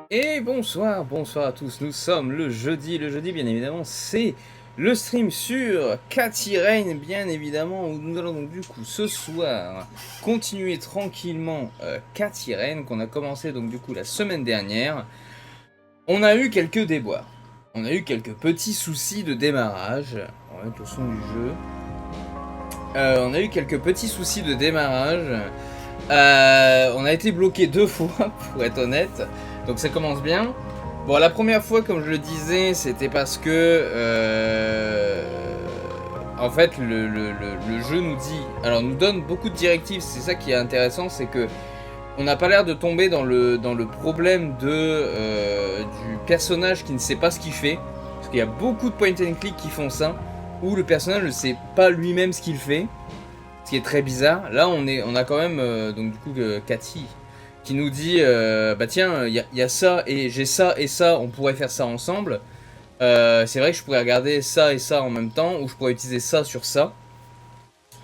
Et bonsoir, bonsoir à tous, nous sommes le jeudi bien évidemment c'est le stream sur Kathy bien évidemment, où nous allons donc du coup ce soir continuer tranquillement Kathy qu'on a commencé donc du coup la semaine dernière. On a eu quelques déboires, on a eu quelques petits soucis de démarrage, on va mettre le son du jeu. On a eu quelques petits soucis de démarrage, on a été bloqué 2 fois pour être honnête. Donc ça commence bien. Bon, la première fois, comme je le disais, c'était parce que en fait le jeu nous dit, alors nous donne beaucoup de directives. C'est ça qui est intéressant, c'est que on n'a pas l'air de tomber dans le problème du personnage qui ne sait pas ce qu'il fait, parce qu'il y a beaucoup de point and click qui font ça, où le personnage ne sait pas lui-même ce qu'il fait, ce qui est très bizarre. Là on a quand même donc du coup Kathy qui nous dit bah tiens, il y a ça et j'ai ça et ça, on pourrait faire ça ensemble. C'est vrai que je pourrais regarder ça et ça en même temps, ou je pourrais utiliser ça sur ça.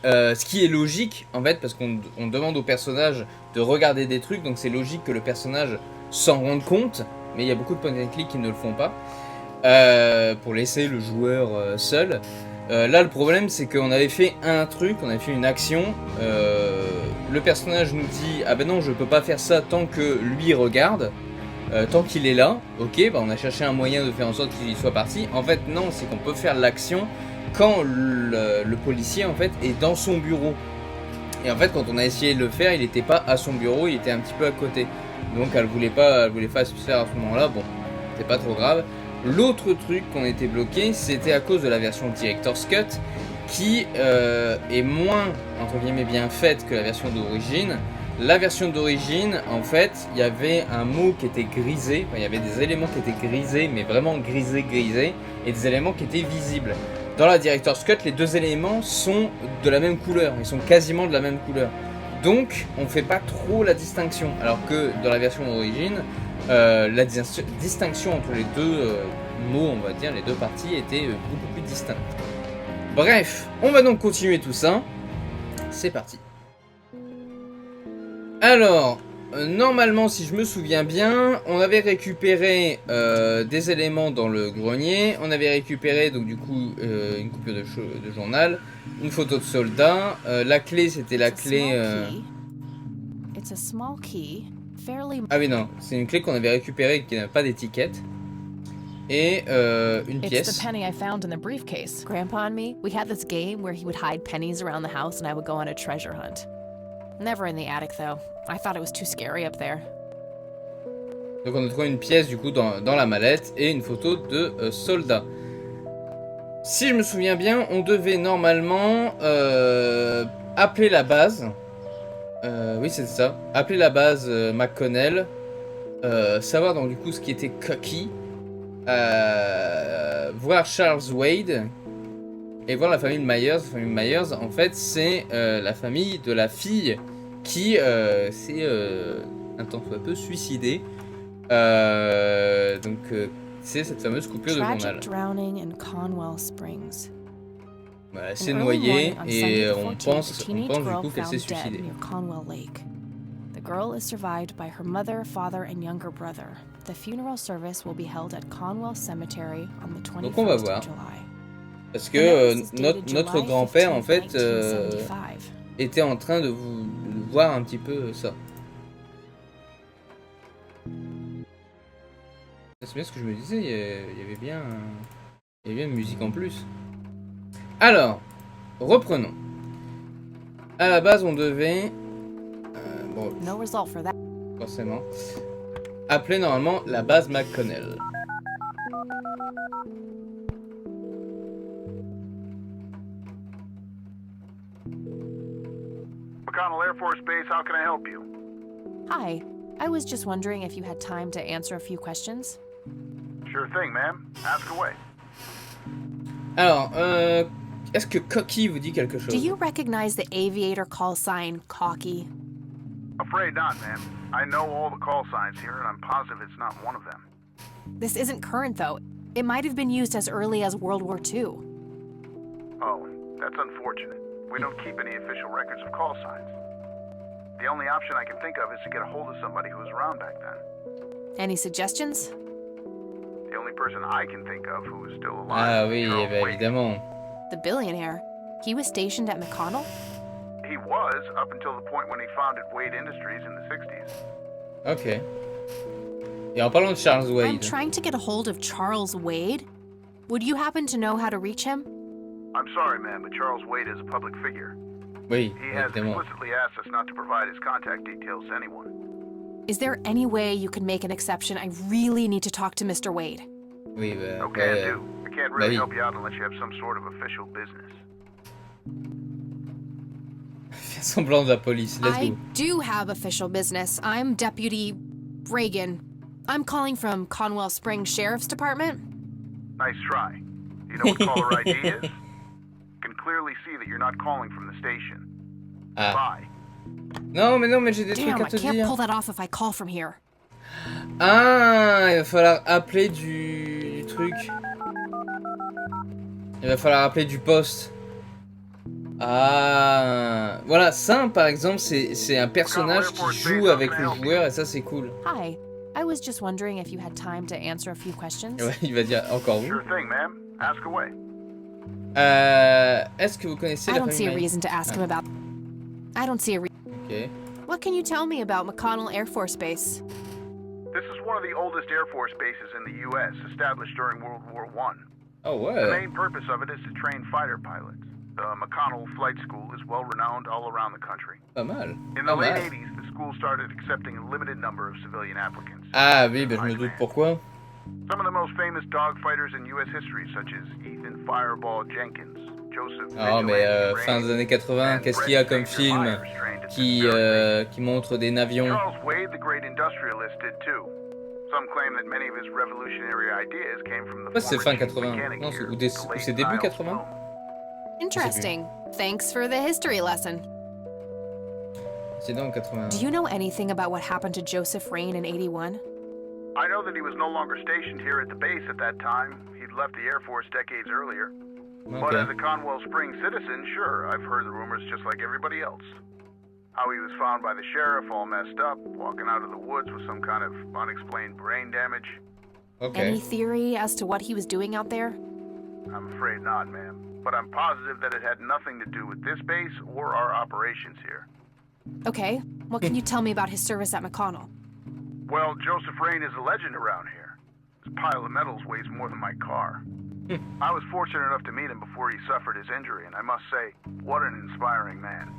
Ce qui est logique en fait, parce qu'on demande au personnage de regarder des trucs, donc c'est logique que le personnage s'en rende compte, mais il y a beaucoup de point and click qui ne le font pas, pour laisser le joueur seul. Là le problème c'est qu'on avait fait un truc, on avait fait une action, le personnage nous dit ah ben non je peux pas faire ça tant que lui regarde, tant qu'il est là, ok, bah on a cherché un moyen de faire en sorte qu'il soit parti. En fait non, c'est qu'on peut faire l'action quand le policier en fait est dans son bureau. Et en fait quand on a essayé de le faire, il était pas à son bureau, il était un petit peu à côté. Donc elle voulait pas se faire à ce moment là, bon, c'est pas trop grave. L'autre truc qu'on était bloqué, c'était à cause de la version Director's Cut, qui est moins, entre guillemets, bien faite que la version d'origine. La version d'origine, en fait, il y avait un mot qui était grisé, enfin, il y avait des éléments qui étaient grisés, mais vraiment grisés, et des éléments qui étaient visibles. Dans la Director's Cut, les deux éléments sont de la même couleur, ils sont quasiment de la même couleur. Donc, on fait pas trop la distinction, alors que dans la version d'origine, la distinction entre les deux mots, on va dire, les deux parties, était beaucoup plus distincte. Bref, on va donc continuer tout ça. C'est parti. Alors, normalement, si je me souviens bien, on avait récupéré des éléments dans le grenier. On avait récupéré, donc du coup, une coupure de journal, une photo de soldat. La clé, c'était la clé... Ah oui, non, c'est une clé qu'on avait récupérée et qui n'avait pas d'étiquette. Et une pièce. It's the penny I found in the briefcase. Grandpa and me, we had this game where he would hide pennies around the house and I would go on a treasure hunt. Never in the attic though. I thought it was too scary up there. Donc on a trouvé une pièce du coup dans la mallette et une photo de soldat. Si je me souviens bien, on devait normalement appeler la base. Oui, c'est ça. Appeler la base McConnell. Savoir donc du coup ce qui était Cocky. Voir Charles Wade. Et voir la famille Myers. La famille Myers, en fait, c'est la famille de la fille qui s'est un temps soit peu suicidée. Donc, c'est cette fameuse coupure de journal. Voilà, elle s'est noyée et on pense du coup qu'elle s'est suicidée. The girl is survived by her mother, father, and younger brother. The funeral service will be held at Conwell Cemetery on the 21st of July. Parce que notre grand-père, en fait, était en train de voir un petit peu ça. C'est bien ce que je me disais, il y avait bien une musique en plus. Alors, reprenons. À la base, on devait... bon, forcément. Appeler normalement la base McConnell. McConnell Air Force Base, how can I help you? Hi, I was just wondering if you had time to answer a few questions. Sure thing, ma'am. Ask away. Alors, est-ce que Cocky vous dit quelque chose? Do you recognize the aviator call sign Cocky? Afraid not, ma'am. I know all the call signs here, and I'm positive it's not one of them. This isn't current, though. It might have been used as early as World War II. Oh, that's unfortunate. We don't keep any official records of call signs. The only option I can think of is to get a hold of somebody who was around back then. Any suggestions? The only person I can think of who is still alive Ah is oui, Charles bah, Wade. évidemment. The billionaire. He was stationed at McConnell? He was, up until the point when he founded Wade Industries in the 60s. Ok. Et en parlant de Charles I'm Wade, trying to get a hold of Charles Wade. Would you happen to know how to reach him? I'm sorry, ma'am, but Charles Wade is a public figure. oui, He has évidemment. explicitly asked us not to provide his contact details to anyone. Is there any way you can make an exception? I really need to talk to Mr. Wade. Oui, bah, No bah, can do. I can't really oui. help you out unless you have some sort of official business. faire semblant de la police, let's I go. do have official business. I'm Deputy Reagan. I'm calling from Conwell Springs Sheriff's Department. Nice try. Do you know what caller ID is? Can clearly see that you're not calling from the station. Ah. Bye. Non, mais j'ai des Damn, trucs I à te can't dire. pull that off if I call from here. Ah, il va falloir appeler du truc. Il va falloir appeler du poste. Ah, voilà, ça par exemple, c'est un personnage qui joue avec le joueur et ça c'est cool. Hi. I was just wondering if you had time to answer a few questions. Ouais, il va dire encore vous. Sure thing, ma'am. Ask away. Est-ce que vous connaissez I la don't see a famille reason to ask him about. I don't see a reason. Ok. What can you tell me about McConnell Air Force Base? This is one of the oldest Air Force bases in the U.S., established during World War I. Oh The ouais. main purpose of it is to train fighter pilots. The McConnell Flight School is well renowned all around the country. Pas mal. In the Pas late mal. 80s, the school started accepting a limited number of civilian applicants. Ah oui, bah, je me doute pourquoi. Some of the most famous dogfighters in U.S. history, such as Ethan Fireball Jenkins, Joseph Ah mais Vigilante fin Ray, des années 80, and qu'est-ce qu'il y a Brett comme Sanger film Myers trained at the military. qui montre des avions? Charles Wade, the great industrialist, did too. Some claim that many of his revolutionary ideas came from the Ouais, c'est former fin chief 80. mechanic Non, here, ou the late c'est début Niles 80? Bloom. Interesting. Thanks for the history lesson. C'est dans 80. Do you know anything about what happened to Joseph Rain in 81? I know that he was no longer stationed here at the base at that time. He'd left the Air Force decades earlier. But as a Conwell Springs citizen, sure, I've heard the rumors just like everybody else. How he was found by the sheriff all messed up, walking out of the woods with some kind of unexplained brain damage. Ok. Any theory as to what he was doing out there? I'm afraid not, ma'am. But I'm positive that it had nothing to do with this base or our operations here. Okay, what can you tell me about his service at McConnell? Well, Joseph Rain is a legend around here. His pile of medals weighs more than my car. I was fortunate enough to meet him before he suffered his injury, and I must say, what an inspiring man.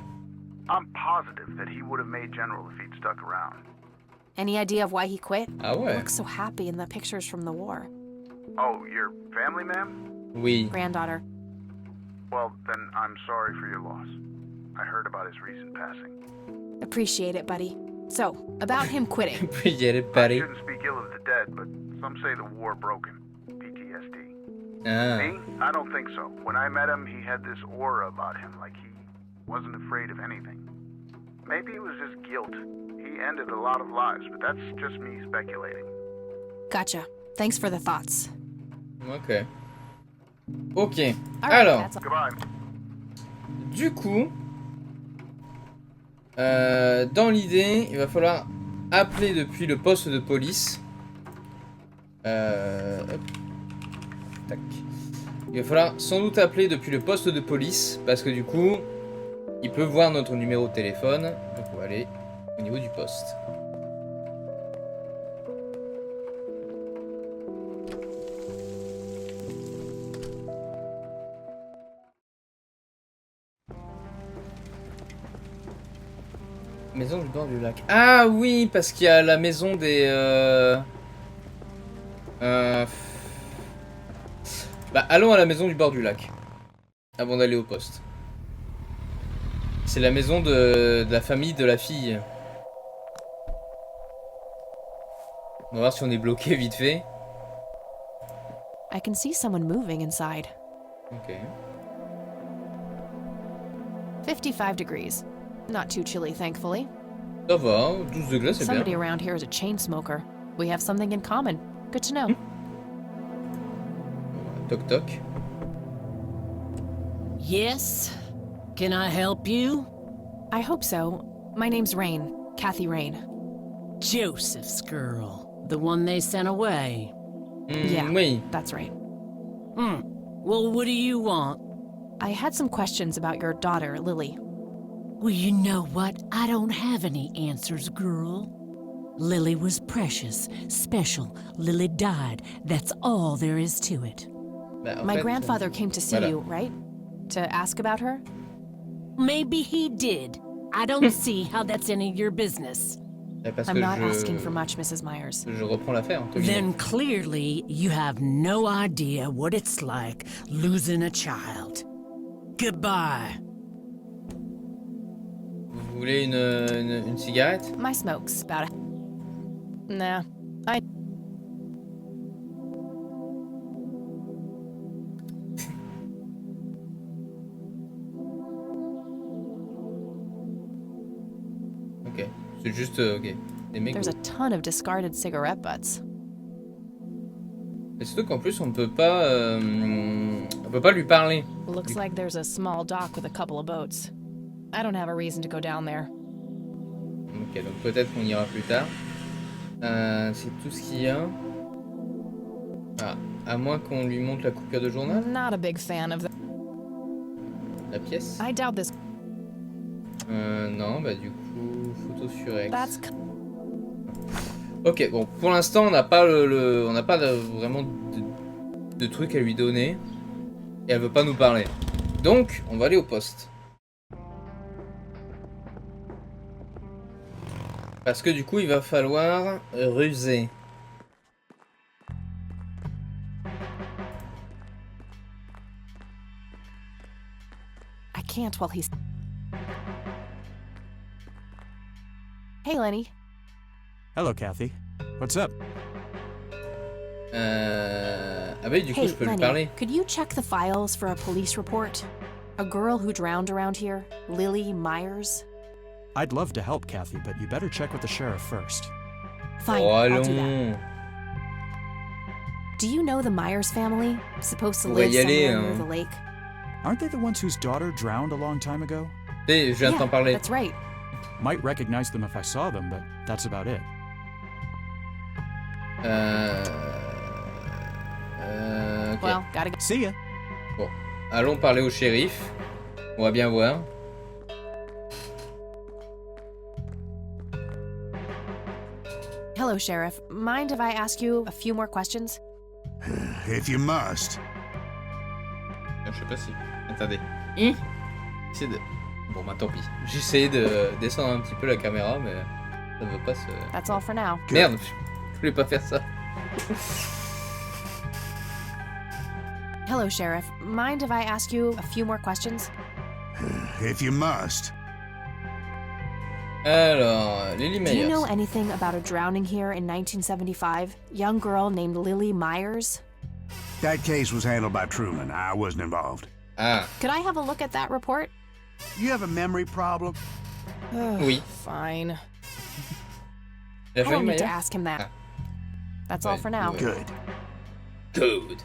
I'm positive that he would have made general if he'd stuck around. Any idea of why he quit? Ah He ouais. looks so happy in the pictures from the war. Oh, your family, ma'am? Oui. Granddaughter. Well, then I'm sorry for your loss. I heard about his recent passing. Appreciate it, buddy. So, about him quitting. Appreciate it, I buddy. shouldn't speak ill of the dead, but some say the war broke him. PTSD. Ah. Me? I don't think so. When I met him, he had this aura about him, like he wasn't afraid of anything. Maybe it was just guilt. He ended a lot of lives, but that's just me speculating. Gotcha. Thanks for the thoughts. Ok. Ok. All right, Alors, that's all. Goodbye. du coup, dans l'idée, il va falloir appeler depuis le poste de police. Hop. Tac. Il va falloir sans doute appeler depuis le poste de police parce que du coup, il peut voir notre numéro de téléphone. Donc on va aller au niveau du poste. Maison du bord du lac. Ah oui, parce qu'il y a la maison des... Bah allons à la maison du bord du lac. Avant d'aller au poste. C'est la maison de la famille de la fille. On va voir si on est bloqué vite fait. I can see someone moving inside. Ok. 55 degrees. Not too chilly, thankfully. Ça va, 12 degrés c'est Somebody bien. around here is a chain smoker. We have something in common. Good to know. Toc toc. Yes? Can I help you? I hope so. My name's Rain. Kathy Rain. Joseph's girl. The one they sent away. Yeah, Oui. that's right. Well, what do you want? I had some questions about your daughter, Lily. Well, you know what? I don't have any answers, girl. Lily was precious, special. Lily died. That's all there is to it. Bah, en My fait, grandfather came to see voilà. you, right? To ask about her? Maybe he did. I don't see how that's any of your business. Parce I'm que not asking for much, Mrs. Myers. je reprends l'affaire. entre guillemets. Then clearly you have no idea what it's like losing a child. Goodbye. Vous voulez une cigarette? My smoke's about a... Nah, I... Ok. C'est juste... ok. Des mégots. There's a ton of discarded cigarette butts. Et surtout qu'en plus, on peut pas lui parler. Looks like there's a small dock with a couple of boats. I don't have a reason to go down there. Ok, donc peut-être qu'on ira plus tard. C'est tout ce qu'il y a. Ah, à moins qu'on lui montre la coupure de journal. Not a big fan of the... La pièce. I doubt this. Non, bah du coup, photo sur X. That's... Ok, bon, pour l'instant, on n'a pas on n'a pas vraiment de trucs à lui donner. Et elle veut pas nous parler. Donc, on va aller au poste. Parce que du coup, il va falloir ruser. I can't while he's... Hey, Lenny. Hello, Kathy. What's up? Ah bah du coup, Hey, je peux lui Lenny, parler. could you check the files for a police report? A girl who drowned around here, Lily Myers? I'd love to help, Kathy, but you better check with the sheriff first. Fine, Oh, I'll do that. allons. Do you know the Myers family? Supposed to On va live y aller, somewhere near hein. the lake? Aren't they the ones whose daughter drowned a long time ago? Je viens de t'en parler. That's right. Might recognize them if I saw them, but that's about it. Ok. Well, gotta go. See ya! Bon, allons parler au shérif. On va bien voir. Hello, Sheriff. Mind if I ask you a few more questions? If you must. Je sais pas si... Attendez. J'essaie de... Bon bah tant pis. J'ai essayé de descendre un petit peu la caméra, mais ça veut pas se... That's all for now. Merde, je voulais pas faire ça. Hello, Sheriff. Mind if I ask you a few more questions? If you must. Alors, Lily Do you know Myers. anything about a drowning here in 1975? Young girl named Lily Myers? That case was handled by Truman. I wasn't involved. Ah, Could I have a look at that report? You have a memory problem? oui. Fine. La I famille don't need to Myers. ask him that. Ah. That's all Ouais, for now. ouais. Good. Good.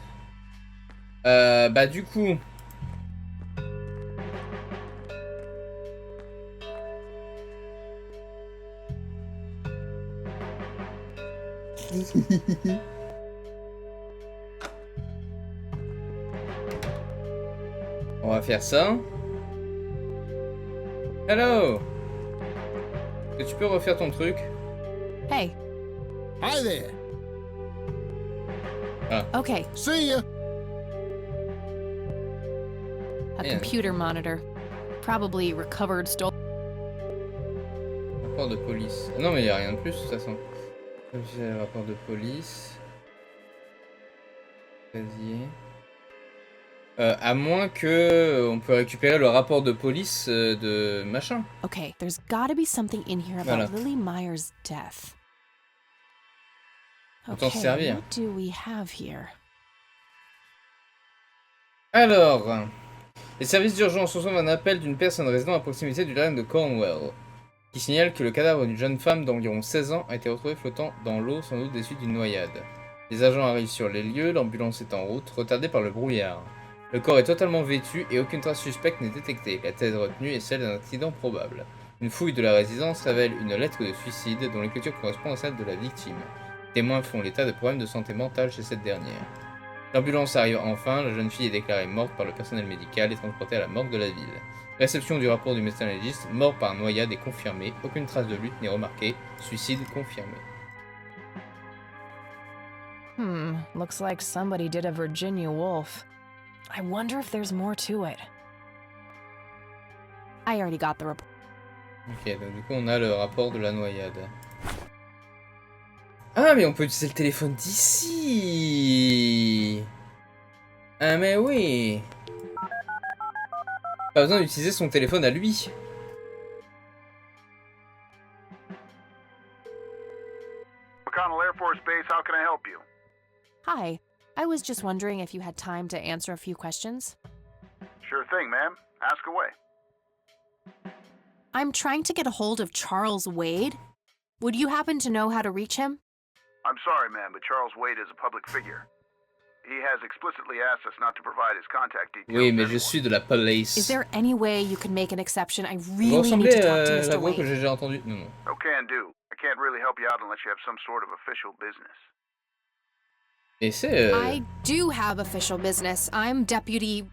Bah du coup... On va faire ça. Hello. Est-ce que tu peux refaire ton truc? Hey, Hi there. okay, See ya. a Yeah. computer monitor. Probably recovered, stolen. Rapport de police. Ah non mais il n'y a rien de plus de toute façon. J'ai le rapport de police. Casier. À moins que on peut récupérer le rapport de police de machin. Okay, there's gotta be something in here about Voilà. Lily Myers' death. Autant se Okay, servir. what do we have here? Alors, les services d'urgence reçoivent un appel d'une personne résidant à proximité du lac de Cornwall, qui signale que le cadavre d'une jeune femme d'environ 16 ans a été retrouvé flottant dans l'eau, sans doute des suites d'une noyade. Les agents arrivent sur les lieux, l'ambulance est en route, retardée par le brouillard. Le corps est totalement vêtu et aucune trace suspecte n'est détectée. La thèse retenue est celle d'un accident probable. Une fouille de la résidence révèle une lettre de suicide dont l'écriture correspond à celle de la victime. témoins font l'état de problèmes de santé mentale chez cette dernière. L'ambulance arrive enfin, la jeune fille est déclarée morte par le personnel médical et transportée à la morgue de la ville. Réception du rapport du médecin légiste, mort par noyade est confirmée, aucune trace de lutte n'est remarquée, suicide confirmé. Looks like somebody did a Virginia Woolf. I wonder if there's more to it. I already got the report. Ok, donc du coup on a le rapport de la noyade. Ah mais on peut utiliser le téléphone d'ici. Ah mais oui. Pas besoin d'utiliser son téléphone à lui. McConnell Air Force Base, how can I help you? Hi, I was just wondering if you had time to answer a few questions. Sure thing, ma'am. Ask away. I'm trying to get a hold of Charles Wade. Would you happen to know how to reach him? I'm sorry, ma'am, but Charles Wade is a public figure. He has explicitly asked us not to provide his contact details. Oui, mais je suis de la police. Is there any way you can make an exception? I Vous really need ressemblez to talk to à la Mr. voix que Wade. j'ai déjà entendue. Non, non. No can do. I can't really help you out unless you have some sort of official business. Et c'est... I do have official business. I'm Deputy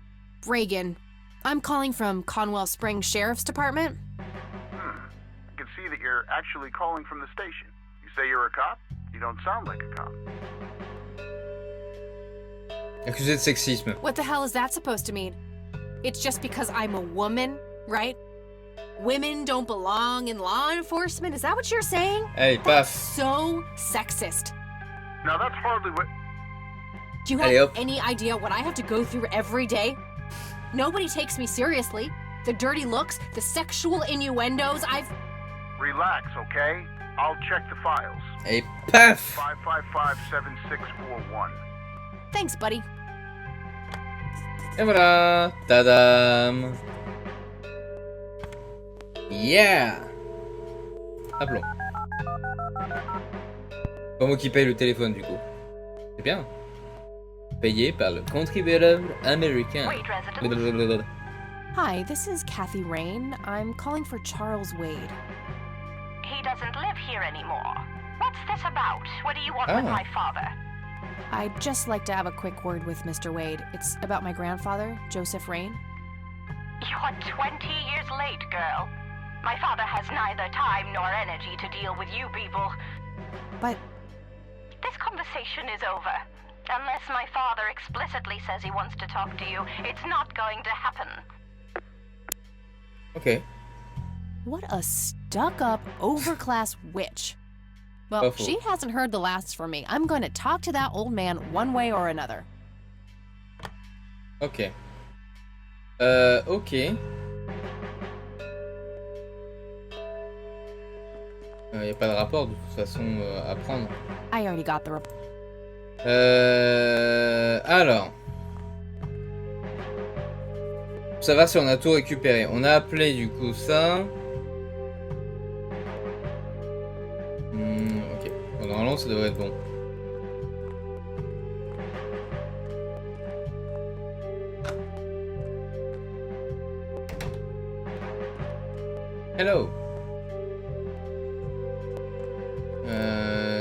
Reagan. I'm calling from Conwell Springs Sheriff's Department. I can see that you're actually calling from the station. You say you're a cop? You don't sound like a cop. Accusé de sexisme. What the hell is that supposed to mean? It's just because I'm a woman, right? Women don't belong in law enforcement? Is that what you're saying? Allez, That's paf. so sexist. Now that's hardly what... Do you Allez, have hop. any idea what I have to go through every day? Nobody takes me seriously. The dirty looks, the sexual innuendos, Relax, okay? I'll check the files. Et paf. 555-7641. Thanks, buddy. Et voilà. Tadam. Yeah. Appelons. Pas moi qui paye le téléphone du coup. C'est bien. Payé par le contribuable américain. Blablabla. Hi, this is Kathy Rain. I'm calling for Charles Wade. He doesn't live here anymore. What's this about? What do you want with Ah. my father? I'd just like to have a quick word with Mr. Wade. It's about my grandfather, Joseph Rain. You're 20 years late, girl. My father has neither time nor energy to deal with you people. But This conversation is over. Unless my father explicitly says he wants to talk to you, it's not going to happen. Ok. what a stuck-up, overclass witch. Well, Pas faux. she hasn't heard the last from me. I'm going to talk to that old man one way or another. Ok. Ok. Y a pas de rapport de toute façon à prendre. I already got the report. Alors. Ça va si on a tout récupéré. On a appelé du coup ça. Ok. Bon, normalement ça devrait être bon. Hello.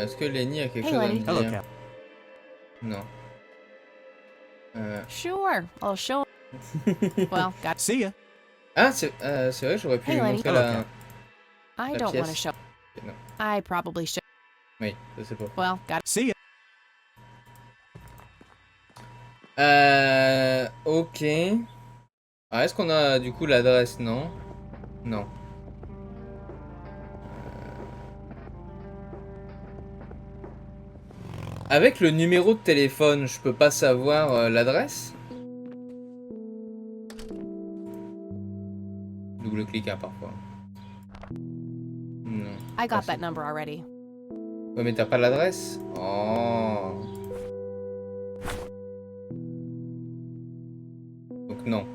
Est-ce que Lenny a quelque Hey, chose à Lenny. me Hello, dire? Cap. Non. Sure, I'll show. Well, got. See ya. Ah, c'est vrai, j'aurais pu Hey, lui Lenny. montrer Hello, la... Cap. I la don't want to pièce. show. Ok, non. I probably should. Oui, je sais pas. Well, got. See ya. Ok. Ah, est-ce qu'on a du coup l'adresse? Non. Non. Avec le numéro de téléphone, je peux pas savoir l'adresse? Double-clic hein, parfois. Non. I got Ah, that si. number already. Ouais, mais t'as pas l'adresse? Oh. Donc non.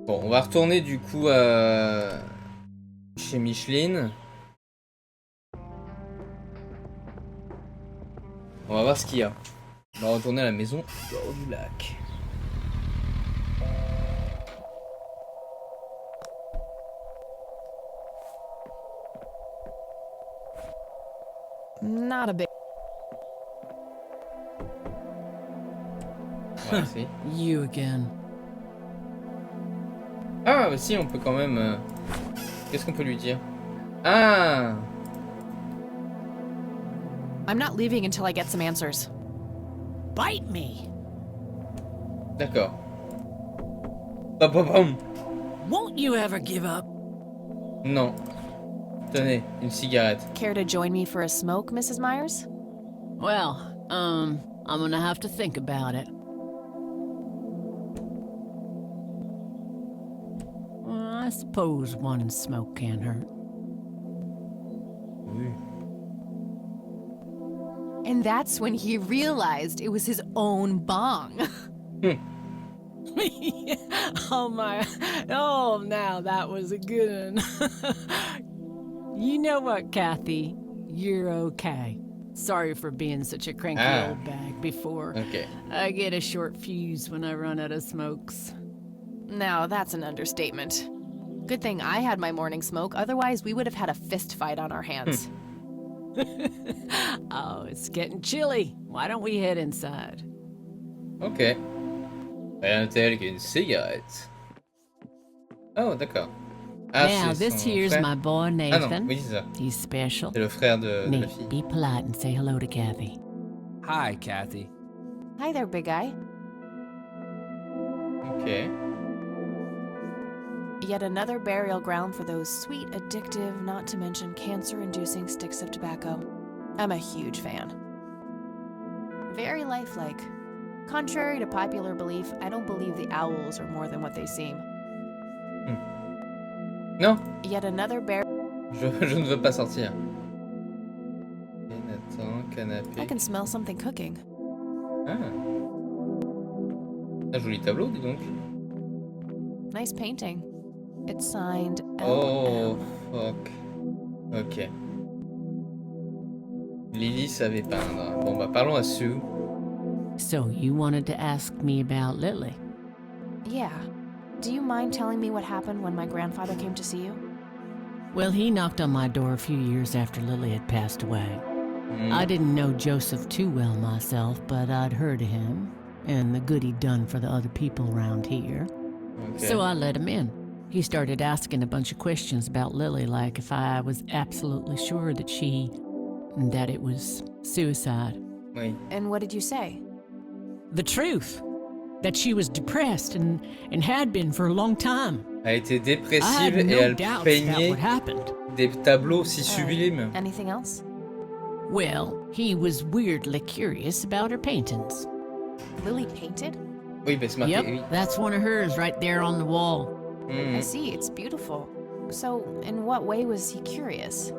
Bon, on va retourner du coup chez Micheline. On va voir ce qu'il y a. On va retourner à la maison au bord du lac. Not a big... Voilà, si. You again. Ah, bah si, on peut quand même... Qu'est-ce qu'on peut lui dire? Ah! I'm not leaving until I get some answers. Bite me! D'accord. Bam. Won't you ever give up? Non. Tenez, une cigarette. Care to join me for a smoke, Mrs. Myers? Well, I'm gonna have to think about it. I suppose one smoke can't hurt. Oui. And that's when he realized it was his own bong. Oh my, oh now that was a good one. You know what, Kathy? You're okay. Sorry for being such a cranky old bag before. Ok. I get a short fuse when I run out of smokes. Now that's an understatement. Good thing I had my morning smoke, otherwise we would have had a fist fight on our hands. Oh, it's getting chilly. Why don't we head inside? Ok. Rien de tel qu'une cigarette. Oh, d'accord. Ah, Now, c'est this son here's frère. my boy Ah Nathan. non, oui, c'est ça. He's special. C'est le frère de la Nate, fille. be polite and say hello to Kathy. Hi, Kathy. Hi there, big guy. Ok. Yet another burial ground for those sweet, addictive, not to mention cancer-inducing sticks of tobacco. I'm a huge fan. Very lifelike. Contrary to popular belief, I don't believe the owls are more than what they seem. Non, Yet another je ne veux pas sortir. Ok, Nathan, I canapé. can smell something cooking. Ah. Un joli tableau, dis donc. Nice painting. It's signed Oh, LL. fuck. Ok. Lily savait peindre. Bon, bah parlons à Sue. So, you wanted to ask me about Lily? Yeah. Do you mind telling me what happened when my grandfather came to see you? Well, he knocked on my door a few years after Lily had passed away. I didn't know Joseph too well myself, but I'd heard of him and the good he'd done for the other people around here. Okay. So I let him in. He started asking a bunch of questions about Lily, like if I was absolutely sure that it was suicide. Oui. And what did you say? The truth. That she was depressed and had been for a long time. Elle était I dépressive had et no elle doubts about peignait what happened. des tableaux si sublimes. Anything else? Well, he was weirdly curious about her paintings. Lily painted? Oui, bah c'est marqué. Yep, Oui. that's one of hers right there on the wall. I see, it's beautiful. So, in what way was he curious?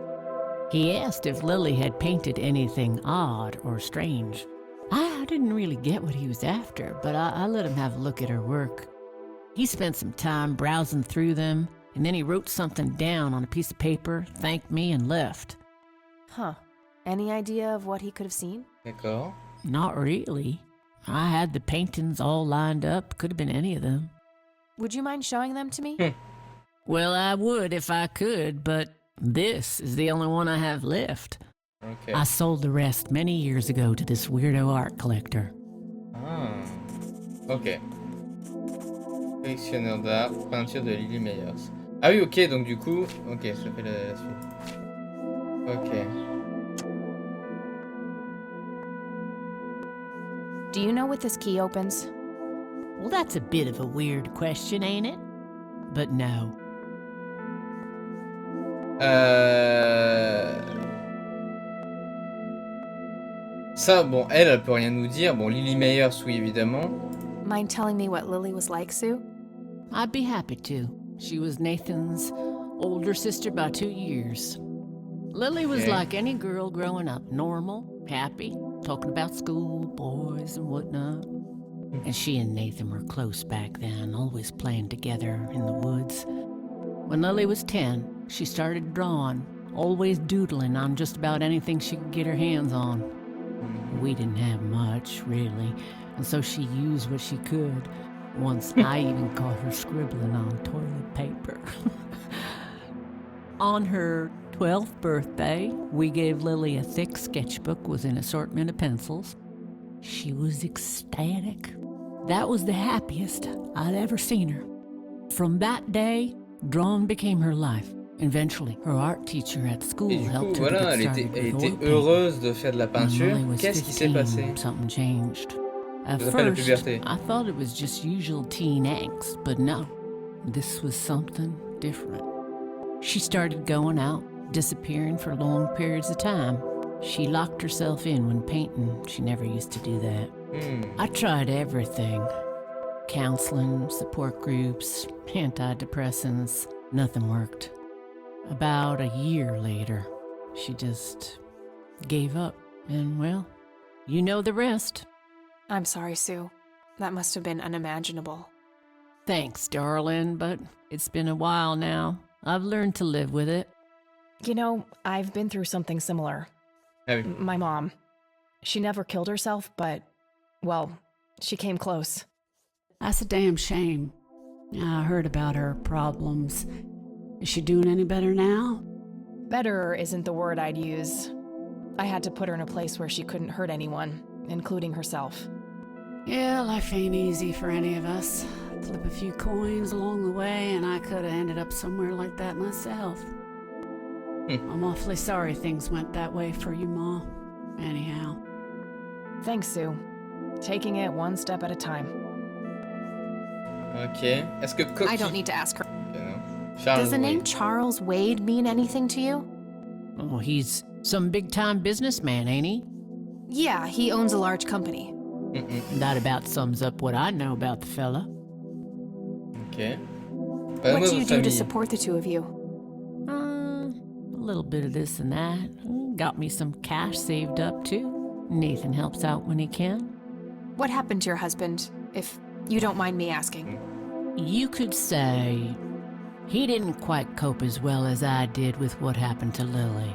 He asked if Lily had painted anything odd or strange. I didn't really get what he was after, but I let him have a look at her work. He spent some time browsing through them, and then he wrote something down on a piece of paper, thanked me, and left. Huh. Any idea of what he could have seen? D'accord. Not really. I had the paintings all lined up. Could have been any of them. Would you mind showing them to me? Well, I would if I could, but this is the only one I have left. Ok. I sold the rest many years ago to this weirdo art collector. Ah. Ok. Collectionneur d'art, peinture de Lily Meyers. Ah oui, ok, donc du coup... Ok, je fais la suite. Ok. Do you know what this key opens? Well, that's a bit of a weird question, ain't it? But no. Ça, bon, elle peut rien nous dire. Bon, Lily Meyers, oui, évidemment. Mind telling me what Lily was like, Sue? I'd be happy to. She was Nathan's older sister by 2 years. Lily was Okay. like any girl growing up, normal, happy, talking about school, boys, and whatnot. And she and Nathan were close back then, always playing together in the woods. When Lily was 10, she started drawing, always doodling on just about anything she could get her hands on. We didn't have much, really, and so she used what she could. Once I even caught her scribbling on toilet paper. On her 12th birthday, we gave Lily a thick sketchbook with an assortment of pencils. She was ecstatic. That was the happiest I'd ever seen her. From that day, drawing became her life. Eventually, her art teacher at school Et du coup, helped her voilà, to elle get était, started elle with était oil painting. heureuse de faire de la When peinture. Lily was Qu'est-ce qui s'est 15, passé? something changed. At Ça s'appelle la first, puberté. I thought it was just usual teen angst, but no, this was something different. She started going out, disappearing for long periods of time. She locked herself in when painting. She never used to do that. I tried everything. Counseling, support groups, antidepressants. Nothing worked. About a year later, she just gave up. And, well, you know the rest. I'm sorry, Sue. That must have been unimaginable. Thanks, darling, but it's been a while now. I've learned to live with it. You know, I've been through something similar. Ah oui. My mom. She never killed herself, but, well, she came close. That's a damn shame. I heard about her problems. Is she doing any better now? Better isn't the word I'd use. I had to put her in a place where she couldn't hurt anyone, including herself. Yeah, life ain't easy for any of us. Flip a few coins along the way, and I could have ended up somewhere like that myself. I'm awfully sorry things went that way for you, Ma. Anyhow. Thanks, Sue. Taking it one step at a time. Ok. Est-ce que Coquille... I don't need to ask her. Ok, non. Charles Does the name Wade. Charles Wade mean anything to you? Oh, he's some big-time businessman, ain't he? Yeah, he owns a large company. That about sums up what I know about the fella. Ok. What Parlez-moi do de you votre do to famille. support the two of you? A little bit of this and that. Got me some cash saved up, too. Nathan helps out when he can. What happened to your husband, if you don't mind me asking? You could say he didn't quite cope as well as I did with what happened to Lily.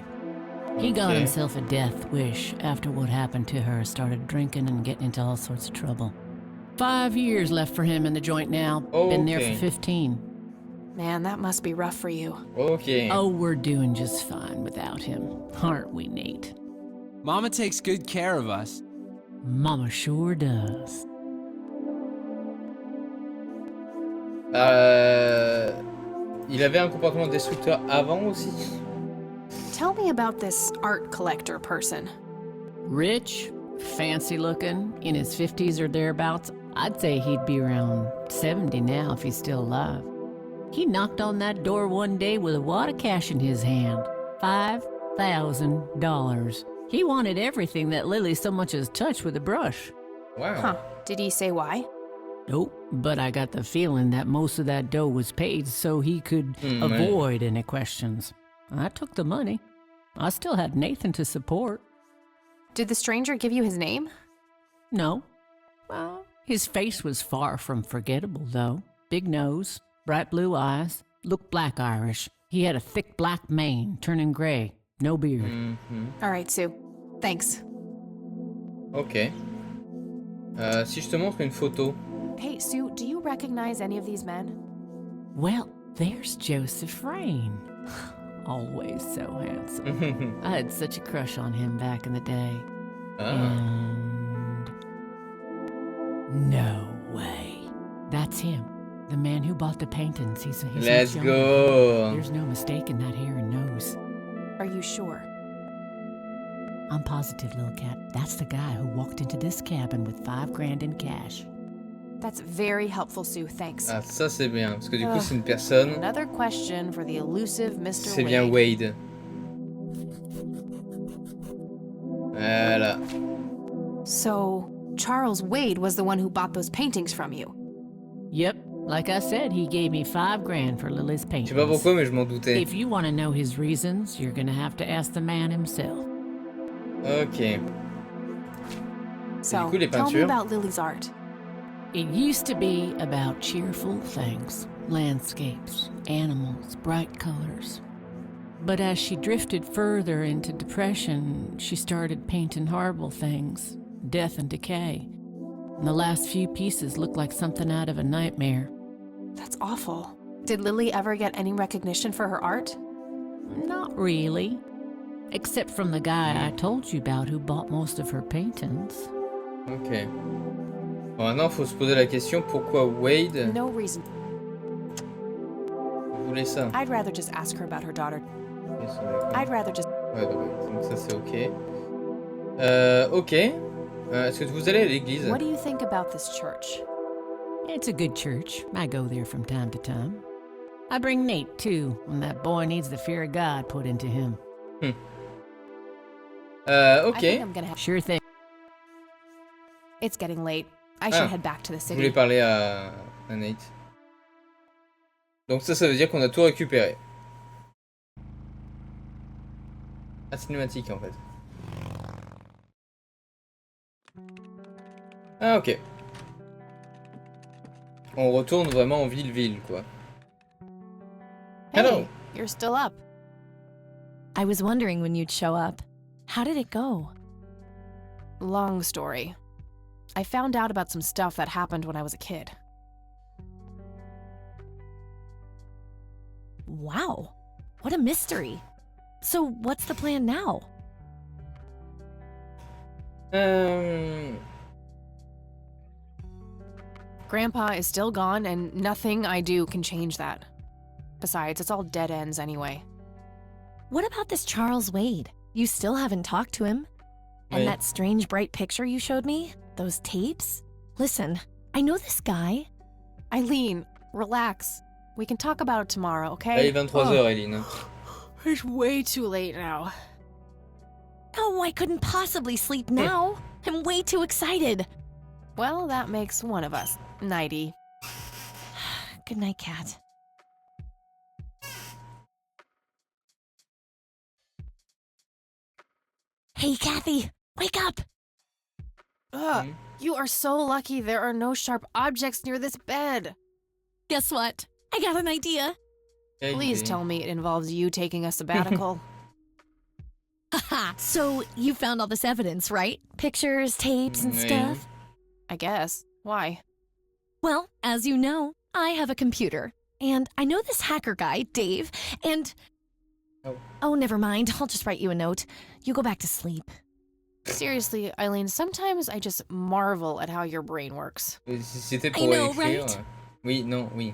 He got Okay. himself a death wish after what happened to her, started drinking and getting into all sorts of trouble. 5 years left for him in the joint now. Been there Okay. for 15. Man, that must be rough for you. Ok. Oh, we're doing just fine without him, aren't we, Nate? Mama takes good care of us. Mama sure does. Il avait un comportement destructeur avant aussi. Tell me about this art collector person. Rich, fancy looking, in his 50s or thereabouts. I'd say he'd be around 70 now if he's still alive. He knocked on that door one day with a wad of cash in his hand. $5,000. He wanted everything that Lily so much as touched with a brush. Wow. Huh. Did he say why? Nope, but I got the feeling that most of that dough was paid so he could avoid any questions. I took the money. I still had Nathan to support. Did the stranger give you his name? No. Well, his face was far from forgettable, though. Big nose, bright blue eyes, looked black Irish. He had a thick black mane, turning gray, no beard. All right, Sue. Thanks. Ok. Si je te montre une photo. Hey, Sue, do you recognize any of these men? Well, there's Joseph Rain. Always so handsome. I had such a crush on him back in the day. And... no way. That's him. The man who bought the paintings. He's Let's much go. younger. There's no mistaking that hair and nose. Are you sure? I'm positive, little cat. That's the guy who walked into this cabin with $5,000 in cash. That's very helpful, Sue. Thanks. Ah, ça c'est bien. Parce que du coup, c'est une personne. Another question for the elusive Mr. C'est bien Wade. Voilà. So, Charles Wade was the one who bought those paintings from you. Yep, like I said, he gave me $5,000 for Lily's Je paintings. sais pas pourquoi, mais je m'en doutais. If you want to know his reasons, you're gonna have to ask the man himself. Ok. So, coup, les tell me peintures? about Lily's art. It used to be about cheerful things, landscapes, animals, bright colors. But as she drifted further into depression, she started painting horrible things, death and decay. And the last few pieces look like something out of a nightmare. That's awful. Did Lily ever get any recognition for her art? Not really. Except from the guy I told you about who bought most of her paintings. Ok. Bon, maintenant, faut se poser la question, pourquoi Wade No reason. voulait ça? I'd rather just ask her about her daughter. Ok, c'est d'accord. I'd rather just... Ouais, donc ça c'est ok. Ok. Est-ce que vous allez à l'église? What do you think about this church? It's a good church. I go there from time to time. I bring Nate, too, when that boy needs the fear of God put into him. I Ok. think I'm gonna have... Sure thing. It's getting late. I should head back to the Je voulais city. parler à Nate. Donc ça veut dire qu'on a tout récupéré. Ah, cinématique en fait. Ah ok. On retourne vraiment en ville quoi. Hello. Hey, you're still up. I was wondering when you'd show up. How did it go? Long story. I found out about some stuff that happened when I was a kid. Wow, what a mystery. So what's the plan now? Grandpa is still gone, and nothing I do can change that. Besides, it's all dead ends anyway. What about this Charles Wade? You still haven't talked to him? And Wait. that strange bright picture you showed me? Those tapes? Listen, I know this guy. Eileen, relax. We can talk about it tomorrow, Là, okay? il est 23h, Eileen. It's way too late now. Oh, I couldn't possibly sleep now. I'm way too excited. Well, that makes one of us. Nighty. Good night, Kat. Hey, Kathy, wake up! Ugh, you are so lucky there are no sharp objects near this bed. Guess what? I got an idea. Please tell me it involves you taking a sabbatical. Haha, so you found all this evidence, right? Pictures, tapes, and Oui. stuff? I guess. Why? Well, as you know, I have a computer. And I know this hacker guy, Dave, and... Oh, never mind. I'll just write you a note. You go back to sleep. Seriously, Eileen, sometimes I just marvel at how your brain works. Si c'était pour I know, écrire... right? Oui, non, oui.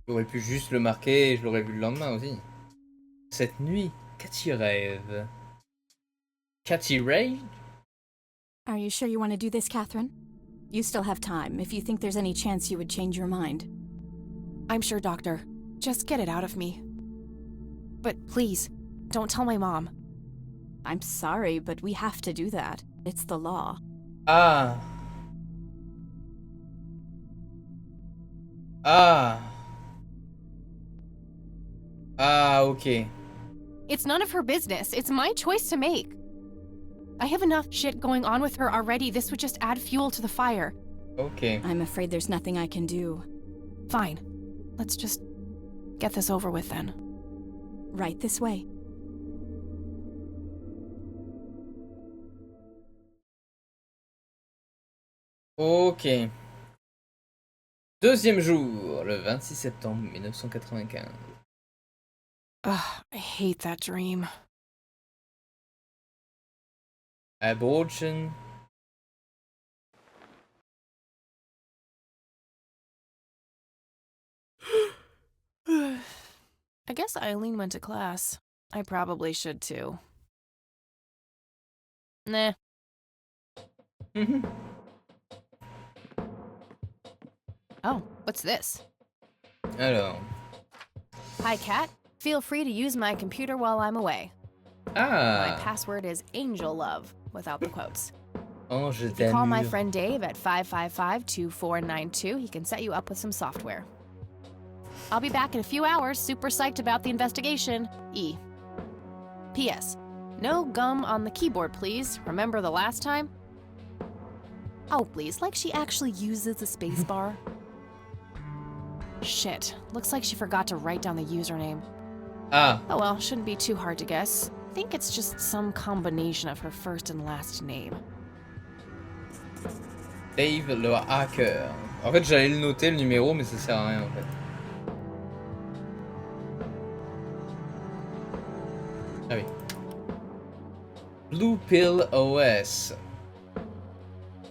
J'aurais pu juste le marquer et je l'aurais vu le lendemain aussi. Cette nuit, Cathy rêve. Cathy rêve? Are you sure you want to do this, Catherine? You still have time, if you think there's any chance you would change your mind. I'm sure, Doctor. Just get it out of me. But please, don't tell my mom. I'm sorry, but we have to do that. It's the law. Ah. Ah. Ah, ok. It's none of her business. It's my choice to make. I have enough shit going on with her already. This would just add fuel to the fire. Ok. I'm afraid there's nothing I can do. Fine. Let's just get this over with then. Right this way. Ok. Deuxième jour, le 26 septembre 1995. Ugh, I hate that dream. Abortion. I guess Eileen went to class. I probably should too. Nah. Oh, what's this? Alors. Hi, Kat. Feel free to use my computer while I'm away. My Ah. password is Angel Love, without the quotes. Ange If you call my d'amour. friend Dave at 555-2492, he can set you up with some software. I'll be back in a few hours, super psyched about the investigation. E. P.S. No gum on the keyboard, please. Remember the last time? Oh, please, like she actually uses the spacebar. Shit, looks like she forgot to write down the username. Ah. Oh well, shouldn't be too hard to guess. I think it's just some combination of her first and last name. Dave le hacker. En fait, j'allais le noter le numéro, mais ça sert à rien en fait. Ah oui. Blue Pill OS.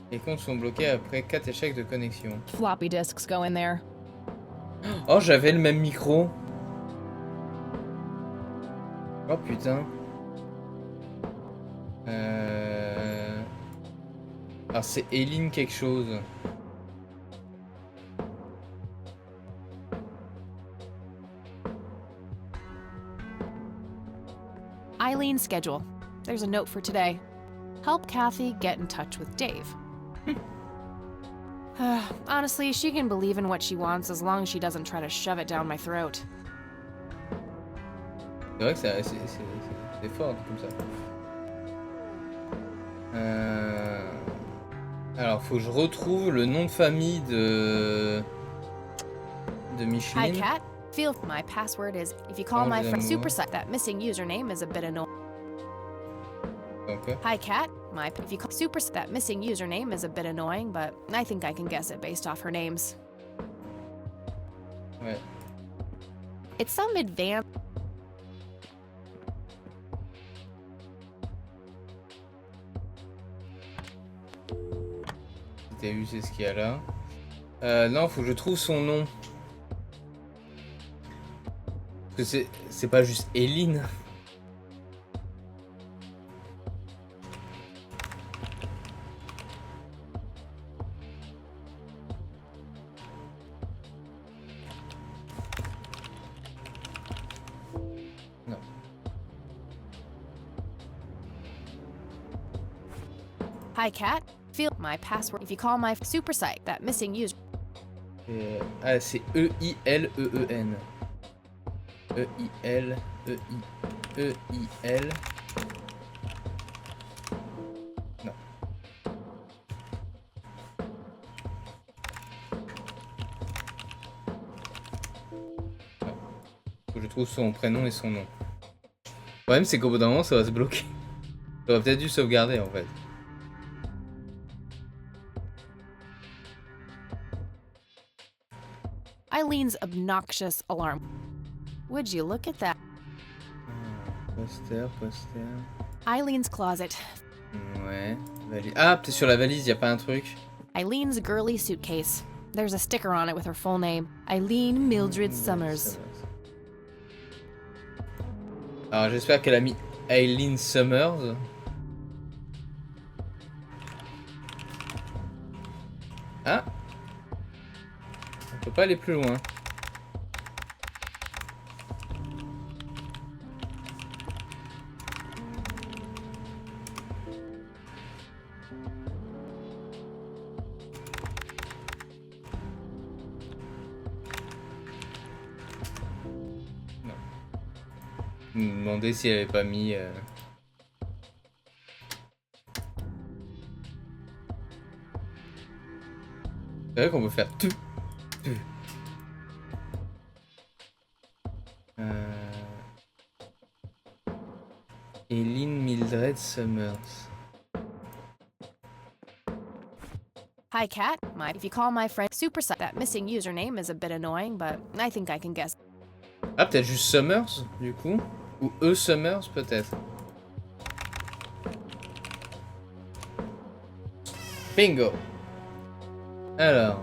Les comptes sont bloqués après 4 échecs de connexion. Floppy disks go in there. Oh, j'avais le même micro. Oh putain. Alors c'est Eileen quelque chose. Eileen's schedule. There's a note for today. Help Kathy get in touch with Dave. Honestly, she can believe in what she wants as long as she doesn't try to shove it down my throat. C'est vrai que c'est fort comme ça. Alors, faut que je retrouve le nom de famille de Micheline. Hi, Kat. Feel my password is if you call my friend Supersite. That missing username is a bit annoying. Okay. Hi, Kat. If you call Supersite, that missing username is a bit annoying, but I think I can guess it based off her names. Ouais. It's some advanced. T'as vu, c'est ce qu'il y a là. Non, faut que je trouve son nom. Parce que c'est pas juste Eileen. Non. Hi, Kat. Feel my password if you call my Supersite. That missing user. Ah, c'est E-I-L-E-E-N. E-I-L-E-I-E-I-L. Non. Non. Faut que je trouve son prénom et son nom. Le problème, c'est qu'au bout d'un moment, ça va se bloquer. J'aurais peut-être dû sauvegarder en fait. Eileen's obnoxious alarm. Would you look at that? Poster. Eileen's closet. Ouais. Valise. Ah, peut-être sur la valise, y a pas un truc. Eileen's girly suitcase. There's a sticker on it with her full name. Eileen Mildred Summers. Alors j'espère qu'elle a mis Eileen Summers. Ah, on peut pas aller plus loin. Non. Je me demandais si elle avait pas mis... C'est vrai qu'on peut faire tout. Eileen Mildred Summers. Hi, Kat. If you call my friend Supersite, that missing username is a bit annoying, but I think I can guess. Ah, peut-être juste Summers, du coup. Ou E Summers, peut-être. Bingo. Alors.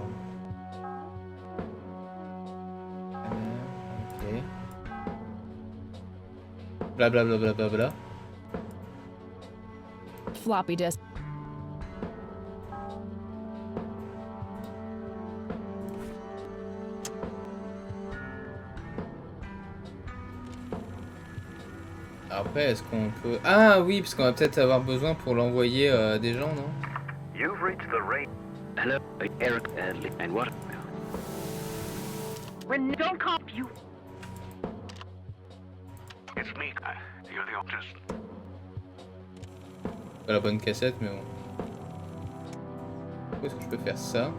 Ok. Blablabla. Bla, bla, bla, bla. Floppy disk. Après, est-ce qu'on peut... Ah oui, parce qu'on va peut-être avoir besoin pour l'envoyer à des gens, non? You've reached the range. Hello, Eric, and what? Don't call you. It's me. You're the optist. Pas la bonne cassette, mais bon. Où est-ce que je peux faire ça?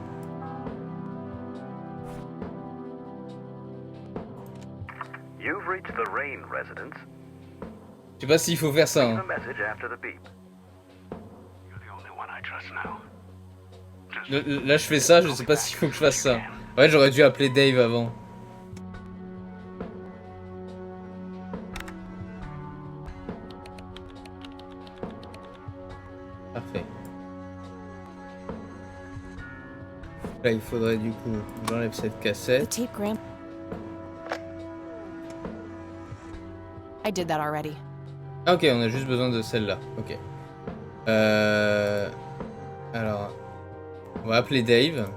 You've reached the Rain residence. Je sais pas s'il faut faire ça. Hein. Là, je fais ça, je sais pas s'il faut que je fasse ça. Ouais, j'aurais dû appeler Dave avant. Là, il faudrait du coup, j'enlève cette The cassette. tape, Graham. I did that already. Ah, ok, on a juste besoin de celle-là. Ok. Alors, on va appeler Dave.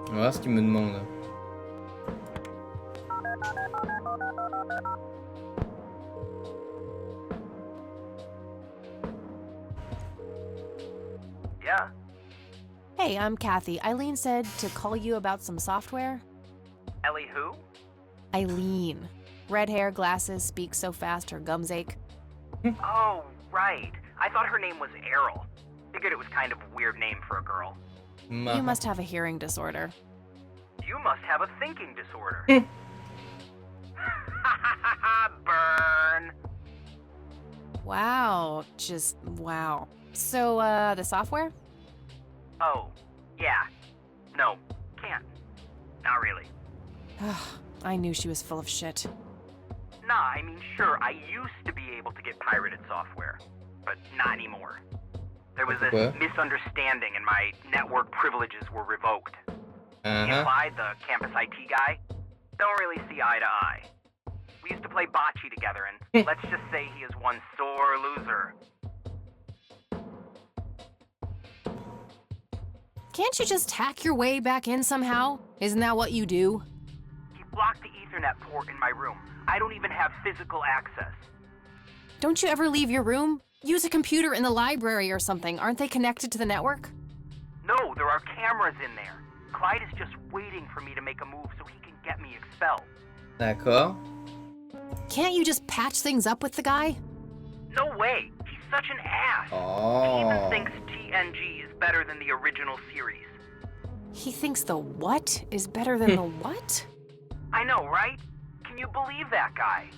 On va voir ce qu'il me demande. Yeah? Hey, I'm Kathy. Eileen said to call you about some software. Ellie who? Eileen. Red hair, glasses, speaks so fast her gums ache. Oh, right. I thought her name was Errol. Figured it was kind of a weird name for a girl. You must have a hearing disorder. You must have a thinking disorder. Burn. Wow, just wow. So, the software? Oh, yeah. No, can't. Not really. I knew she was full of shit. Nah, I mean, sure, I used to be able to get pirated software, but not anymore. There was a misunderstanding and my network privileges were revoked. Clyde, the campus IT guy, don't really see eye to eye. We used to play bocce together, and let's just say he is one sore loser. Can't you just hack your way back in somehow? Isn't that what you do? He blocked the Ethernet port in my room. I don't even have physical access. Don't you ever leave your room? Use a computer in the library or something. Aren't they connected to the network? No, there are cameras in there. Clyde is just waiting for me to make a move so he can get me expelled. D'accord. Can't you just patch things up with the guy? No way. He's such an ass. Oh. He even thinks TNG is better than the original series. He thinks the what is better than the what? I know, right? Can you believe that guy?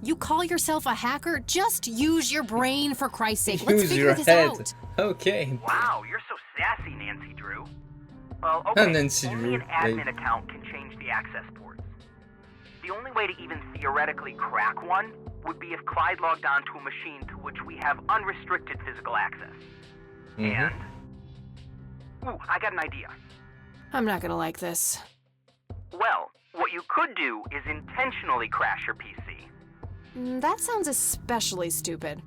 You call yourself a hacker? Just use your brain, for Christ's sake. Let's Use figure your this head. out. Okay. Wow, you're so sassy, Nancy Drew. Well, okay, Nancy only Drew, an admin account can change the access ports. The only way to even theoretically crack one would be if Clyde logged on to a machine to which we have unrestricted physical access. And... Ooh, I got an idea. I'm not gonna like this. Well, what you could do is intentionally crash your PC. That sounds especially stupid.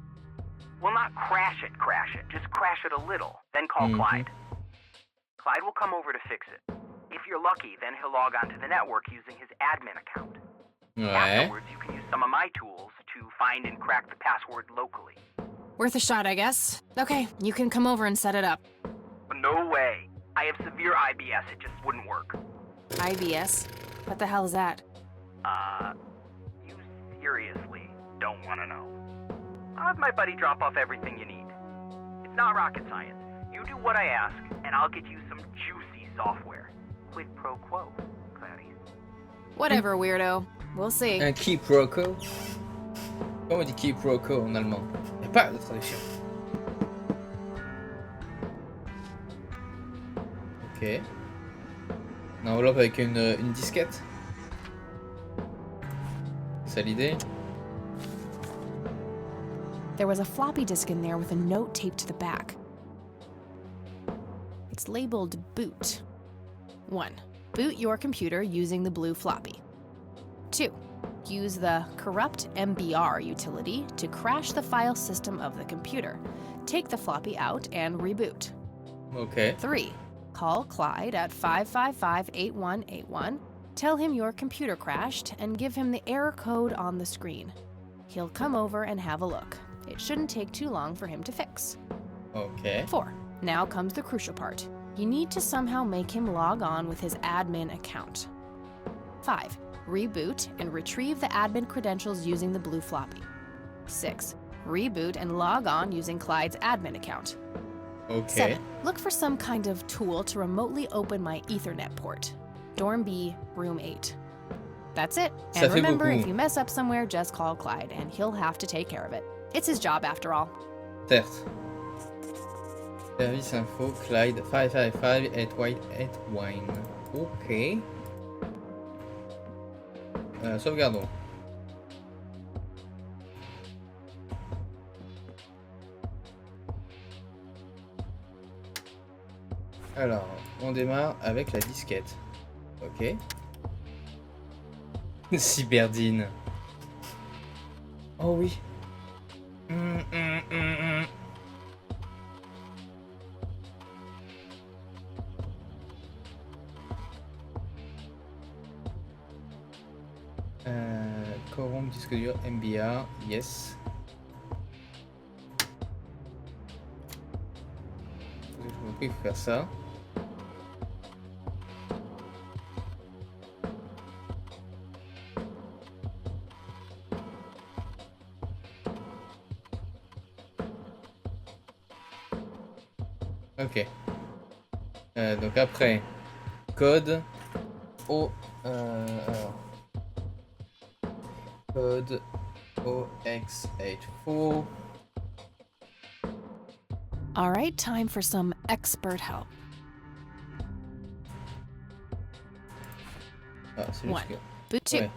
Well, not crash it, just crash it a little, then call Clyde. Clyde will come over to fix it. If you're lucky, then he'll log onto the network using his admin account. Afterwards, you can use some of my tools to find and crack the password locally. Worth a shot, I guess. Okay, you can come over and set it up. No way. I have severe IBS, it just wouldn't work. IBS? What the hell is that? You seriously don't want to know. I'll have my buddy drop off everything you need. It's not rocket science. You do what I ask, and I'll get you some juicy software. Quid pro quo, Clarice. Whatever, weirdo. We'll see. Un quiproquo. Comment on dit quiproquo en allemand? Il n'y a pas de traduction. Ok. Une enveloppe avec une disquette. C'est l'idée. There was a floppy disk in there with a note taped to the back. It's labeled boot. 1. Boot your computer using the blue floppy. 2. Use the corrupt MBR utility to crash the file system of the computer. Take the floppy out and reboot. Okay. 3. Call Clyde at 555-8181. Tell him your computer crashed and give him the error code on the screen. He'll come over and have a look. It shouldn't take too long for him to fix. Okay. 4. Now comes the crucial part. You need to somehow make him log on with his admin account. 5. Reboot and retrieve the admin credentials using the blue floppy. 6. Reboot and log on using Clyde's admin account. Okay. 7. Look for some kind of tool to remotely open my Ethernet port. Dorm B, room 8. That's it. And remember, if you mess up somewhere, just call Clyde, and he'll have to take care of it. It's his job, after all. Certes. Service info, Clyde, 555-8181. Ok. Sauvegardons. Alors, on démarre avec la disquette. Ok. Cyberdine. Oh oui. Corrompt disque dur, MBR, yes. Je vous prie, il faut faire ça. Ok. Donc après, code au alors, code OX84. All right, time for some expert help. Ah, c'est One. juste que... Boot 2. Ouais.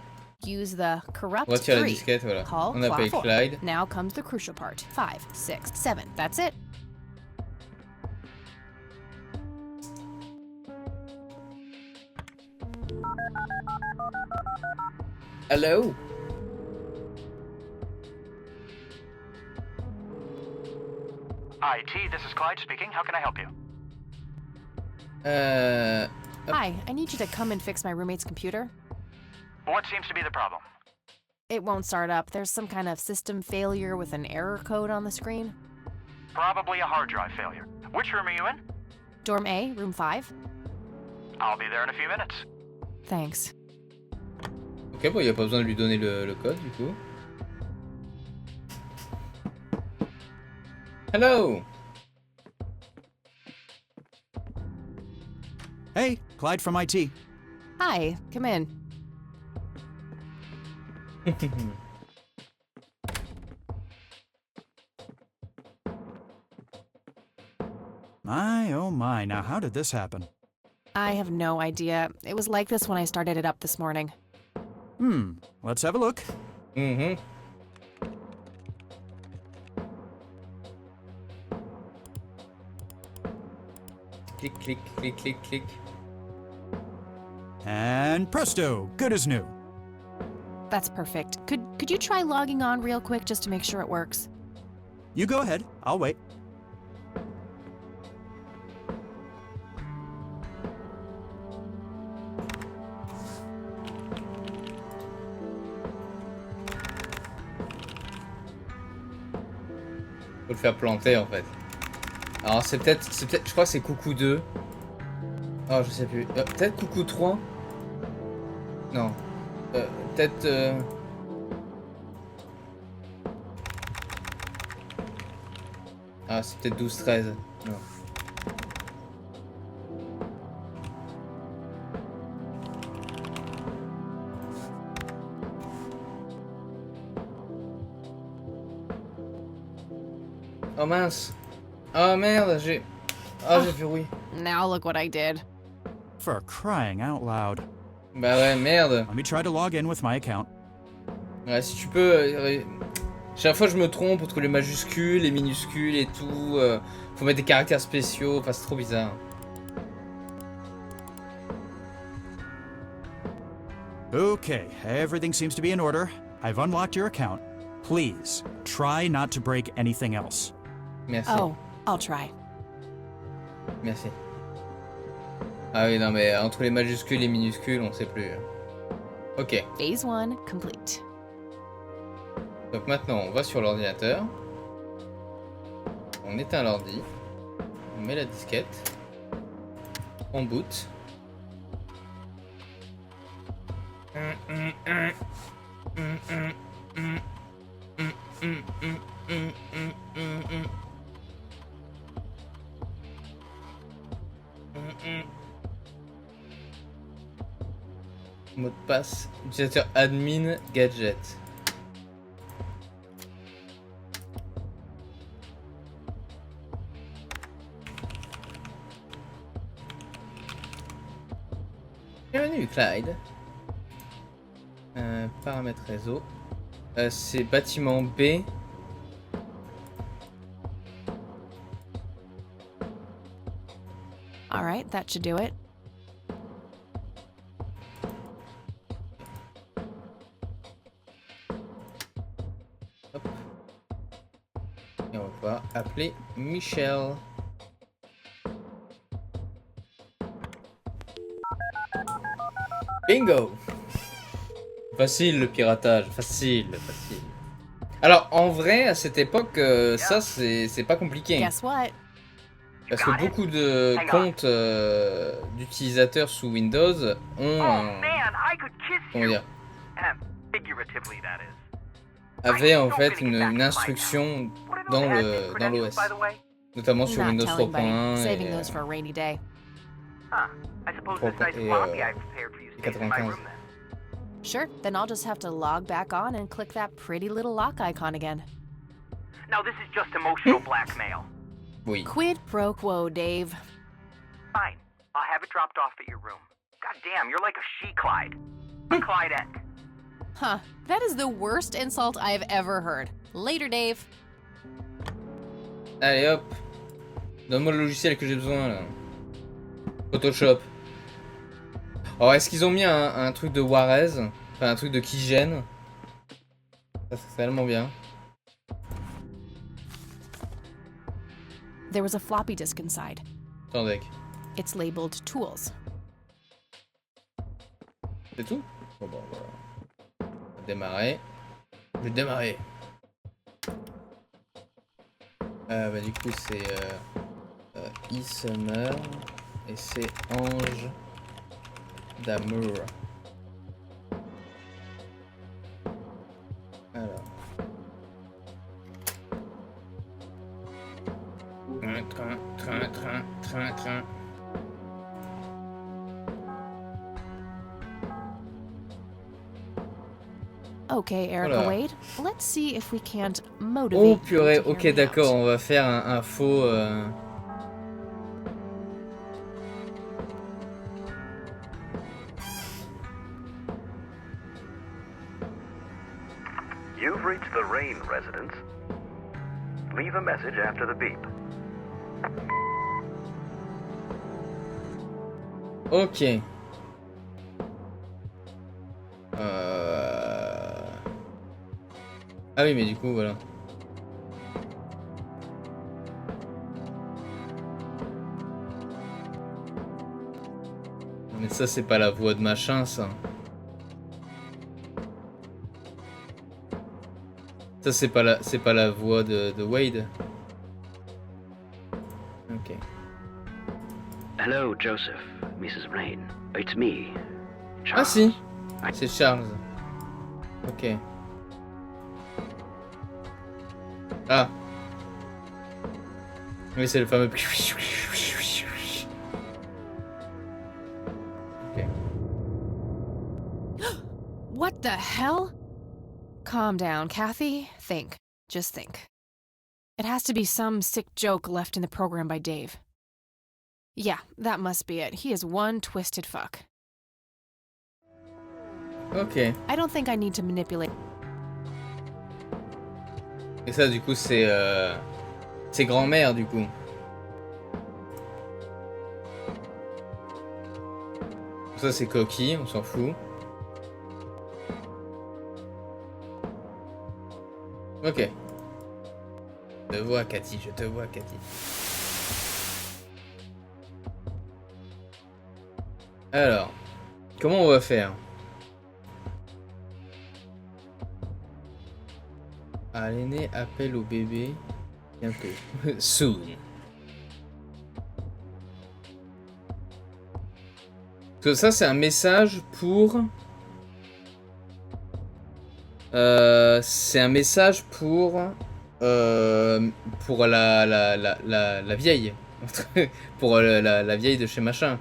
Use the corrupt On retire la 3. disquette, voilà. Call On appelle clock 4. Clyde. Now comes the crucial part. 5, 6, 7. That's it. Hello. IT, this is Clyde speaking. How can I help you? Hi, I need you to come and fix my roommate's computer. What seems to be the problem? It won't start up. There's some kind of system failure with an error code on the screen. Probably a hard drive failure. Which room are you in? Dorm A, room 5. I'll be there in a few minutes. Thanks. Ok, bon, il n'y a pas besoin de lui donner le code du coup. Hello. Hey, Clyde from IT. Hi, come in. My, oh my, now how did this happen? I have no idea. It was like this when I started it up this morning. Let's have a look. Mm-hmm. Click, click, click, click, click. And presto, good as new. That's perfect. Could you try logging on real quick just to make sure it works? You go ahead, I'll wait. Faut le faire planter en fait. Alors c'est peut-être, je crois que c'est coucou 2. Oh je sais plus. Peut-être coucou 3. Non. Peut-être... Ah c'est peut-être 12-13. Non. Oh mince. Oh merde, j'ai... Oh j'ai fait oui. Now look what I did. For crying out loud. Bah ouais, merde. Let me try to log in with my account. Ouais, si tu peux... Chaque fois je me trompe entre les majuscules, les minuscules et tout. Faut mettre des caractères spéciaux, enfin c'est trop bizarre. Okay, everything seems to be in order. I've unlocked your account. Please, try not to break anything else. Merci. Oh, I'll try. Merci. Ah oui, non mais entre les majuscules et les minuscules, on sait plus. Ok. Phase 1 complete. Donc maintenant, on va sur l'ordinateur. On éteint l'ordi. On met la disquette. On boot. Mot de passe, utilisateur admin gadget. Bienvenue Clyde. Paramètres réseau. C'est bâtiment B. All right, that should do it. Hop. Et on va appeler Michel. Bingo! Facile le piratage, facile. Alors en vrai, à cette époque, ça c'est pas compliqué. Guess what? Parce que beaucoup de comptes d'utilisateurs sous Windows ont, comment dire, avaient en fait une instruction dans l'OS, notamment sur Windows 3.1 Saving those for a rainy day. et 95. Sure, then I'll just have to log back on and click that pretty little lock icon again. Now this is just emotional blackmail. Oui. Quid pro quo, Dave. Fine. I'll have it dropped off at your room. God damn, you're like a she-Clyde. A Clydette. Huh, that is the worst insult I have ever heard. Later, Dave. Allez hop. Donne-moi le logiciel que j'ai besoin là. Photoshop. Alors est-ce qu'ils ont mis un truc de Juarez? Enfin un truc de qui gêne? Ça c'est tellement bien. There was a floppy disk inside. Attendez. It's labeled tools. C'est tout? Bon voilà. On va démarrer. Je vais démarrer. Bah du coup c'est e-summer et c'est ange d'amour. Alors. Train. Okay, Erica Voilà. Wade, let's see if we can't motivate. Oh purée, you to ok hear me d'accord, out. on va faire un faux... You've reached the Rain residence. Leave a message after the beep. Ok. Ah oui mais du coup voilà. Mais ça c'est pas la voix de machin ça. Ça c'est pas la voix de Wade. Ok. Hello, Joseph, Mrs. Rain. It's me, Charles. Ah si, c'est Charles. Ok. Ah. Oui, c'est le fameux. Ok. What the hell? Calm down, Kathy. Think. Just think. It has to be some sick joke left in the program by Dave. Yeah, that must be it. He is one twisted fuck. Ok. I don't think I need to manipulate. Et ça, du coup, c'est grand-mère, du coup. Ça, c'est Coquille, on s'en fout. Ok. Je te vois, Cathy, je te vois, Cathy. Alors, comment on va faire? À l'aîné, appel au bébé. Bientôt. Soon. Donc ça, c'est un message pour... c'est un message pour la vieille. Pour la vieille de chez machin.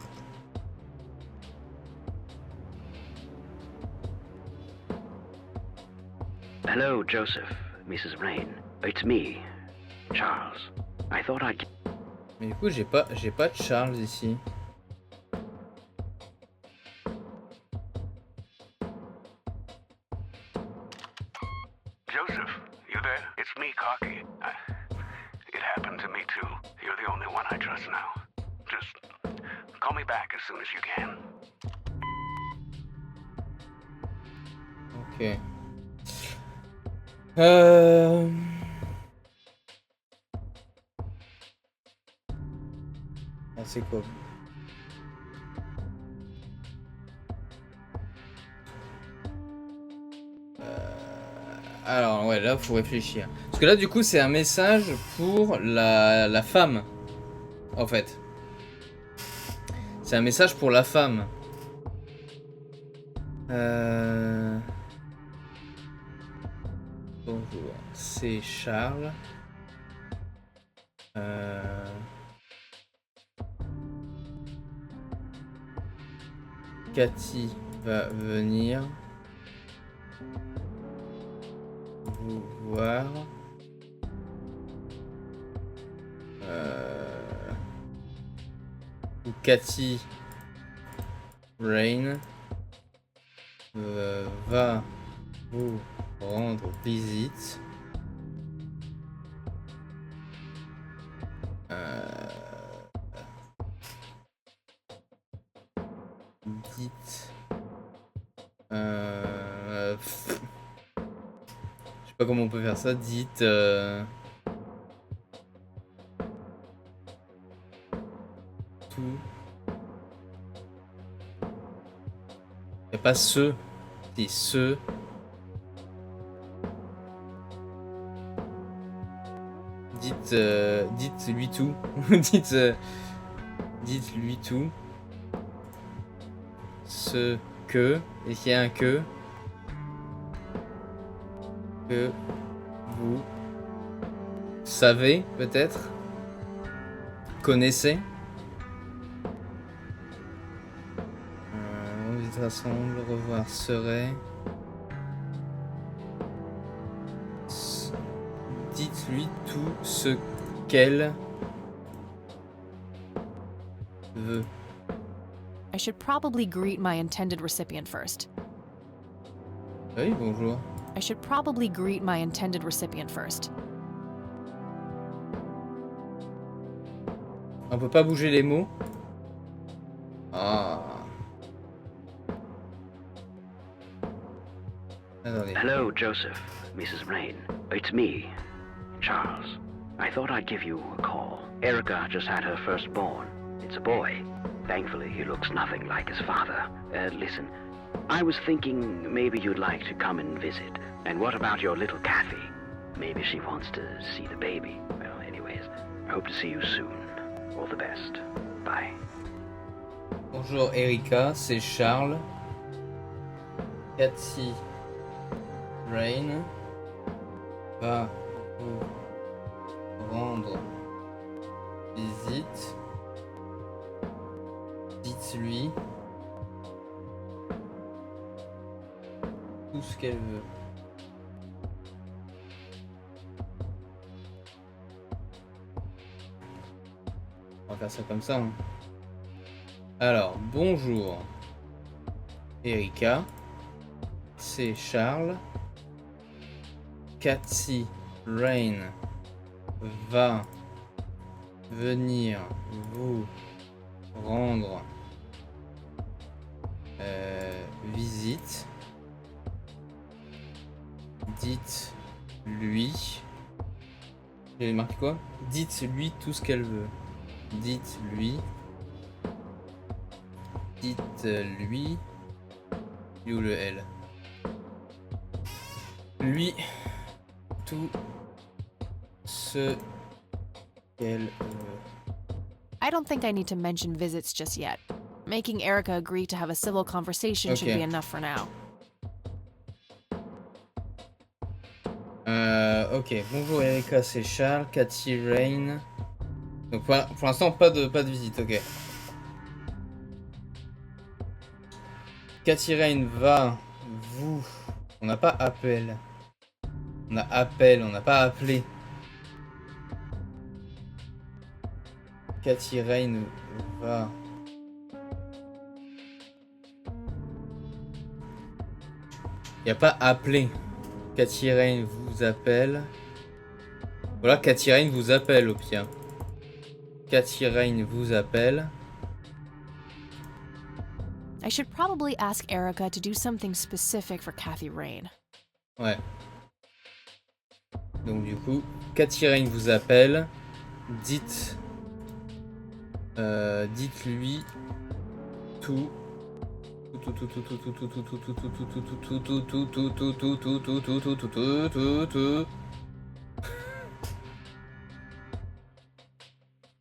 Hello, Joseph, Mrs. Rain. It's me, Charles. I thought I'd... Mais du coup, j'ai pas de Charles ici. Joseph, you there? It's me, Cocky. It happened to me too. You're the only one I trust now. Just Call me back as soon as you can. Ok. Ah, c'est quoi? Alors ouais, là faut réfléchir. Parce que là du coup c'est un message pour la femme. En fait. C'est un message pour la femme. Bonjour, c'est Charles. Cathy va venir vous voir. Ou Cathy Rain va vous rendre visite. Dites. Je sais pas comment on peut faire ça. Dites. Tout. Y a pas ce. C'est ce. Dites-lui tout. Dites-lui tout. Ce que. Est-ce qu'il y a un que vous savez peut-être, connaissez. On vit ensemble, revoir serait. Dites-lui tout ce qu'elle veut. I should probably greet my intended recipient first. Oui, bonjour. I should probably greet my intended recipient first. On peut pas bouger les mots. Ah. Attendez. Hello, Joseph, Mrs. Rain. It's me, Charles. I thought I'd give you a call. Erica just had her firstborn. It's a boy. Thankfully, he looks nothing like his father. Listen, I was thinking maybe you'd like to come and visit. And what about your little Kathy? Maybe she wants to see the baby. Well, anyways, I hope to see you soon. All the best. Bye. Bonjour Erika, c'est Charles. Cathy Rain va vous rendre visite. Dites-lui tout ce qu'elle veut. On va faire ça comme ça. Hein. Alors, bonjour Erika, c'est Charles. Cathy Rain va venir vous rendre visite. Dites-lui. J'ai marqué quoi? Dites-lui tout ce qu'elle veut. Dites-lui. Dites-lui. Où le L? Lui. Tout ce qu'elle veut. I don't think I need to mention visits just yet. Making Erica agree to have a civil conversation should be enough for now. Ok, bonjour Erika, c'est Charles, Cathy Rain. Donc pour l'instant pas de visite, ok. Cathy Rain va vous. On n'a pas appel. On a appel, on n'a pas appelé. Cathy Rain va. Il n'y a pas appelé. Cathy Rain vous appelle. Voilà, Cathy Rain vous appelle au pire. Cathy Rain vous appelle. I should probably ask Erica to do something specific for Kathy Rain. Ouais. Donc du coup, Kathy Rain vous appelle. Dites-lui tout.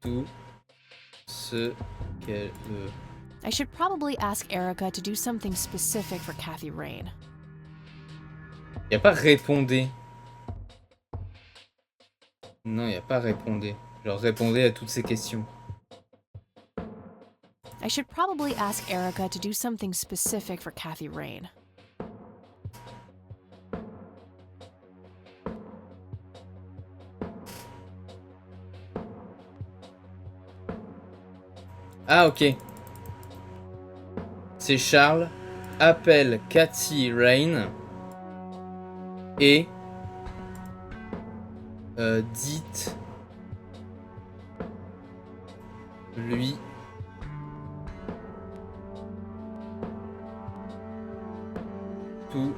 Tout ce qu'elle veut. I should probably ask Erica to do something specific for Kathy Rain. Y a pas répondez. Non, y a pas répondez. Genre répondez à toutes ces questions. I should probably ask Erica to do something specific for Kathy Rain. Ah ok. C'est Charles. Appelle Kathy Rain. Et dites-lui tout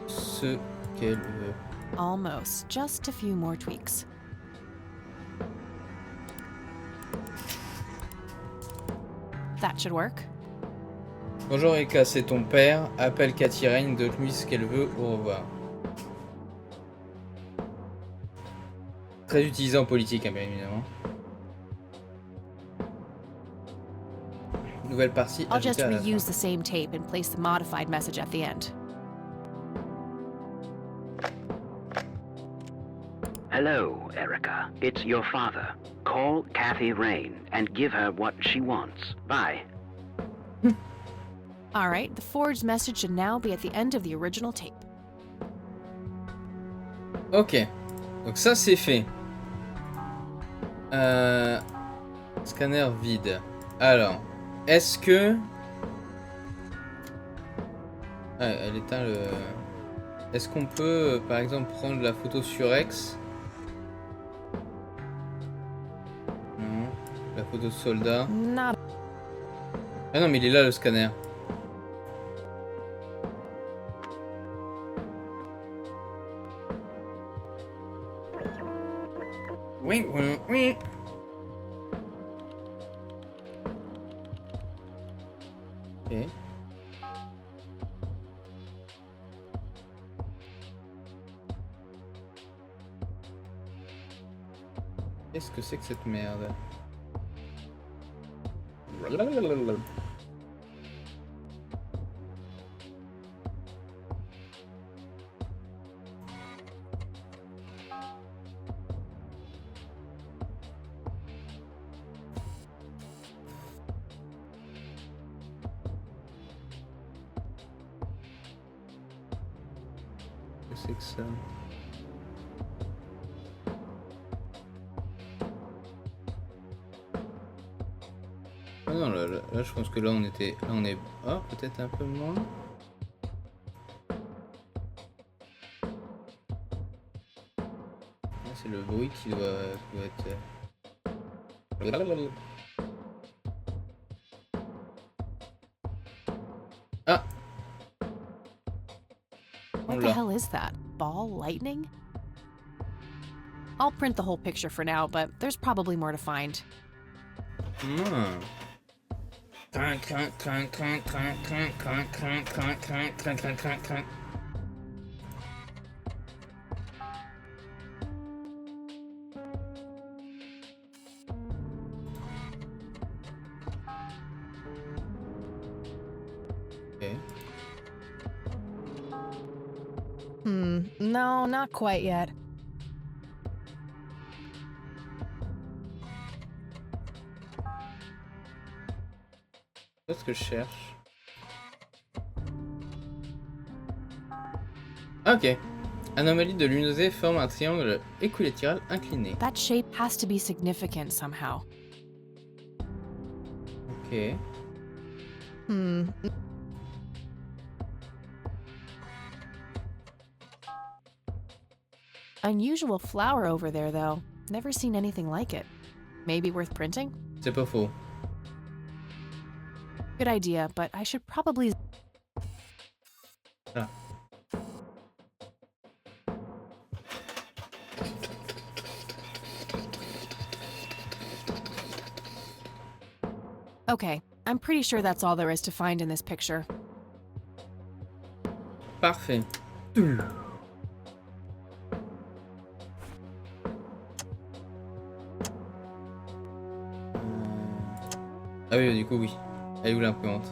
ce qu'elle veut. Almost. Just a few more tweaks. That should work. Bonjour Eka, c'est ton père. Appelle Kathy Rain, donne-lui ce qu'elle veut. Au revoir. Très utilisé en politique, hein, bien évidemment. Nouvelle partie. I'll just ajoutée à la reuse fin. the same tape and place the modified message at the end. Hello, Erica. It's your father. Call Kathy Rain and give her what she wants. Bye. All right, the forged message should now be at the end of the original tape. Ok. Donc ça c'est fait. Scanner vide. Alors, est-ce que... Ouais, elle éteint le... Est-ce qu'on peut, par exemple, prendre la photo sur X? Non. La photo de soldat. Not. Ah non, mais il est là le scanner. Oui, oui, oui. Ok. Qu'est-ce que c'est que cette merde? Qu'est-ce que c'est que ça? Ah non, là, je pense que là on était... Là on est... Ah, peut-être un peu moins. Ah, c'est le bruit qui doit être... Ah! What the hell is that? Ball lightning? I'll print the whole picture for now, but there's probably more to find. Hmm. Okay. No, not quite yet. Qu'est-ce que je cherche? Ok. Anomalie de luminosité forme un triangle équilatéral incliné. That shape has to be significant somehow. Ok. Unusual flower over there, though. Never seen anything like it. Maybe worth printing? C'est pas faux. Good idea, but I should probably... Ah. Okay, I'm pretty sure that's all there is to find in this picture. Parfait. Ah oui, du coup, oui. Elle est où l'imprimante?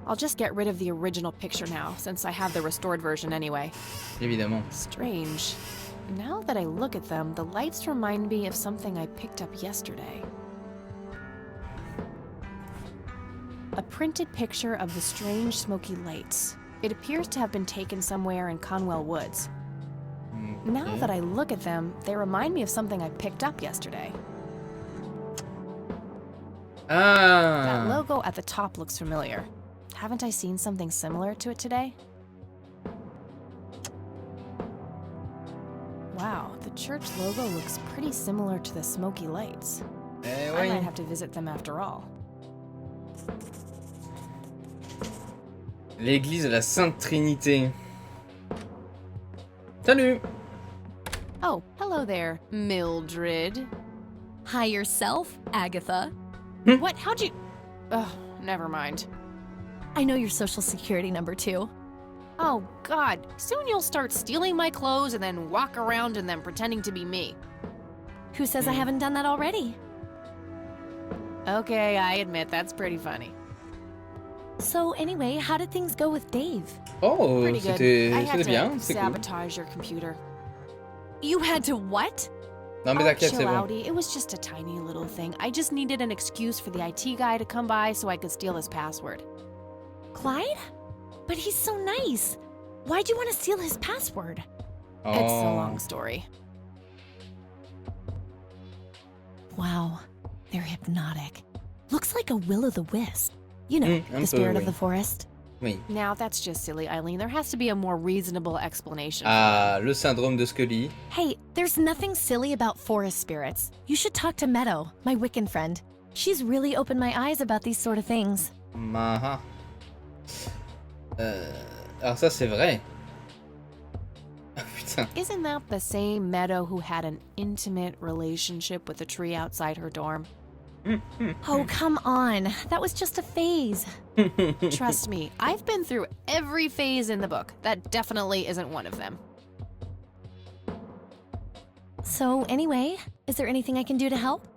I'll just get rid of the original picture now, since I have the restored version anyway. Évidemment. Strange. Now that I look at them, the lights remind me of something I picked up yesterday. A printed picture of the strange smoky lights. It appears to have been taken somewhere in Conwell Woods. Okay. Now that I look at them, they remind me of something I picked up yesterday. Ah! That logo at the top looks familiar. Haven't I seen something similar to it today? Wow, the church logo looks pretty similar to the smoky lights. Eh I oui. might have to visit them after all. L'église de la Sainte Trinité. Salut! Oh, hello there, Mildred. Hi yourself, Agatha. What? How'd you... Ugh, never mind. I know your social security number too. Oh, God. Soon you'll start stealing my clothes and then walk around in them pretending to be me. Who says I haven't done that already? Okay, I admit that's pretty funny. So anyway, how did things go with Dave? Oh, Pretty good. I had c'était to bien, c'est cool. sabotage your computer. You had to what? Non mais t'inquiète, c'est chill bon. outy. It was just a tiny little thing. I just needed an excuse for the IT guy to come by so I could steal his password. Clyde? But he's so nice. Why'd you want to steal his password? Oh. It's a long story. Wow, they're hypnotic. Looks like a will-o'-the-wisp. You know, un the spirit peu, of the oui. forest. Oui. Now that's just silly, Eileen. There has to be a more reasonable explanation. Ah, le syndrome de Scully. Hey, there's nothing silly about forest spirits. You should talk to Meadow, my Wiccan friend. She's really opened my eyes about these sort of things. Ah. Alors ça c'est vrai. Ah putain. Isn't that the same Meadow who had an intimate relationship with a tree outside her dorm? Oh, come on. That was just a phase. Trust me, I've been through every phase in the book. That definitely isn't one of them. So anyway, is there anything I can do to help?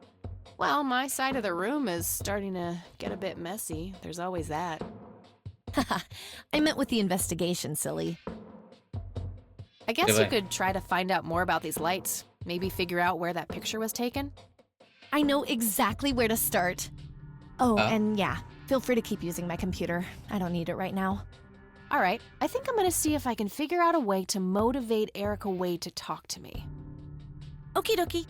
Well, my side of the room is starting to get a bit messy. There's always that. Haha, I meant with the investigation, silly. I guess C'est you vrai. could try to find out more about these lights. Maybe figure out where that picture was taken. I know exactly where to start. Oh, Ah. and yeah, feel free to keep using my computer. I don't need it right now. All right, I think I'm gonna see if I can figure out a way to motivate Erica Wade to talk to me. Okie dokie.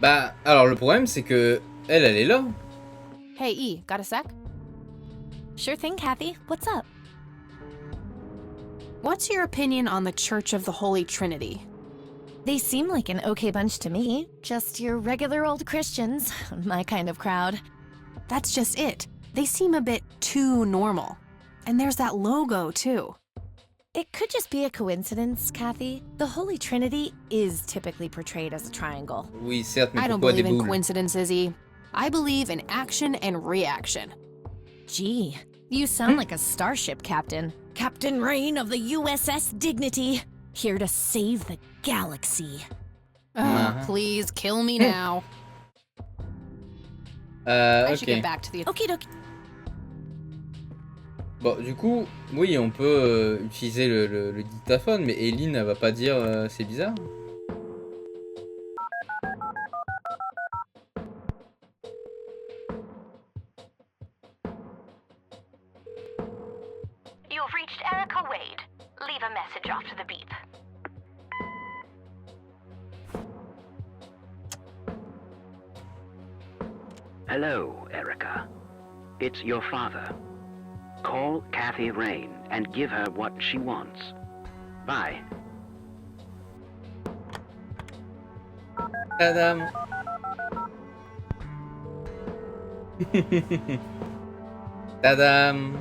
Bah, alors le problème c'est que elle est là. Hey, E, got a sec? Sure thing, Kathy. What's up? What's your opinion on the Church of the Holy Trinity? They seem like an okay bunch to me. Just your regular old Christians. My kind of crowd. That's just it. They seem a bit too normal. And there's that logo, too. It could just be a coincidence, Kathy. The Holy Trinity is typically portrayed as a triangle. Oui, certes, mais I don't pourquoi des believe in boules? coincidences, E. I believe in action and reaction. Gee, you sound like a starship captain. Captain Rain of the USS Dignity. Here to save the galaxy. Please kill me now. I should Ok. get back to the... Okie dokie. Bon, du coup, oui, on peut utiliser le dictaphone, mais Eileen, elle va pas dire c'est bizarre. You've reached Erica Wade. Leave a message after the beep. Hello, Erica. It's your father. Call Kathy Rain and give her what she wants. Bye. Tadam. Tadam.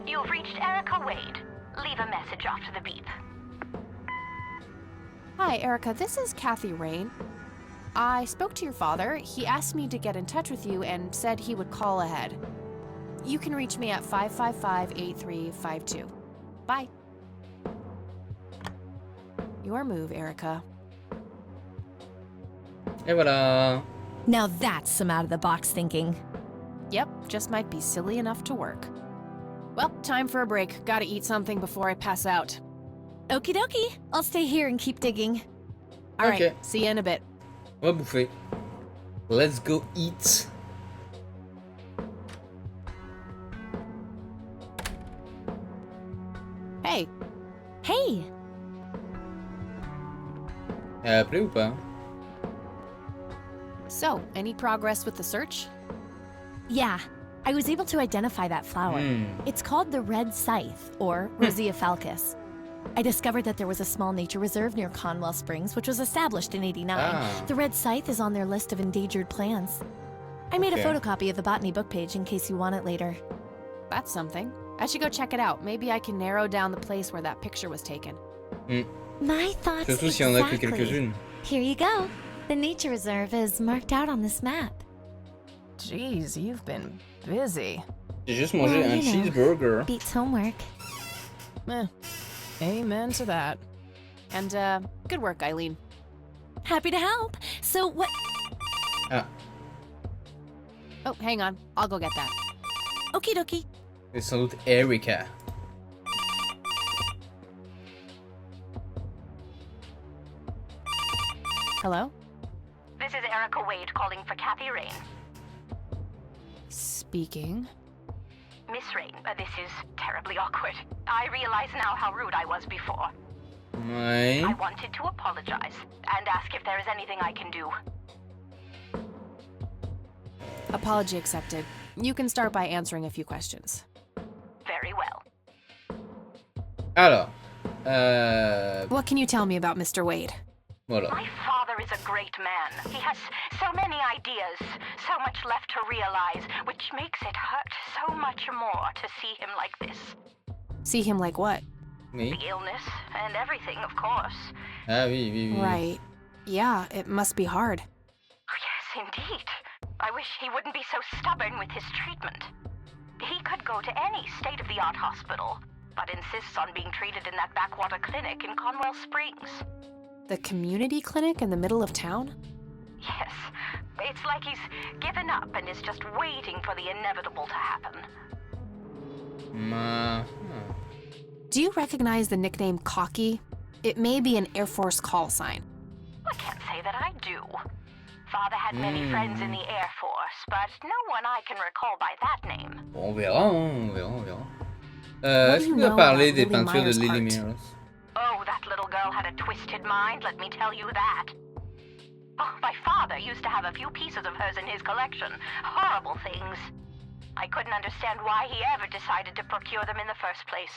You've reached Erica Wade. Leave a message after the beep. Hi, Erica. This is Kathy Rain. I spoke to your father. He asked me to get in touch with you and said he would call ahead. You can reach me at 555-8352. Bye. Your move, Erica. Et voilà. Now that's some out-of-the-box thinking. Yep, just might be silly enough to work. Well, time for a break. Gotta eat something before I pass out. Okie dokie. I'll stay here and keep digging. All Okay. right, see you in a bit. On va bouffer. Let's go eat. Hey. Hey! Elle a appelé ou pas? So, any progress with the search? Yeah, I was able to identify that flower. It's called the red scythe, or Rosea falcus. I discovered that there was a small nature reserve near Conwell Springs, which was established in '89. The red scythe is on their list of endangered plants. I made a photocopy of the botany book page in case you want it later. That's something. I should go check it out. Maybe I can narrow down the place where that picture was taken. My thoughts Surtout si on a que exactly. quelques-unes. Here you go. The nature reserve is marked out on this map. Jeez, you've been busy. J'ai juste mangé un cheeseburger. Beats homework. Amen to that. And, good work, Eileen. Happy to help. So what... Ah, Oh, hang on. I'll go get that. Okie dokie. c'est sans doute Erica. Hello? This is Erica Wade calling for Kathy Rain. Speaking. Miss Rain, this is terribly awkward. I realize now how rude I was before. Ouais. I wanted to apologize and ask if there is anything I can do. Apology accepted. You can start by answering a few questions. Very well. Alors, What can you tell me about Mr. Wade? voilà. My father is a great man. He has so many ideas, so much left to realize, which makes it hurt so much more to see him like this. See him like what? Oui. The illness and everything, of course. Ah oui, oui, oui. Right. Yeah, it must be hard. Yes, indeed. I wish he wouldn't be so stubborn with his treatment. He could go to any state-of-the-art hospital, but insists on being treated in that backwater clinic in Conwell Springs. The community clinic in the middle of town? Yes, it's like he's given up and is just waiting for the inevitable to happen. Do you recognize the nickname Cocky? It may be an Air Force call sign. I can't say that I do. Father had many friends in the Air Force, but no one I can recall by that name. Bon, on verra, hein, on verra, on verra. Est-ce que tu vas parler des peintures de Lily Mears? Oh, that little girl had a twisted mind, let me tell you that. Oh, my father used to have a few pieces of hers in his collection. Horrible things. I couldn't understand why he ever decided to procure them in the first place.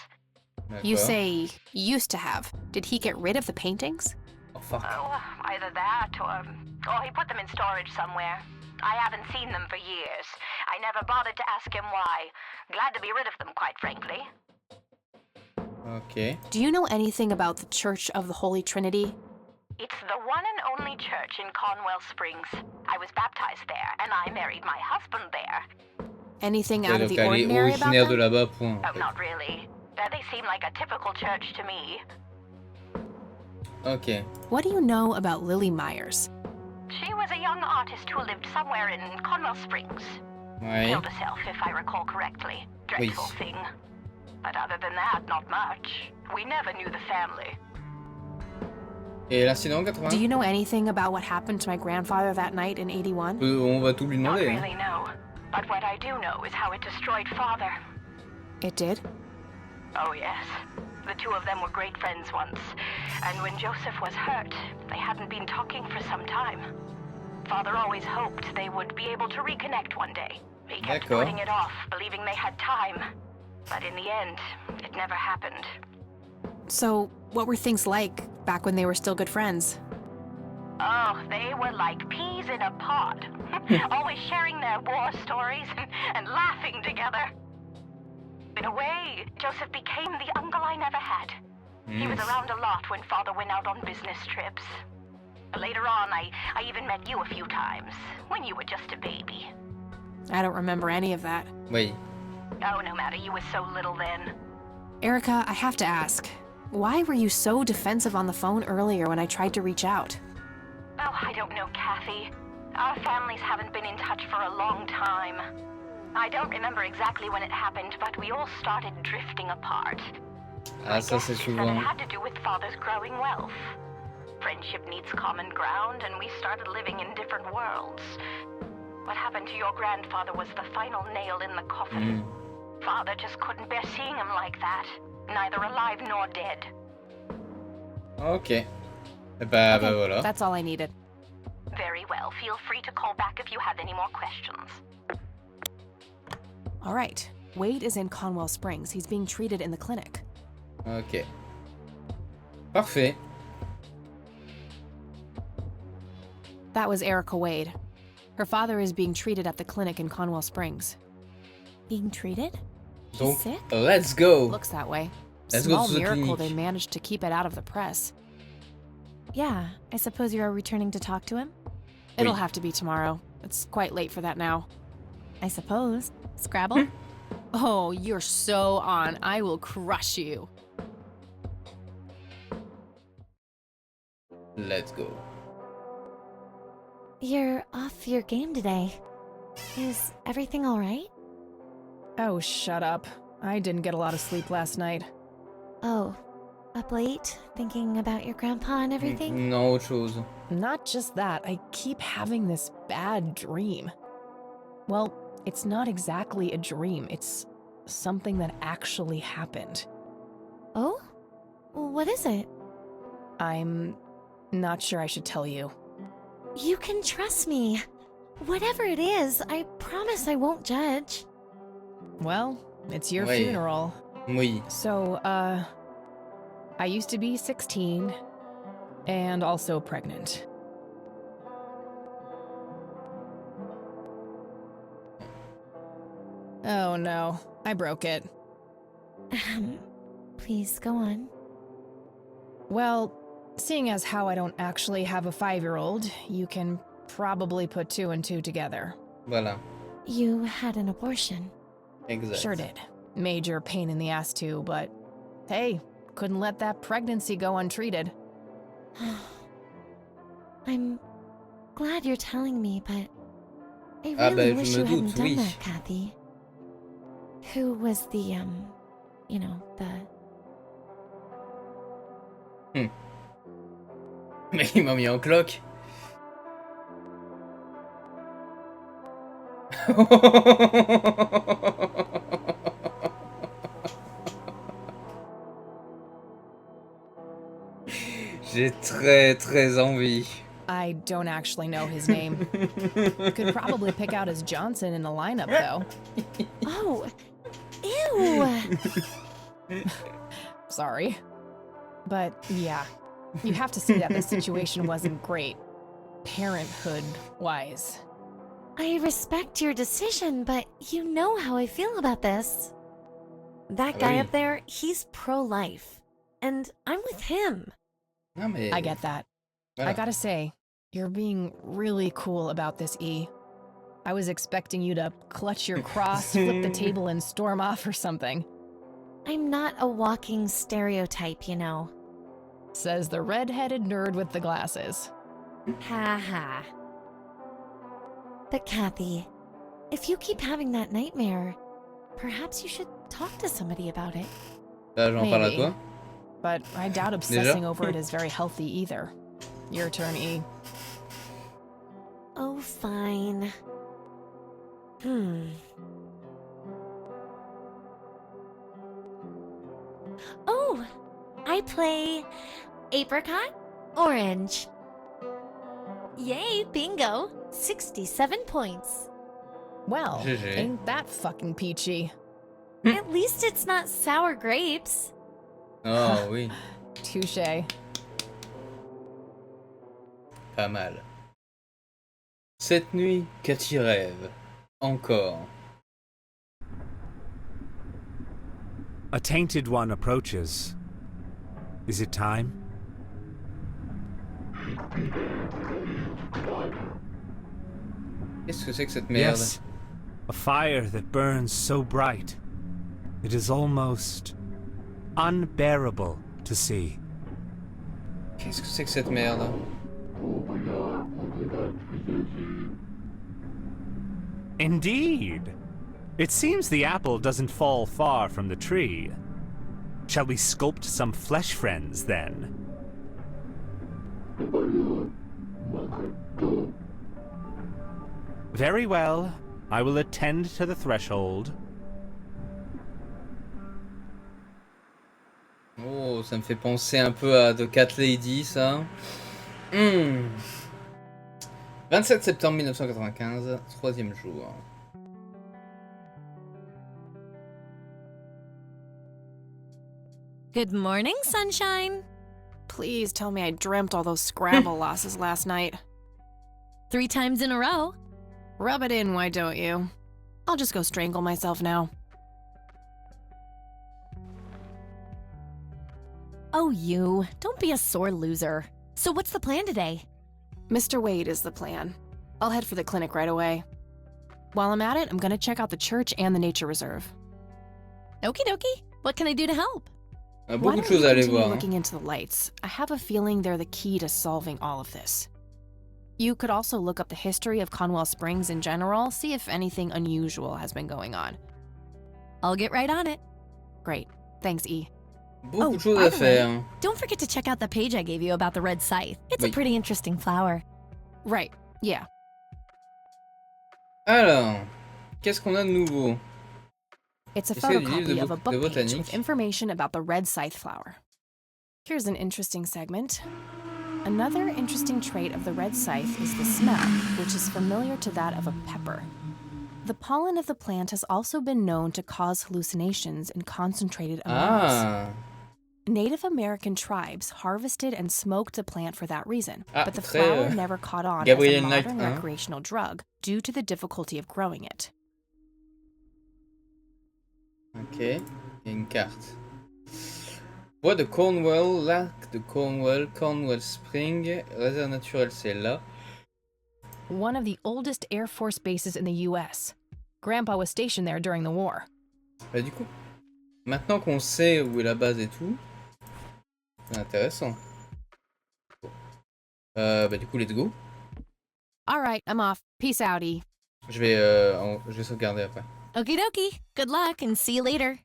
You say used to have. Did he get rid of the paintings? Oh, fuck. Oh, either that or he put them in storage somewhere. I haven't seen them for years. I never bothered to ask him why. Glad to be rid of them, quite frankly. Okay. Do you know anything about the Church of the Holy Trinity? It's the one and only church in Conwell Springs. I was baptized there, and I married my husband there. Anything out of Donc the elle est ordinary about originaire de them? là-bas, point. Oh, not really. They seem like a typical church to me. Ok. What do you know about Lily Myers? She was a young artist who lived somewhere in Conwell Springs. Ouais. Killed herself, if I recall correctly. Dreadful thing. But other than that, not much. We never knew the family. Et l'incident 80? Do you know anything about what happened to my grandfather that night in '81? On va tout lui Not demander. really, no. But what I do know is how it destroyed Father. It did? Oh, yes. The two of them were great friends once. And when Joseph was hurt, they hadn't been talking for some time. Father always hoped they would be able to reconnect one day. He kept putting it off, believing they had time. But in the end, it never happened. So, what were things like back when they were still good friends? Oh, they were like peas in a pod. Always sharing their war stories and laughing together. In a way, Joseph became the uncle I never had. He was around a lot when Father went out on business trips. Later on, I even met you a few times, when you were just a baby. I don't remember any of that. Oui. Oh, no matter, you were so little then. Erica, I have to ask, why were you so defensive on the phone earlier when I tried to reach out? Oh, I don't know, Kathy. Our families haven't been in touch for a long time. I don't remember exactly when it happened, but we all started drifting apart. Ah, ça c'est That souvent. it had to do with Father's growing wealth. Friendship needs common ground, and we started living in different worlds. What happened to your grandfather was the final nail in the coffin. Father just couldn't bear seeing him like that, neither alive nor dead. Ok. Bah voilà. That's all I needed. Very well. Feel free to call back if you have any more questions. All right. Wade is in Conwell Springs. He's being treated in the clinic. Ok. Parfait. That was Erica Wade. Her father is being treated at the clinic in Conwell Springs. Being treated? Donc, He's sick? let's go. Looks that way. Let's go Small to the miracle clinic. they managed to keep it out of the press. Yeah, I suppose you are returning to talk to him? It'll Oui. have to be tomorrow. It's quite late for that now. I suppose. Scrabble? Oh, you're so on. I will crush you. Let's go. You're off your game today. Is everything alright? Oh, shut up. I didn't get a lot of sleep last night. Oh, up late, thinking about your grandpa and everything? Non, autre chose. Not just that, I keep having this bad dream. Well, it's not exactly a dream. It's something that actually happened. Oh? What is it? I'm not sure I should tell you. You can trust me. Whatever it is, I promise I won't judge. Well, it's your Oui. funeral. Oui. So, I used to be 16 and also pregnant. Oh no, I broke it. Please go on. Well, seeing as how I don't actually have a 5-year-old, you can probably put 2 and 2 together. Voilà. You had an abortion. Exact. Sure did. Major pain in the ass too, but hey, couldn't let that pregnancy go untreated. I'm glad you're telling me, but I Ah, really bah, wish je you me hadn't doute, done oui. that, Kathy. Who was the, you know, the... Mais il m'a mis en cloque. J'ai très envie. I don't actually know his name. Could probably pick out his Johnson in the lineup, though. Oh, ew! Sorry. But yeah, you have to see that the situation wasn't great, parenthood-wise. I respect your decision, but you know how I feel about this. That guy Oui. up there, he's pro-life. And I'm with him. Non, mais... I get that. Voilà. I gotta say, you're being really cool about this, E. I was expecting you to clutch your cross, flip the table, and storm off or something. I'm not a walking stereotype, you know. Says the red-headed nerd with the glasses. Ha ha. But Kathy, if you keep having that nightmare, perhaps you should talk to somebody about it. Là, j'en parle à Maybe. toi. But I doubt obsessing over it is very healthy either. Your turn, E. Oh, fine. Oh, I play apricot, orange. Yay, bingo. 67 points. Well, GG. ain't that fucking peachy. At least it's not sour grapes. Oh oui. Touché. pas mal. Cette nuit, Kathy rêve. Encore. A tainted one approaches. Is it time? Qu'est-ce que c'est que cette merde? Yes, a fire that burns so bright. It is almost unbearable to see. Qu'est-ce que c'est que cette merde? Indeed. It seems the apple doesn't fall far from the tree. Shall we sculpt some flesh friends, then? Very well. I will attend to the threshold. Oh, ça me fait penser un peu à The Cat Lady, ça. 27 septembre 1995, troisième jour. Good morning, sunshine. Please tell me I dreamt all those Scrabble losses last night. 3 times in a row. Rub it in, why don't you? I'll just go strangle myself now. Oh, you. Don't be a sore loser. So what's the plan today? Mr. Wade is the plan. I'll head for the clinic right away. While I'm at it, I'm gonna check out the church and the nature reserve. Okie dokie. What can I do to help? Beaucoup de choses à aller voir. Looking into the lights. I have a feeling they're the key to solving all of this. You could also look up the history of Conwell Springs in general, see if anything unusual has been going on. I'll get right on it. Great. Thanks, E. Beaucoup de choses à faire. Don't forget to check out the page I gave you about the red scythe. It's a pretty interesting flower. Right. Yeah. Alors, qu'est-ce qu'on a de nouveau? It's a photocopy of a book page with information about the red scythe flower. Here's an interesting segment. Another interesting trait of the red scythe is the smell, which is familiar to that of a pepper. The pollen of the plant has also been known to cause hallucinations in concentrated amounts. Native American tribes harvested and smoked the plant for that reason, but the flower never caught on as a modern recreational drug due to the difficulty of growing it. Ok, et une carte. Bois de Cornwall, lac de Cornwall, Cornwall Spring, réserve naturelle, c'est là. One of the oldest Air Force bases in the US. Grandpa was stationed there during the war. Bah du coup, maintenant qu'on sait où est la base et tout, c'est intéressant. Bah du coup, let's go. Alright, I'm off. Peace out, E. Je vais sauvegarder après. Okie dokie. Good luck and see you later.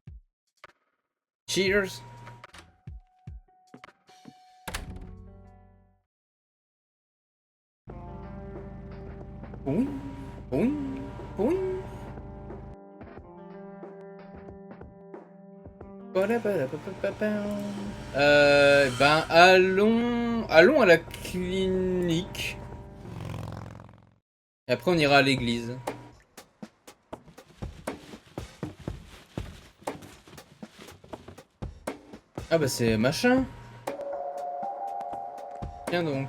Cheers. Boing, boing, boing. Ben allons à la clinique. Et après on ira à l'église. Ah bah c'est machin. Tiens donc.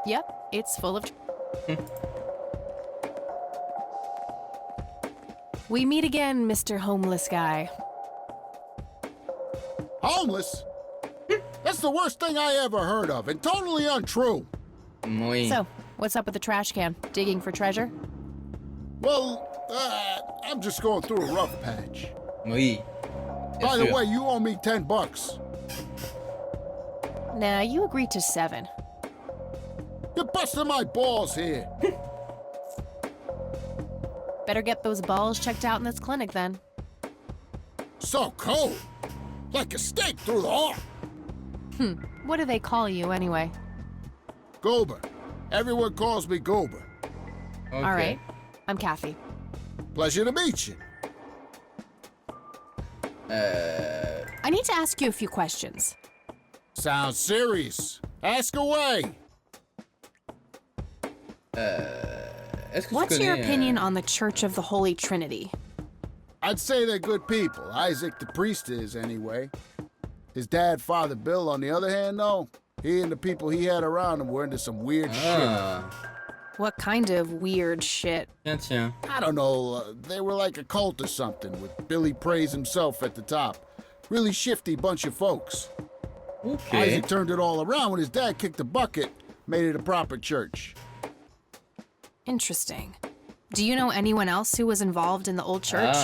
Yep, it's full of... We meet again, Mr. Homeless Guy. Homeless? That's the worst thing I ever heard of, and totally untrue. Oui. So, what's up with the trash can? Digging for treasure? Well, I'm just going through a rough patch. Oui. By the way, you owe me $10. Nah, you agreed to 7. You're busting my balls here. Better get those balls checked out in this clinic then. So cold. Like a stake through the heart. What do they call you anyway? Goober. Everyone calls me Goober. Okay. Alright, I'm Kathy. Pleasure to meet you. I need to ask you a few questions. Sounds serious. Ask away. What's your opinion on the Church of the Holy Trinity? I'd say they're good people. Isaac the priest is, anyway. His dad, Father Bill, on the other hand, though, He and the people he had around him were into some weird shit. What kind of weird shit? Tiens. I don't know, they were like a cult or something, with Billy Praise himself at the top. Really shifty bunch of folks. Okay. Isaac turned it all around when his dad kicked the bucket, made it a proper church. Interesting. Do you know anyone else who was involved in the old church?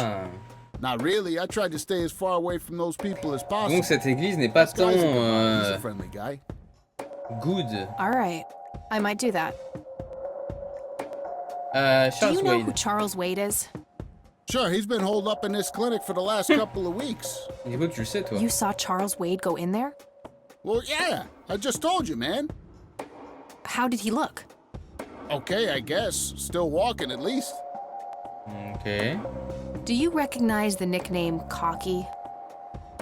Not really. I tried to stay as far away from those people as possible. Donc cette église n'est pas tant He's a friendly guy. good. All right. I might do that. Charles Do you know Wade. who Charles Wade is? Sure, he's been holed up in this clinic for the last couple of weeks. Du coup, tu le sais, toi. You saw Charles Wade go in there? Well, yeah. I just told you, man. How did he look? Okay, I guess. Still walking, at least. Okay. Do you recognize the nickname Cocky?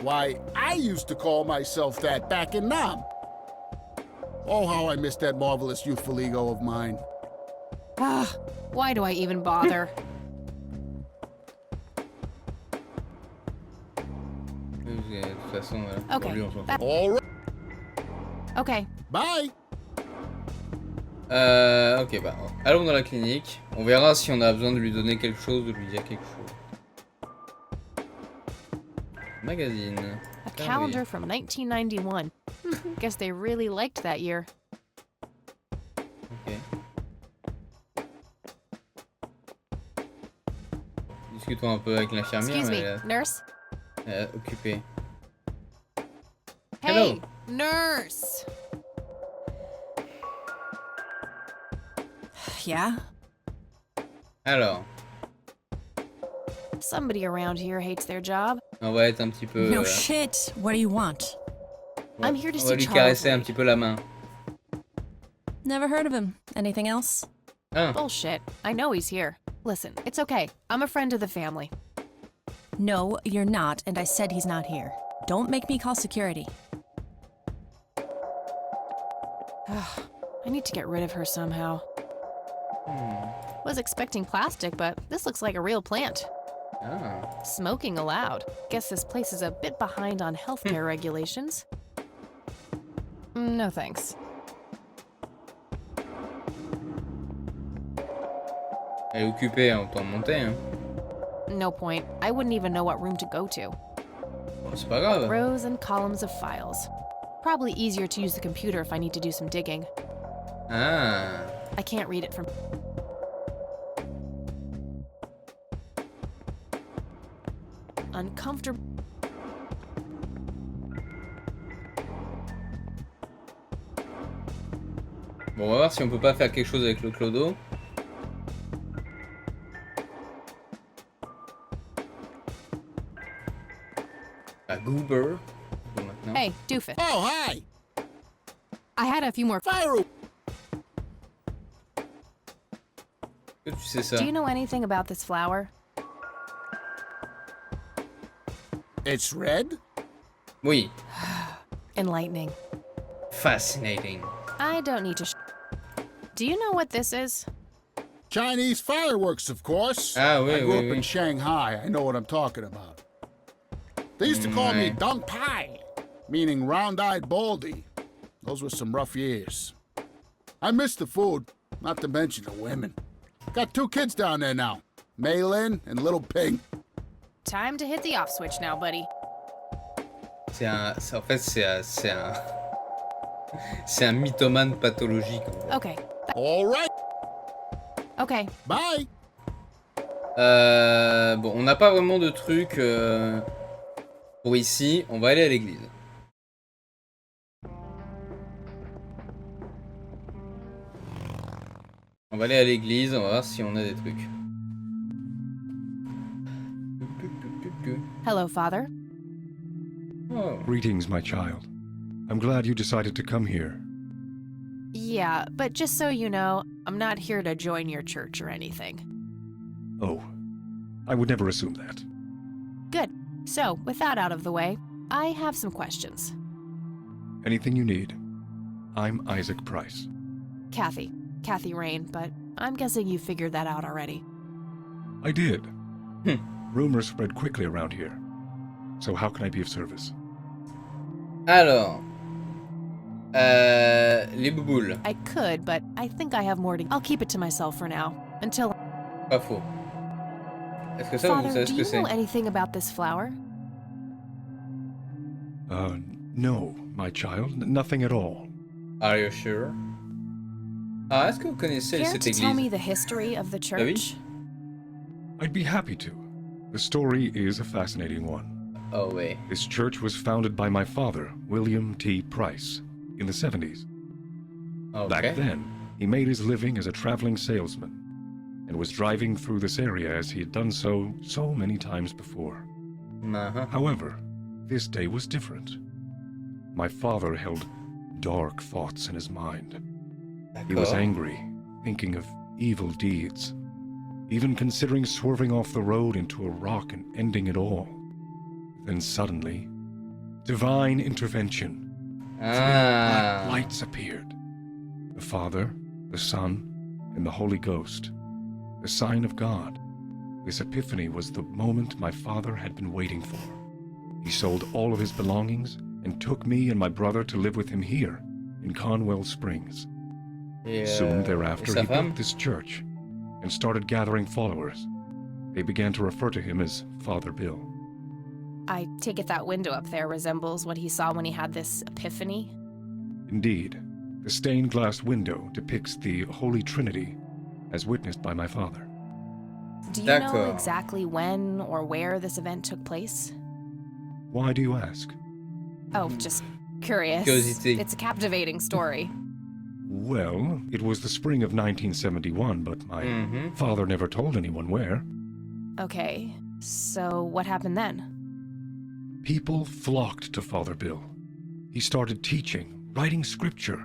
Why, I used to call myself that back in Nam. Oh, how I miss that marvelous youthful ego of mine. Ah, why do I even bother? De toute façon, Okay. pour lui, on s'en fout. All right. Okay. Bye. Ok, bah, allons dans la clinique. On verra si on a besoin de lui donner quelque chose, de lui dire quelque chose. Magazine. A calendar from 1991. Guess they really liked that year. Ok. Discutons un peu avec l'infirmière, Excuse mais me, elle nurse? est occupée. Hey, Hello. nurse! Yeah? Alors, Somebody around here hates their job. on va être un petit peu... No shit. What do you want? I'm here to on va see lui Charles caresser un Wade. petit peu la main. Never heard of him. Anything else? Ah, Bullshit. I know he's here. Listen, it's okay. I'm a friend of the family. No, you're not, and I said he's not here. Don't make me call security. I need to get rid of her somehow. Was expecting plastic, but this looks like a real plant. ah. Smoking allowed. Guess this place is a bit behind on healthcare regulations. No thanks. Elle est occupée, hein, autant monter, hein. No point. I wouldn't even know what room to go to. Bon, c'est pas grave. Rows and columns of files. Probably easier to use the computer if I need to do some digging. Ah. I can't read it from... Uncomfortable... Bon, on va voir si on peut pas faire quelque chose avec le clodo. La goober. Bon, maintenant. Hey, doofus. Oh, hi. I had a few more... Fire. Que tu sais ça? Do you know anything about this flower? It's red? Oui. Enlightening. Fascinating. I don't need to... Do you know what this is? Chinese fireworks, of course. Ah, oui, I grew oui, up oui. in Shanghai. I know what I'm talking about. They used to call me Ouais. Dong Pai, meaning round-eyed baldy. Those were some rough years. I miss the food, not to mention the women. Got 2 kids down there now, Mei Lin and Little Ping. Time to hit the off switch now, buddy. En fait, c'est un mythomane pathologique. En fait. Okay. All right. Okay. Bye. Bon, on n'a pas vraiment de trucs pour ici. On va aller à l'église. On va aller à l'église, on va voir si on a des trucs. Hello, Father. Oh. Greetings, my child. I'm glad you decided to come here. Yeah, but just so you know, I'm not here to join your church or anything. Oh, I would never assume that. Good. So, with that out of the way, I have some questions. Anything you need. I'm Isaac Price. Kathy Rain, but I'm guessing you figured that out already. I did. Rumors spread quickly around here. So how can I be of service? Alors, Les bouboules. I could, but I think I have more to... I'll keep it to myself for now, until... Pas faux. Est-ce que ça, vous Father, savez do ce que you c'est? know anything about this flower? No, my child, nothing at all. Are you sure? Ah, est-ce que vous connaissez Care cette to église? tell me the history of the Ah oui? church? I'd be happy to. The story is a fascinating one. Oh, ouais. This church was founded by my father, William T. Price, in the 70s. Okay. Back then, he made his living as a traveling salesman and was driving through this area as he had done so many times before. Uh-huh. However, this day was different. My father held dark thoughts in his mind. He was angry, thinking of evil deeds, even considering swerving off the road into a rock and ending it all. Then suddenly, divine intervention. Ah. Three black lights appeared. The Father, the Son, and the Holy Ghost. The sign of God. This epiphany was the moment my father had been waiting for. He sold all of his belongings and took me and my brother to live with him here, in Conwell Springs. Soon thereafter, he built this church and started gathering followers. They began to refer to him as Father Bill. I take it that window up there resembles what he saw when he had this epiphany? Indeed, the stained glass window depicts the Holy Trinity, as witnessed by my father. Do you know exactly when or where this event took place? Why do you ask? Oh, just curious. Curiosity. It's a captivating story. Well, it was the spring of 1971, but my father never told anyone where. Okay, so what happened then? People flocked to Father Bill. He started teaching, writing scripture.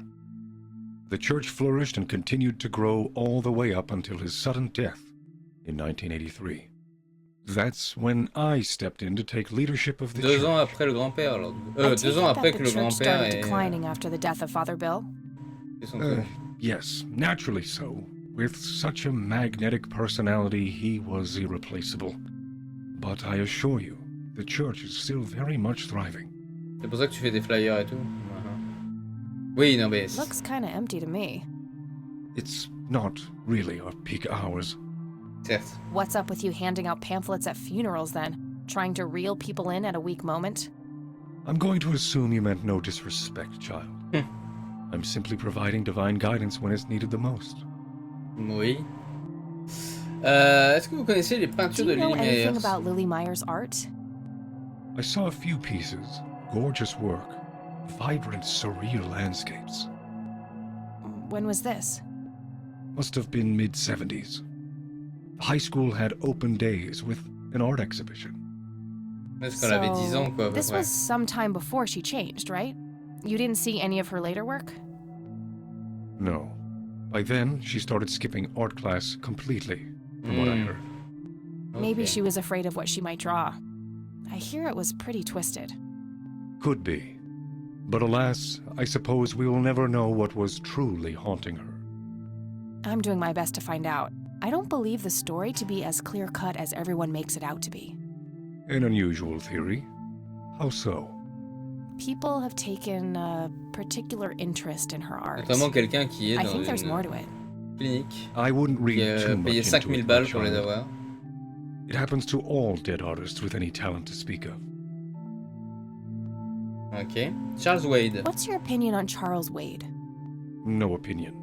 The church flourished and continued to grow all the way up until his sudden death in 1983. That's when I stepped in to take leadership of the church. 2 ans après le grand-père, alors. I 2 take ans it après that que the le church grand-père started est... declining after the death of Father Bill? Yes, naturally so. With such a magnetic personality, he was irreplaceable. But I assure you, the church is still very much thriving. C'est pour ça que tu fais des flyers et tout? Oui, non mais... Looks kinda empty to me. It's not really our peak hours. Certes. What's up with you handing out pamphlets at funerals then? Trying to reel people in at a weak moment? I'm going to assume you meant no disrespect, child. I'm simply providing divine guidance when it's needed the most. Oui. Est-ce que vous connaissez les peintures Do de you know Lily anything Meyers? about Lily Meyers' art? I saw a few pieces. Gorgeous work. Vibrant, surreal landscapes. When was this? Must have been mid-70s. The high school had open days with an art exhibition. Est-ce qu'elle avait 10 ans, quoi, à peu This près. was some time before she changed, right? You didn't see any of her later work? No. By then, she started skipping art class completely, from what I heard. Maybe she was afraid of what she might draw. I hear it was pretty twisted. Could be. But alas, I suppose we will never know what was truly haunting her. I'm doing my best to find out. I don't believe the story to be as clear-cut as everyone makes it out to be. An unusual theory. How so? People have taken a particular interest in her art. Notamment quelqu'un qui est I dans think there's une more to it. clinique, I wouldn't read qui a too much payé into 5000 it, my balles pour les child. avoir. It happens to all dead artists with any talent to speak of. Ok. Charles Wade. What's your opinion on Charles Wade? No opinion.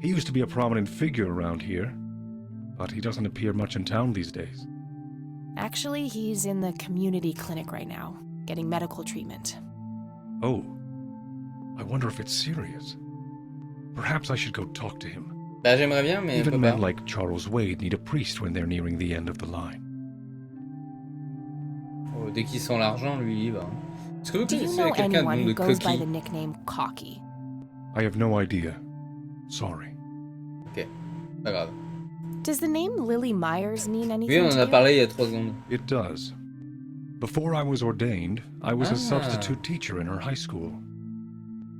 He used to be a prominent figure around here, but he doesn't appear much in town these days. Actually, he's in the community clinic right now, getting medical treatment. Oh. I wonder if it's serious. Perhaps I should go talk to him. Bah, j'aimerais bien, mais Even on peut men pas. like Charles Wade need a priest when they're nearing the end of the line. Oh, dès qu'ils sont l'argent, lui, il va. Est-ce que vous Do you connaissez know quelqu'un de anyone nom who de goes by the Coquille? nickname Cocky? I have no idea. Sorry. Ok, pas grave. Does the name Lily Meyers mean Oui, anything on en to a you? parlé il y a 3 secondes. It does. Before I was ordained, I was Ah. a substitute teacher in her high school.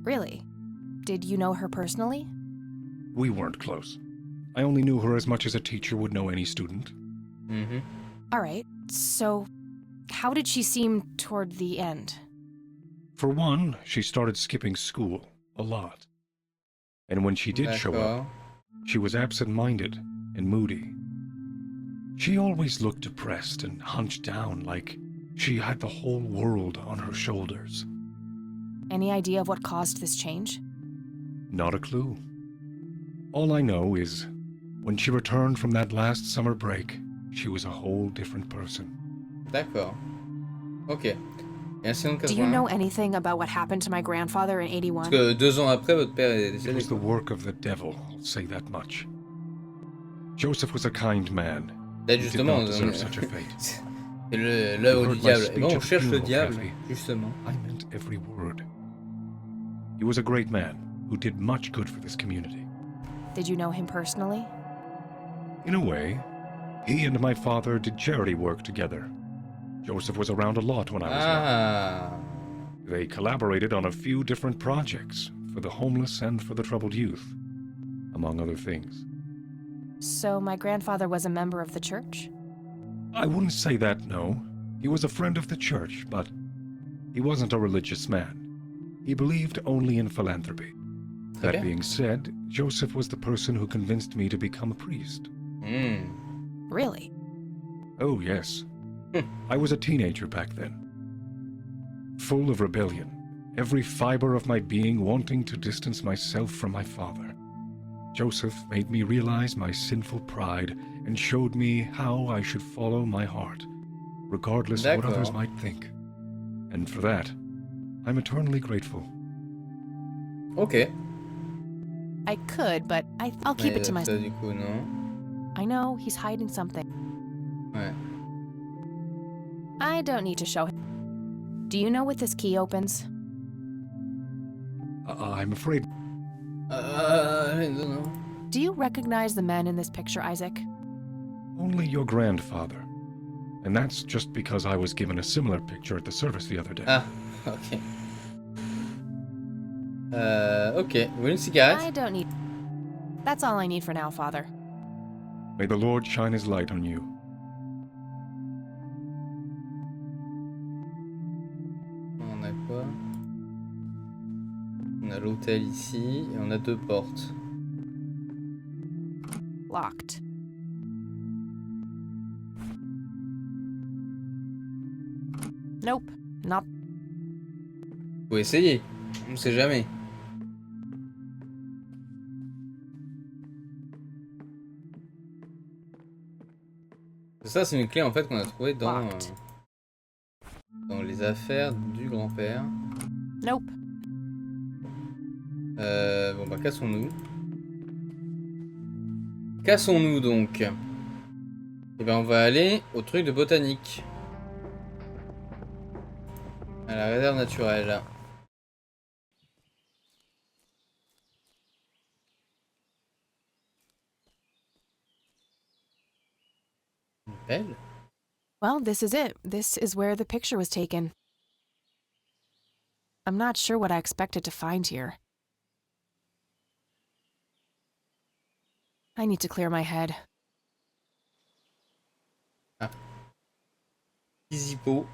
Really? Did you know her personally? We weren't close. I only knew her as much as a teacher would know any student. All right, so how did she seem toward the end? For one, she started skipping school a lot. And when she did show up, she was absent-minded and moody. She always looked depressed and hunched down like she had the whole world on her shoulders. Any idea of what caused this change? Not a clue. All I know is, when she returned from that last summer break, she was a whole different person. D'accord. Ok. Do you know anything about what happened to my grandfather in 81? Parce que 2 ans après, votre père est décédé. It was the work of the devil, I'll say that much. Joseph was a kind man. Là, He did justement, not deserve such a fate. c'est l'œuvre du diable. Et bon, on cherche le diable, Kathy. justement. I meant every word. He was a great man who did much good for this community. Did you know him personally? In a way, he and my father did charity work together. Joseph was around a lot when I was young. They collaborated on a few different projects for the homeless and for the troubled youth, among other things. So my grandfather was a member of the church? I wouldn't say that, no. He was a friend of the church, but he wasn't a religious man. He believed only in philanthropy. That being said, Joseph was the person who convinced me to become a priest. Really? Oh, yes. I was a teenager back then. Full of rebellion, every fiber of my being wanting to distance myself from my father. Joseph made me realize my sinful pride and showed me how I should follow my heart, regardless of what others might think. And for that, I'm eternally grateful. Ok. I could, but I'll keep it to myself. Du coup, non. I know, he's hiding something. Ouais. I don't need to show him. Do you know what this key opens? I'm afraid... I don't know. Do you recognize the men in this picture, Isaac? Only your grandfather. And that's just because I was given a similar picture at the service the other day. Ah, ok. Ok. Vous voulez une cigarette? I don't need... That's all I need for now, Father. May the Lord shine his light on you. On a quoi? On a l'hôtel ici et on a 2 portes. Locked. Nope, not... Faut essayer. On sait jamais. Ça, c'est une clé en fait qu'on a trouvée dans les affaires du grand-père. Nope. Bon bah cassons-nous. Cassons-nous donc. Et ben on va aller au truc de botanique. À la réserve naturelle. Belle. Well, this is it. This is where the picture was taken. I'm not sure what I expected to find here. I need to clear my head. Ah. Easy-po.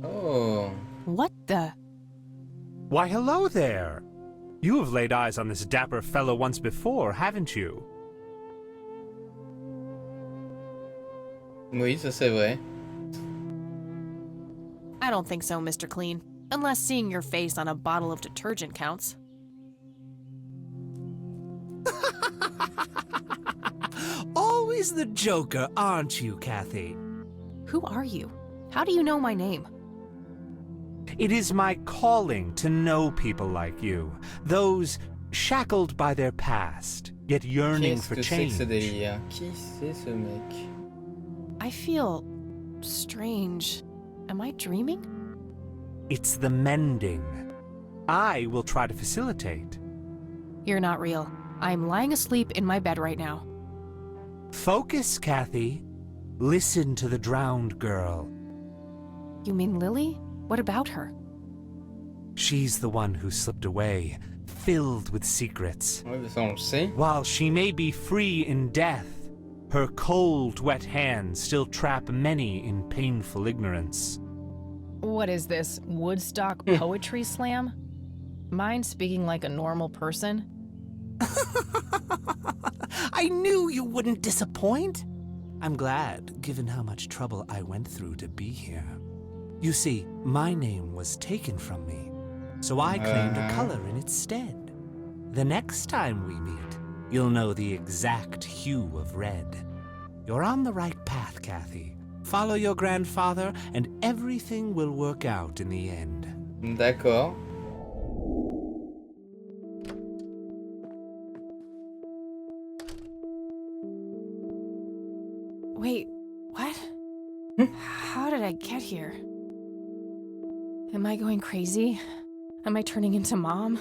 Oh. What the? Why, hello there. You have laid eyes on this dapper fellow once before, haven't you? Oui, ça c'est vrai. I don't think so, Mr. Clean. Unless seeing your face on a bottle of detergent counts. Always the joker, aren't you, Kathy? Who are you? How do you know my name? It is my calling to know people like you, those shackled by their past, yet yearning for change. Qui c'est ce mec? I feel strange. Am I dreaming? It's the mending. I will try to facilitate. You're not real. I'm lying asleep in my bed right now. Focus, Kathy. Listen to the drowned girl. You mean Lily? What about her? She's the one who slipped away, filled with secrets. Ouais, ça on le sait. While she may be free in death, Her cold, wet hands still trap many in painful ignorance. What is this, Woodstock poetry slam? Mind speaking like a normal person? I knew you wouldn't disappoint. I'm glad, given how much trouble I went through to be here. You see, my name was taken from me, so I claimed a color in its stead. The next time we meet, you'll know the exact hue of red. You're on the right path, Kathy. Follow your grandfather, and everything will work out in the end. D'accord. Wait, what? How did I get here? Am I going crazy? Am I turning into mom?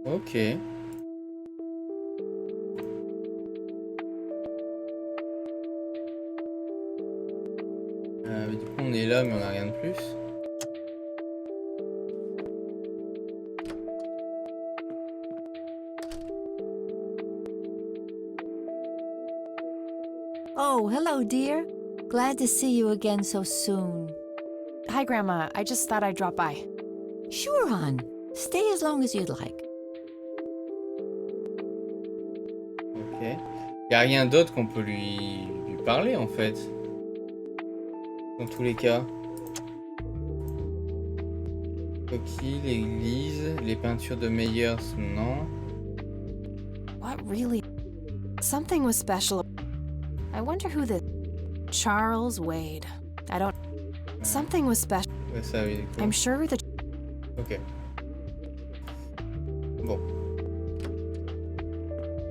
Ok. Du coup, on est là, mais on n'a rien de plus. Oh, hello, dear. Glad to see you again so soon. Hi, Grandma. I just thought I'd drop by. Sure, hon. Stay as long as you'd like. Ok. Y a rien d'autre qu'on peut lui parler, en fait. Dans tous les cas. Coquille, l'église, les peintures de Meyers, non. What really? Something was special. I wonder who the... Charles Wade. I don't... Something was special. Ouais, ça, oui, du coup. I'm sure the... Ok. Bon.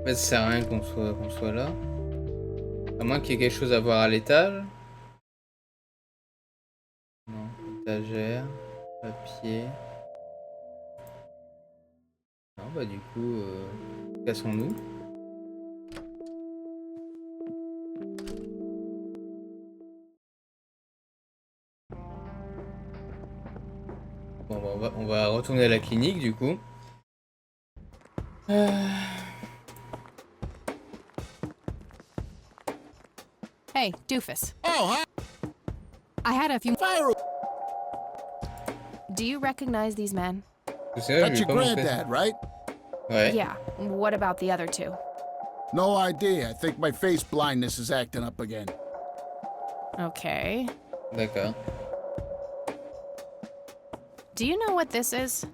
En fait, ça sert à rien qu'on soit là. À moins qu'il y ait quelque chose à voir à l'étage. Non, étagère, papier. Non, bah du coup, cassons-nous. Bon, bah, on va retourner à la clinique du coup. Hey, doofus. Oh, hi. I had a few... Fire. Do you recognize these men? That's your granddad, right? Ouais. Yeah. What about the other two? No idea. I think my face blindness is acting up again. Okay. D'accord. Do you know what this is?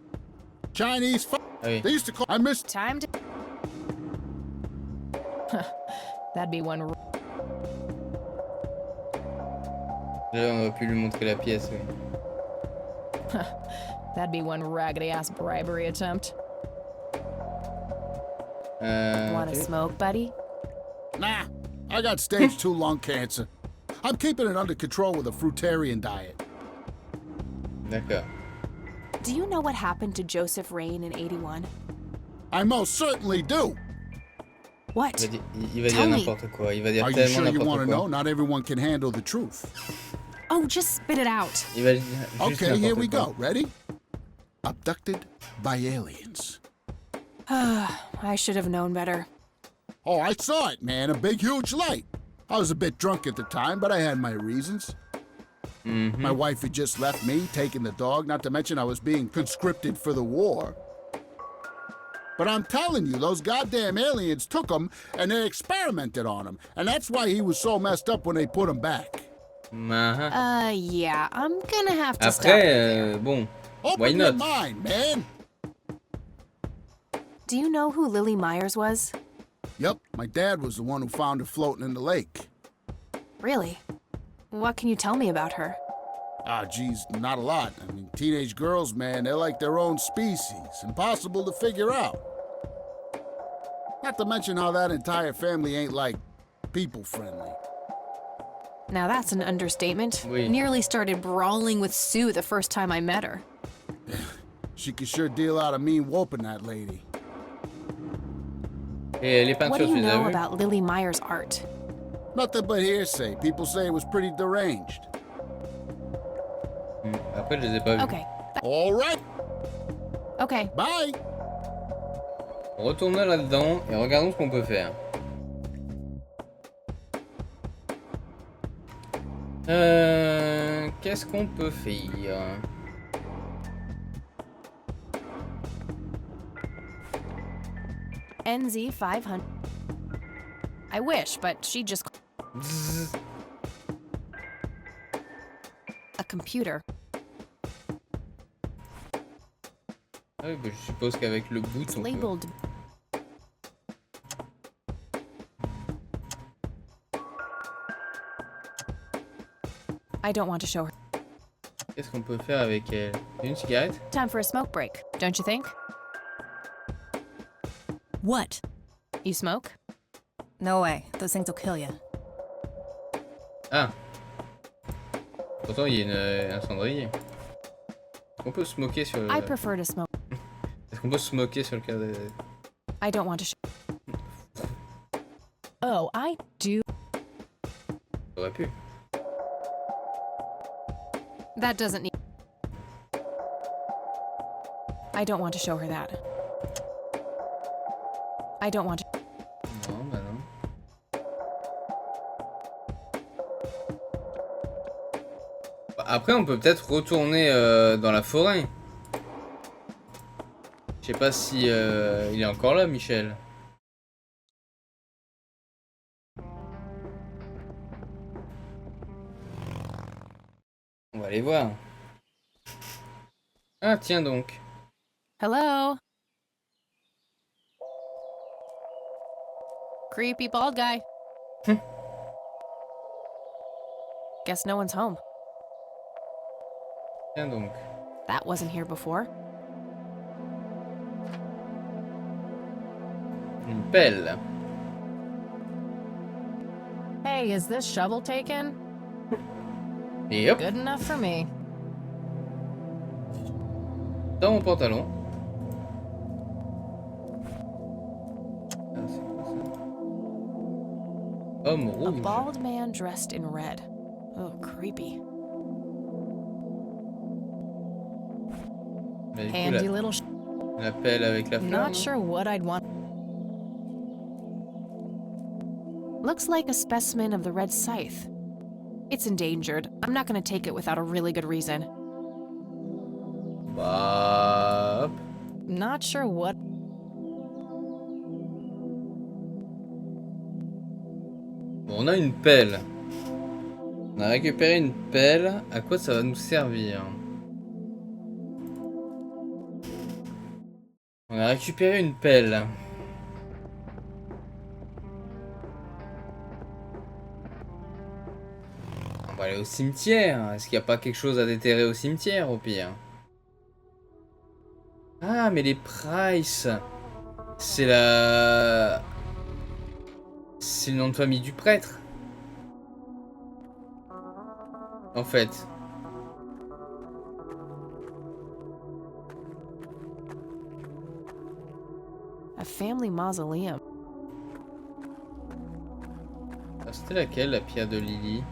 Chinese Hey. They used to call... I missed... Time to... That'd be one... Là, on aurait pu lui montrer la pièce, oui. That'd be one raggedy-ass bribery attempt. Want a smoke, buddy? Nah, I got stage 2 lung cancer. I'm keeping it under control with a fruitarian diet. D'accord. Do you know what happened to Joseph Rain in 81? I most certainly do. What? Il va dire n'importe quoi. Il va dire Are you tellement sure you n'importe want to quoi. know? Not everyone can handle the truth. Oh, just spit it out. Il va dire juste Okay, here we n'importe go. Ready? Abducted by aliens. I should have known better. Oh, I saw it, man. A big, huge light. I was a bit drunk at the time, but I had my reasons. My wife had just left me, taking the dog, not to mention I was being conscripted for the war. But I'm telling you, those goddamn aliens took him and they experimented on him. And that's why he was so messed up when they put him back. Yeah, I'm gonna have to stop Après, bon, why Open your not? mind, man. Do you know who Lily Myers was? Yep, my dad was the one who found her floating in the lake. Really? What can you tell me about her? Ah, geez, not a lot. I mean, teenage girls, man, they're like their own species. Impossible to figure out. Not to mention how that entire family ain't, like, people-friendly. Now that's an understatement. Oui. Nearly started brawling with Sue the first time I met her. She could sure deal out a mean whooping, that lady. Et les What peintures, do tu you les as know vues? about Lily Myers' art? Nothing but hearsay. People say it was pretty deranged. Après, je les ai pas vues. Okay. All right. Okay. Bye. Retournons là-dedans et regardons ce qu'on peut faire. Qu'est-ce qu'on peut faire? NZ 500. I wish, but she just... Bzzz. A computer. Ah oui, bah, je suppose qu'avec le bout, It's on peut... labeled. I don't want to show her. Qu'est-ce qu'on peut faire avec elle? Une cigarette? Time for a smoke break, don't you think? What? You smoke? No way. Those things will kill you. Ah. Pourtant, il y a un cendrier. On peut se moquer sur... I prefer to smoke. Est-ce qu'on peut se moquer sur le cas de... I don't want to show. Oh, I do. J'aurais pu. That doesn't need. I don't want to show her that. I don't want to. Non, bah non. Après, on peut peut-être retourner dans la forêt. Je sais pas si il est encore là, Michel. On va aller voir. Ah, tiens donc. Hello? Creepy bald guy. Guess no one's home. Tiens donc. That wasn't here before. Une pelle. Hey, is this shovel taken? Yep. Good enough for me. Dans mon pantalon. Ah, c'est quoi ça? Homme A rouge. bald man dressed in red. Oh, creepy. Mais du coup, Handy little. la pelle avec la fleur. Not non? sure what I'd want. Looks like a specimen of the red scythe. It's endangered. I'm not gonna take it without a really good reason. Bah, hop. Not sure what. Bon, on a une pelle. On a récupéré une pelle. À quoi ça va nous servir? On a récupéré une pelle. On va aller au cimetière. Est-ce qu'il n'y a pas quelque chose à déterrer au cimetière au pire? Ah, mais les Price. C'est la... C'est le nom de famille du prêtre. En fait. A family mausoleum. Ah, c'était laquelle, la pierre de Lily?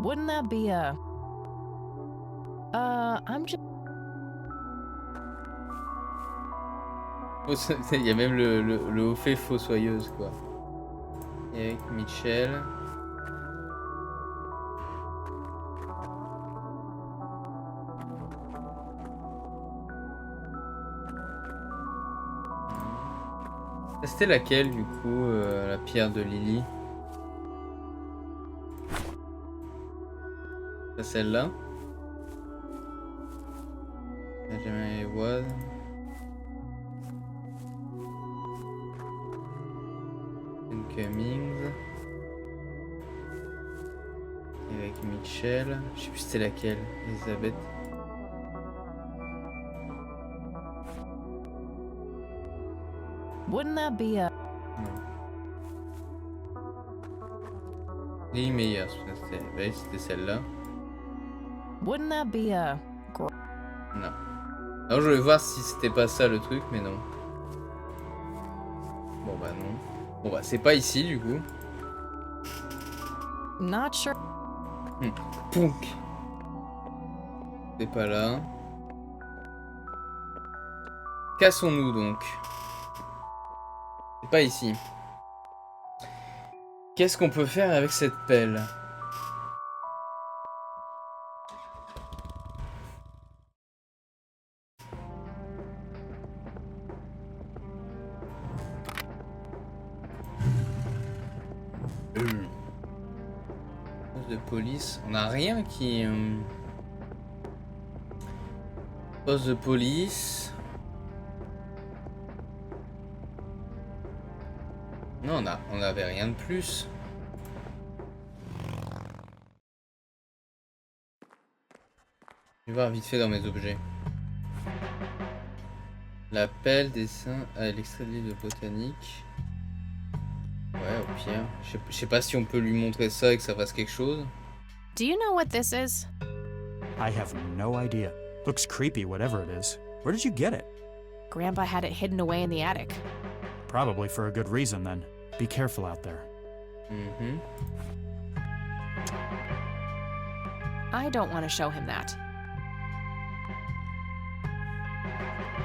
Wouldn't that be a... I'm just... Il y a même le haut fait fossoyeuse, quoi. Et avec Michel. C'était laquelle, du coup, la pierre de Lily? C'est celle-là. Jamais was. Cummings. Et avec Michel. Je sais plus c'était laquelle. Elisabeth. Wouldn't that be a... Lily Meyer, c'était celle-là. Wouldn't that be a... Non. Alors je voulais voir si c'était pas ça le truc, mais non. Bon bah non. Bon bah c'est pas ici du coup. Not sure. Punk. C'est pas là. Cassons-nous donc. C'est pas ici. Qu'est-ce qu'on peut faire avec cette pelle? Poste de police. On n'a rien qui... Poste de police. Non, on avait rien de plus. Je vais voir vite fait dans mes objets. La pelle, dessin, l'extrait de livre de botanique. Ouais, au pire. Je sais pas si on peut lui montrer ça et que ça fasse quelque chose. Do you know what this is? I have no idea. Looks creepy, whatever it is. Where did you get it? Grandpa had it hidden away in the attic. Probably for a good reason, then. Be careful out there. Mm-hmm. I don't want to show him that.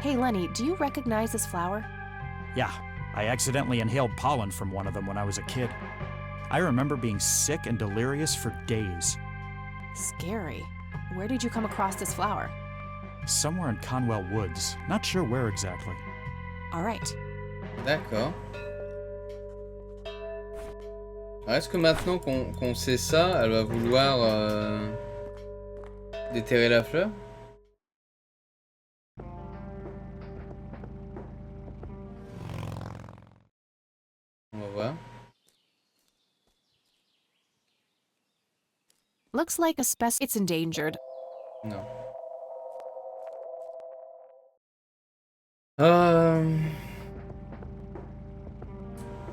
Hey, Lenny, do you recognize this flower? Yeah, I accidentally inhaled pollen from one of them when I was a kid. I remember being sick and delirious for days. Scary. Where did you come across this flower? Somewhere in Conwell Woods. Not sure where exactly. All right. D'accord. Est-ce que maintenant qu'on sait ça, elle va vouloir déterrer la fleur? On va voir. Looks like a it's endangered. Non.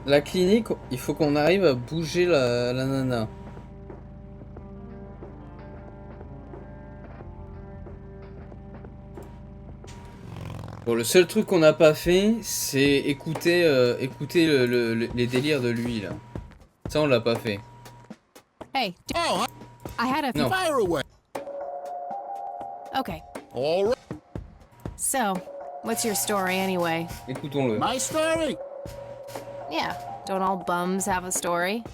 La clinique, il faut qu'on arrive à bouger la nana. Bon, le seul truc qu'on n'a pas fait, c'est écouter les délires de lui, là. Ça, on l'a pas fait. Hey, I had a No. Fire away. Okay. All right. So, what's your story anyway? Écoutons-le. My story? Yeah, don't all bums have a story?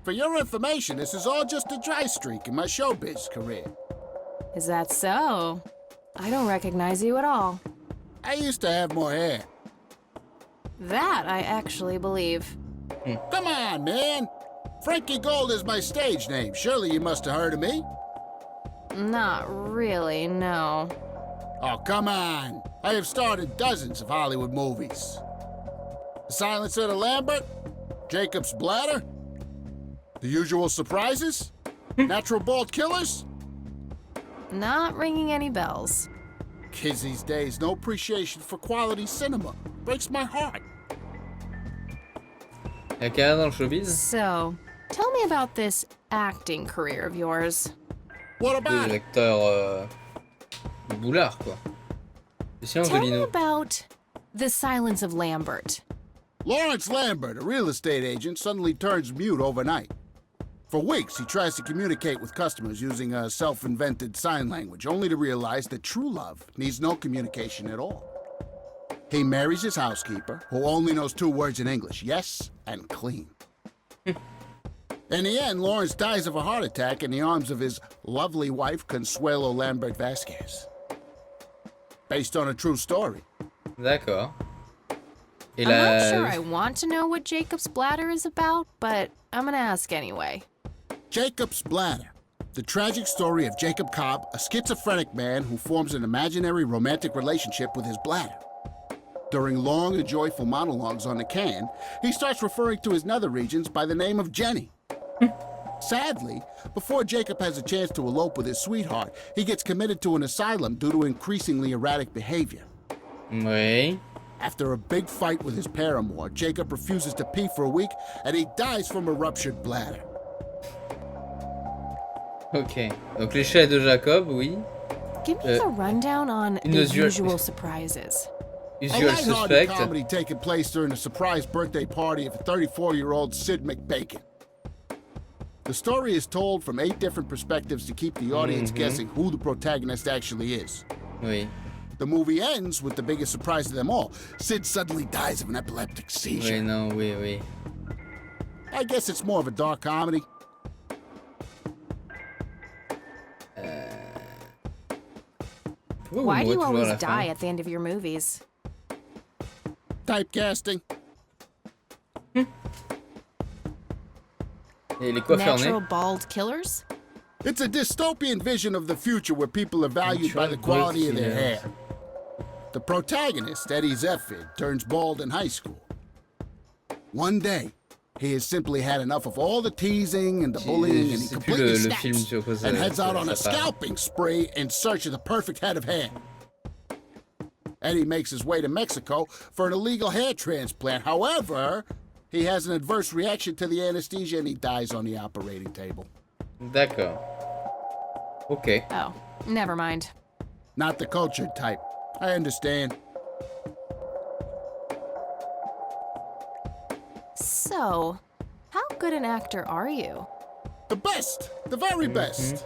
For your information, this is all just a dry streak in my showbiz career. Is that so? I don't recognize you at all. I used to have more hair. That I actually believe. Come on, man. Frankie Gold is my stage name. Surely you must have heard of me. Not really, no. Oh, come on. I have starred in dozens of Hollywood movies. The Silence of the Lambert, Jacob's Bladder, The Usual Surprises, Natural Bald Killers. Not ringing any bells. Kids these days, no appreciation for quality cinema. Breaks my heart. La carrière dans le showbiz? So, tell me about this acting career of yours. What about Des acteurs boulards, quoi. Le silence de Tell me Lino. about The Silence of Lambert. Lawrence Lambert, a real estate agent, suddenly turns mute overnight. For weeks, he tries to communicate with customers using a self-invented sign language, only to realize that true love needs no communication at all. He marries his housekeeper, who only knows 2 words in English, yes and clean. In the end, Lawrence dies of a heart attack in the arms of his lovely wife, Consuelo Lambert Vasquez. Based on a true story. D'accord. Et I'm not sure I want to know what Jacob's Bladder is about, but I'm gonna ask anyway. Jacob's Bladder. The tragic story of Jacob Cobb, a schizophrenic man who forms an imaginary romantic relationship with his bladder. During long and joyful monologues on the can, he starts referring to his nether regions by the name of Jenny. Sadly, before Jacob has a chance to elope with his sweetheart, he gets committed to an asylum due to increasingly erratic behavior. Oui. After a big fight with his paramour, Jacob refuses to pee for a week, and he dies from a ruptured bladder. Ok. Donc l'échelle de Jacob, oui. Give me the rundown on The Usual Surprises. A Usual lighthearted suspect. comedy taking place during a surprise birthday party of a 34-year-old Sid McBacon. The story is told from 8 different perspectives to keep the audience guessing who the protagonist actually is. Oui. The movie ends with the biggest surprise of them all. Sid suddenly dies of an epileptic seizure. Oui, non, oui, oui. I guess it's more of a dark comedy. Why do you always die at the end of your movies? Typecasting. Natural bald killers? It's a dystopian vision of the future where people are valued by the quality of their hair. The protagonist, Eddie Zephyr, turns bald in high school. One day, he has simply had enough of all the teasing and the bullying, and he completely snaps and heads out on a scalping spree in search of the perfect head of hair. Eddie makes his way to Mexico for an illegal hair transplant. However, he has an adverse reaction to the anesthesia and he dies on the operating table. D'accord. Okay. Oh, never mind. Not the cultured type. I understand. So, how good an actor are you? The best. The very best.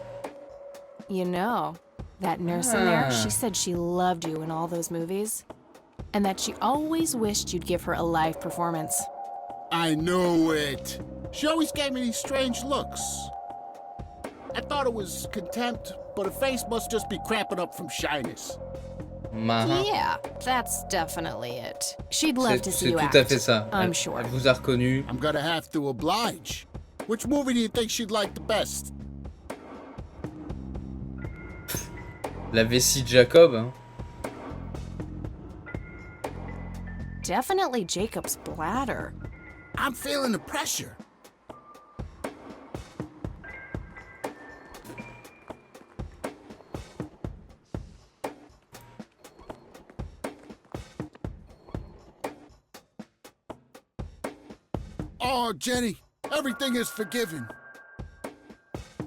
You know, that nurse in there, she said she loved you in all those movies. And that she always wished you'd give her a live performance. I knew it. She always gave me these strange looks. I thought it was contempt, but her face must just be cramping up from shyness. Yeah, that's definitely it. She'd love to see you act. C'est tout à fait ça. I'm sure. Elle vous a reconnu. I'm gonna have to oblige. Which movie do you think she'd like the best? La vessie de Jacob, hein. Definitely Jacob's bladder. I'm feeling the pressure. Oh, Jenny, everything is forgiven.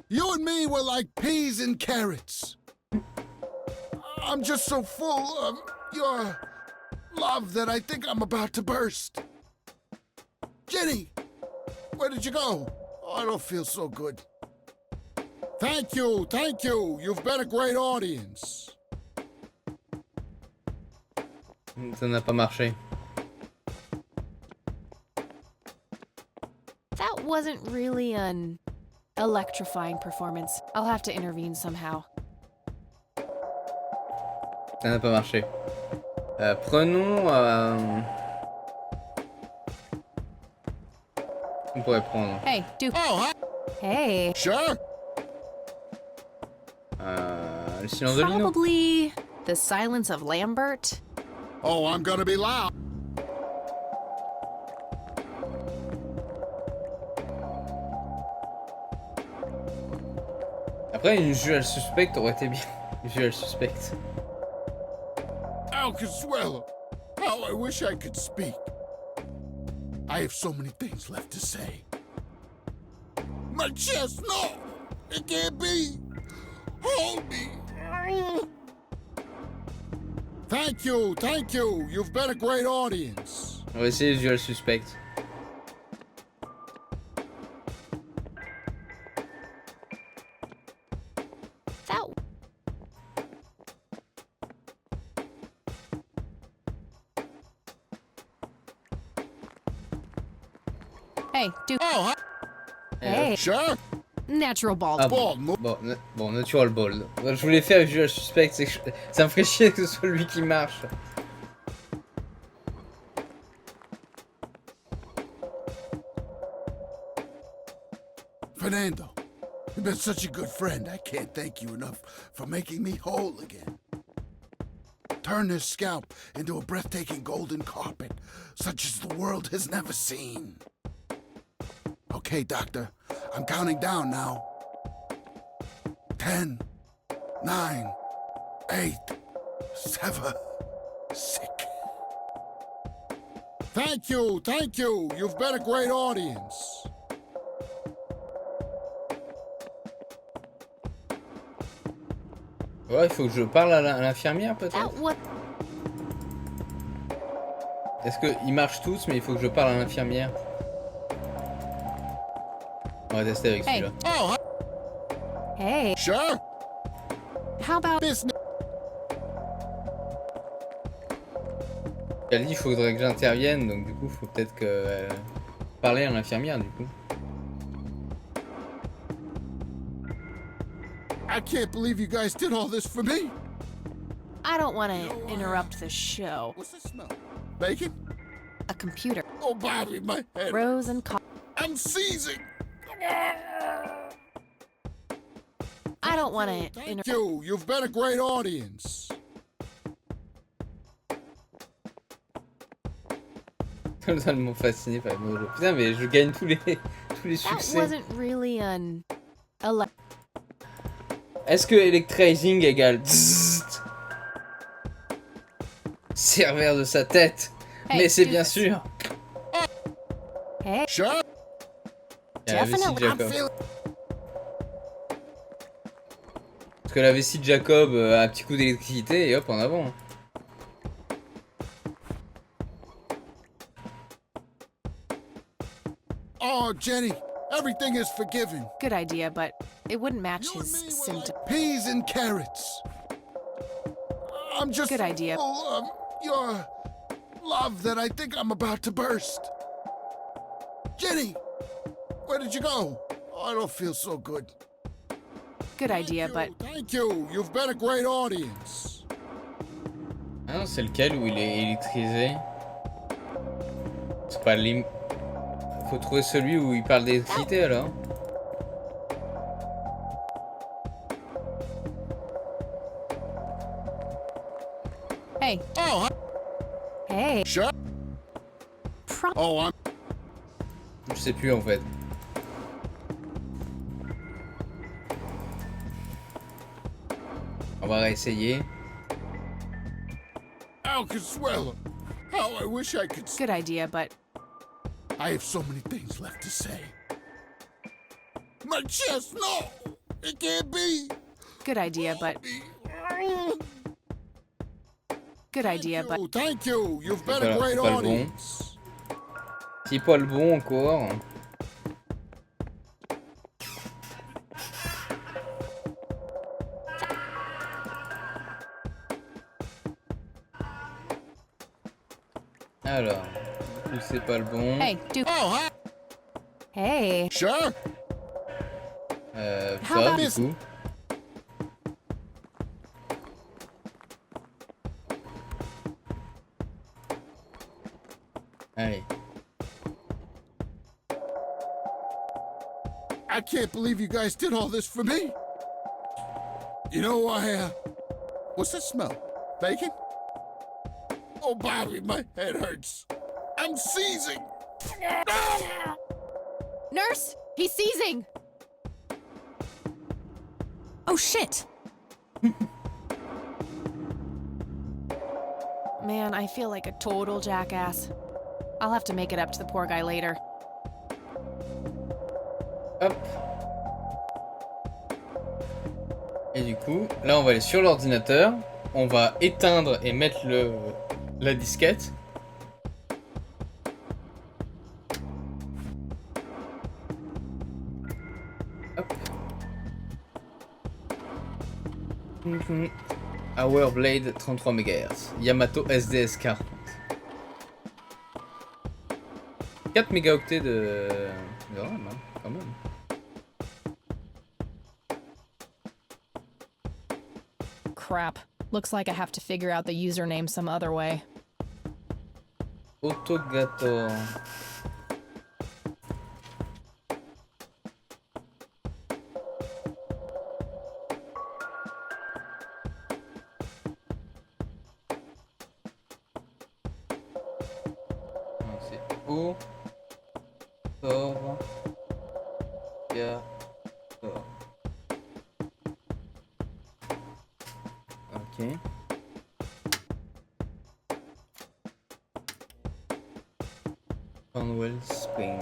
You and me were like peas and carrots. I'm just so full of your love that I think I'm about to burst. Jenny, where did you go? Oh, I don't feel so good. Thank you, thank you. You've been a great audience. Ça n'a pas marché. That wasn't really an electrifying performance. I'll have to intervene somehow. Ça n'a pas marché. Prenons... On pourrait prendre... Hey, do... Oh, hey. Sure. Le silence de Lino. Probably the silence of Lambert. Oh, I'm gonna be loud. Après, une duel suspecte aurait été bien. Une duel suspecte. Oh, Consuelo, how I wish I could speak. I have so many things left to say. My chest, no! It can't be! Hold me! Thank you, thank you. You've been a great audience. On va essayer le duel suspecte. Hey, do... Oh, hey. Sure. Natural bald. Ah, bon, natural bald. Je voulais faire le duel suspect, c'est que ça me ferait chier que ce soit lui qui marche. Fernando, you've been such a good friend. I can't thank you enough for making me whole again. Turn this scalp into a breathtaking golden carpet, such as the world has never seen. Okay, Doctor, I'm counting down now. 10, 9, 8, 7, 6. Thank you, thank you. You've been a great audience. Ouais, il faut que je parle à l'infirmière peut-être. Est-ce qu'ils marchent tous, mais il faut que je parle à l'infirmière. On va tester avec celui-là. Oh, hey. Sure. How about this? Elle dit qu'il faudrait que j'intervienne, donc du coup, il faut peut-être que parler à l'infirmière du coup. I can't believe you guys did all this for me. I don't want to interrupt the show. What's that smell? Bacon? A computer. Oh, Bobby, my head. Rose and I'm seizing. I don't want to Thank you. You've been a great audience. Totalement fasciné par les mots. Putain, mais je gagne tous les That succès. wasn't really an... Est-ce que electrizing égale zzzt serveur de sa tête? Hey, mais c'est do bien this. sûr. Hey. Sure. Il y a la vessie de Jacob. Parce que la vessie de Jacob a un petit coup d'électricité et hop en avant. Oh, Jenny, everything is forgiven. Good idea, but it wouldn't match his symptoms. Peas and carrots. I'm just Good idea. full of your love that I think I'm about to burst. Jenny, where did you go? Oh, I don't feel so good. Good idea, but... Thank you. You've been a great audience. Ah non, c'est lequel où il est électrisé? C'est pas lim... Faut trouver celui où il parle d'électricité alors. Hey. Oh, Hey. Sure. Oh, I'm... Je sais plus en fait. On va réessayer. Alcaswell. How I wish I could... Good idea, but... I have so many things left to say. My chest, no! It can't be! Good idea, but... Good idea, but... Thank you! You've been Voilà, a great c'est pas le bon. audience! C'est pas le bon encore. Alors, du coup, c'est pas le bon. Hey, do... Oh, hi. Hey. Sure. How Ça, about du this? coup. Allez. I can't believe you guys did all this for me. You know, what's that smell? Bacon? Oh, Bobby, my head hurts. I'm seizing. Nurse! He's seizing! Oh, shit! Man, I feel like a total jackass. I'll have to make it up to the poor guy later. Hop. Et du coup, là on va aller sur l'ordinateur. On va éteindre et mettre la disquette. Hop. Hour Blade 33 MHz. Yamato SDS 40. 4 mégaoctets de RAM, hein, quand même. Crap. Looks like I have to figure out the username some other way. Autogator. C'est O. Tor. Gator. Ok. Cornwall Spring.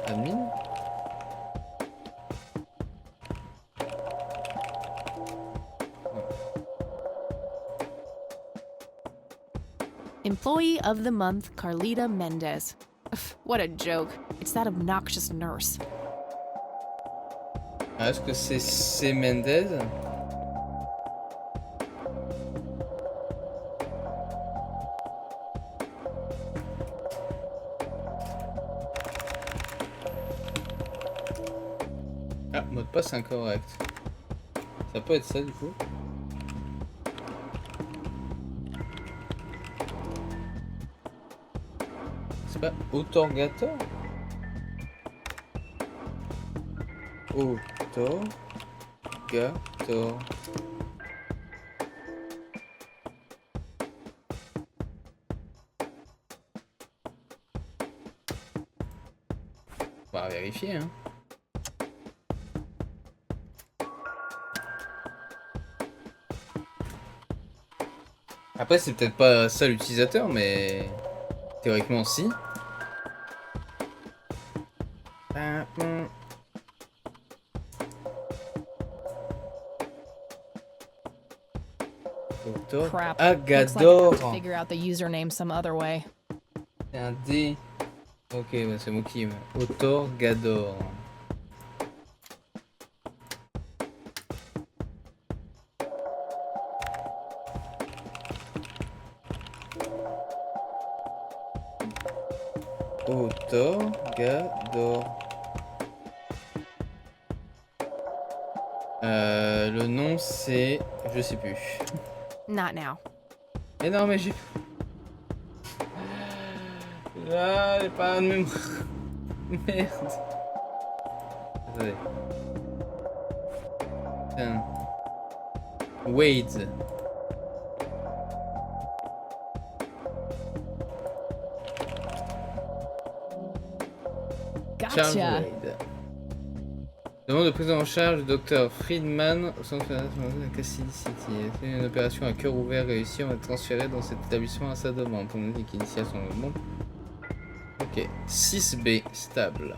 Admin. Employee of the month, Carlita Mendez. Ugh, what a joke. It's that obnoxious nurse. Ah, est-ce que c'est Mendez? Ah, mot de passe incorrect. Ça peut être ça du coup. C'est pas Autorgator? Autorgator. On va vérifier, hein. Après, c'est peut-être pas ça l'utilisateur, mais théoriquement, si. Crap. Agador. Looks like I have to figure out the username some other way. C'est un D. Ok, bah c'est mon qui. Autorgador. Autorgador. Le nom c'est... Je sais plus. Not now. Mais non mais j'ai... Là, j'ai pas de mémoire. Merde. Attendez. Putain. Wade. Charles Gotcha. Wade. Demande de prise en charge du Dr Friedman au centre de Cassie City. C'est une opération à cœur ouvert réussie. On va transférer dans cet établissement à sa demande. Pour nous dire qu'il initie à son mouvement. Ok. 6B. Stable.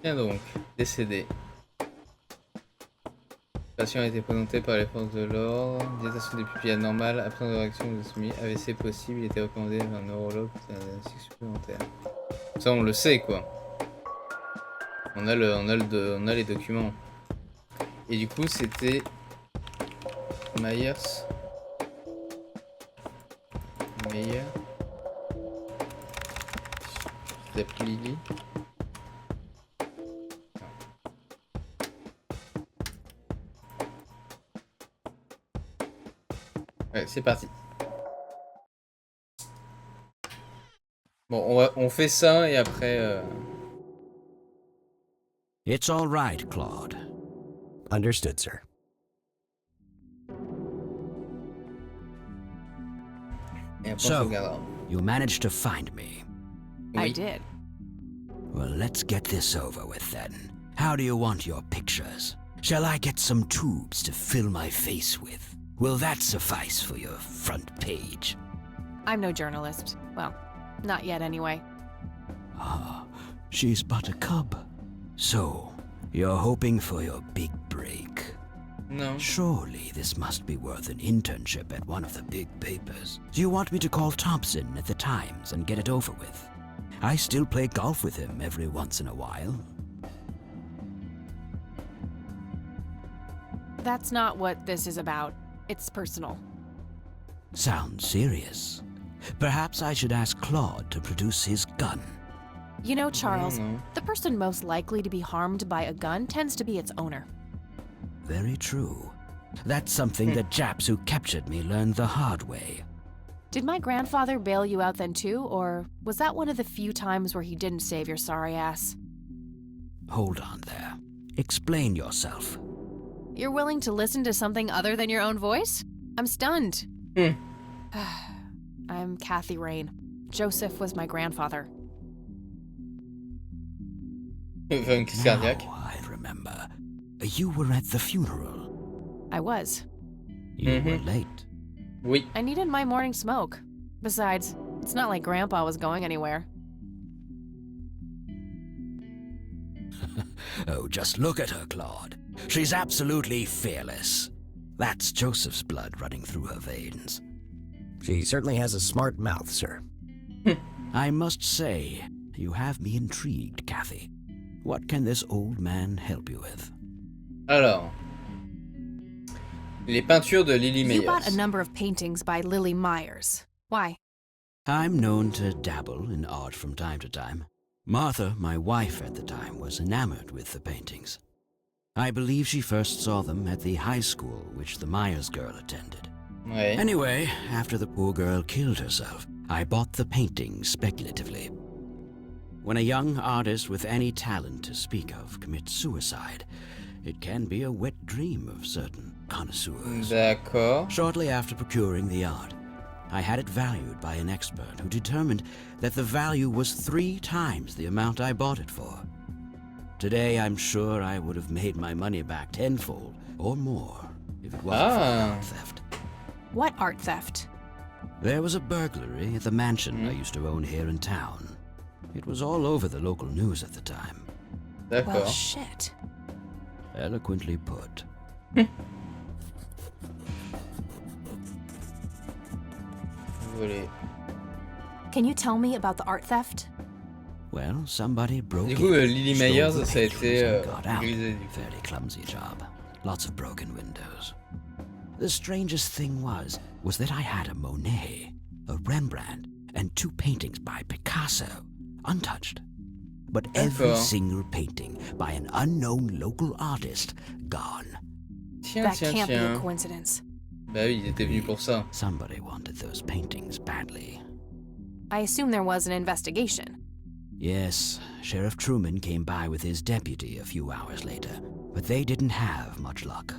Tiens donc. Décédé. Le patient a été présenté par les forces de l'ordre. Dilatation des pupilles anormales, absence de réaction de soumis, AVC possible, il était recommandé vers un neurologue pour un diagnostic supplémentaire. Ça on le sait quoi. On a les documents. Et du coup c'était Myers. Meyer. Step Lily. Ouais, c'est parti. Bon, on fait ça et après... It's all right, Claude. Understood, sir. So, you managed to find me. I did. Well, let's get this over with then. How do you want your pictures? Shall I get some tubes to fill my face with? Will that suffice for your front page? I'm no journalist. Well, not yet anyway. Ah, she's but a cub. So, you're hoping for your big break? No. Surely this must be worth an internship at one of the big papers. Do you want me to call Thompson at the Times and get it over with? I still play golf with him every once in a while. That's not what this is about. It's personal. Sounds serious. Perhaps I should ask Claude to produce his gun. You know, Charles, the person most likely to be harmed by a gun tends to be its owner. Very true. That's something that Japs who captured me learned the hard way. Did my grandfather bail you out then too, or was that one of the few times where he didn't save your sorry ass? Hold on there. Explain yourself. You're willing to listen to something other than your own voice? I'm stunned. I'm Kathy Rain. Joseph was my grandfather. Now I remember. You were at the funeral. I was. You were late. Oui. I needed my morning smoke. Besides, it's not like Grandpa was going anywhere. Oh, just look at her, Claude. She's absolutely fearless. That's Joseph's blood running through her veins. She certainly has a smart mouth, sir. I must say, you have me intrigued, Kathy. What can this old man help you with? Alors, Les peintures de Lily You bought a Meyers. number of paintings by Lily Myers. Why? I'm known to dabble in art from time to time. Martha, my wife at the time, was enamored with the paintings. I believe she first saw them at the high school which the Myers girl attended. Ouais. Anyway, after the poor girl killed herself, I bought the paintings speculatively. When a young artist with any talent to speak of commits suicide, it can be a wet dream of certain connoisseurs. D'accord. Shortly after procuring the art, I had it valued by an expert who determined that the value was 3 times the amount I bought it for. Today, I'm sure I would have made my money back tenfold or more if it wasn't for art theft. What art theft? There was a burglary at the mansion I used to own here in town. It was all over the local news at the time. Well, shit. Eloquently put. Can you tell me about the art theft? Well, somebody broke Du coup, in, Lily stole Meyers, the ça a été patrons and got out. brisé, du coup. Fairly clumsy job. Lots of broken windows. The strangest thing was that I had a Monet, a Rembrandt, and 2 paintings by Picasso, untouched. But every single painting by an unknown local artist, gone. That can't be a coincidence. Bah oui, il était venu pour ça. Somebody wanted those paintings badly. I assume there was an investigation. Yes, Sheriff Truman came by with his deputy a few hours later, but they didn't have much luck.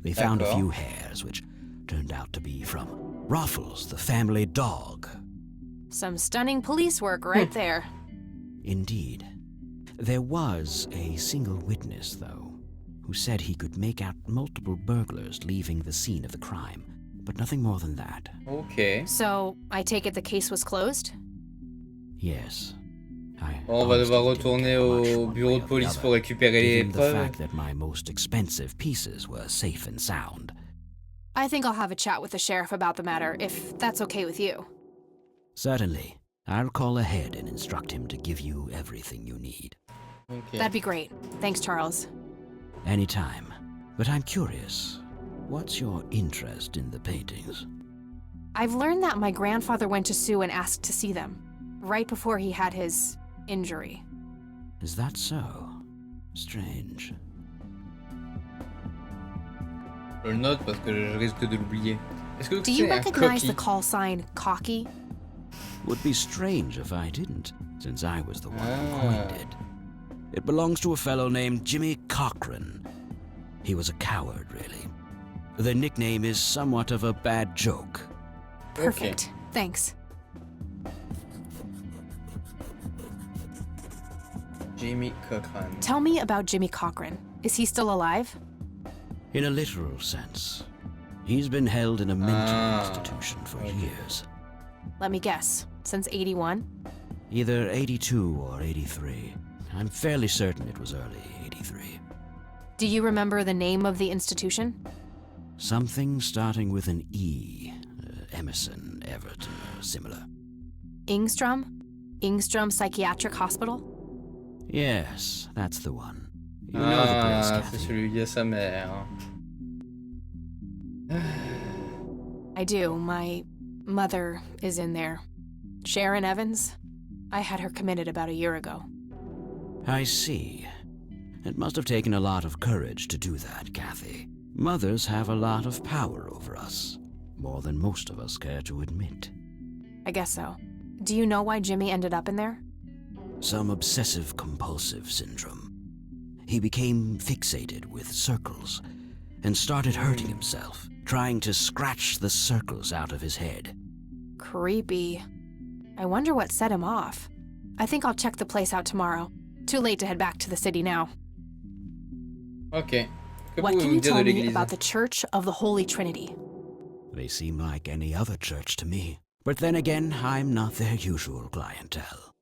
They found a few hairs, which turned out to be from Ruffles, the family dog. Some stunning police work right there. Indeed. There was a single witness, though, who said he could make out multiple burglars leaving the scene of the crime, but nothing more than that. Ok. So, I take it the case was closed? Yes. On va devoir retourner au bureau de police pour récupérer les given the preuves. fact that my most expensive pieces were safe and sound. I think I'll have a chat with the sheriff about the matter, if that's okay with you. Certainly. I'll call ahead and instruct him to give you everything you need. Okay. That'd be great. Thanks, Charles. Anytime. But I'm curious. What's your interest in the paintings? I've learned that my grandfather went to Sue and asked to see them, right before he had his injury. Is that so? Strange. Je le note parce que je risque de l'oublier. Est-ce que Do you c'est un recognize coquille? the call sign Cocky? Would be strange if I didn't, since I was the one who coined it. It belongs to a fellow named Jimmy Cochran. He was a coward, really. The nickname is somewhat of a bad joke. Perfect. Thanks. Jimmy Cochran. Tell me about Jimmy Cochran. Is he still alive? In a literal sense. He's been held in a mental institution for years. Let me guess. Since 81? Either 82 or 83. I'm fairly certain it was early 83. Do you remember the name of the institution? Something starting with an E. Emerson, Everton, or similar. Ingstrom? Ingstrom Psychiatric Hospital? Yes, that's the one. You know the place, c'est Kathy. celui où il y a sa mère. I do. My mother is in there. Sharon Evans? I had her committed about a year ago. I see. It must have taken a lot of courage to do that, Kathy. Mothers have a lot of power over us. More than most of us care to admit. I guess so. Do you know why Jimmy ended up in there? Some obsessive-compulsive syndrome. He became fixated with circles and started hurting himself, trying to scratch the circles out of his head. Creepy. I wonder what set him off. I think I'll check the place out tomorrow. Too late to head back to the city now. Ok. Que What pouvez-vous can me you dire tell de me l'église? about the Church of the Holy Trinity? They seem like any other church to me. But then again, I'm not their usual clientele.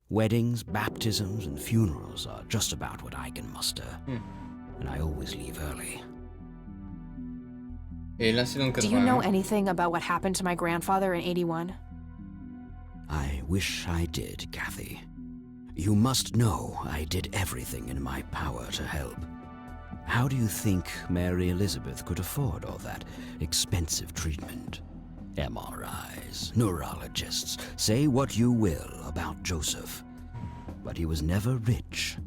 Weddings, baptisms, and funerals are just about what I can muster. And I always leave early. Et l'incident de Do you know 81? anything about what happened to my grandfather in 81? I wish I did, Kathy. You must know I did everything in my power to help. How do you think Mary Elizabeth could afford all that expensive treatment? MRIs, neurologists, say what you will about Joseph, but he was never rich.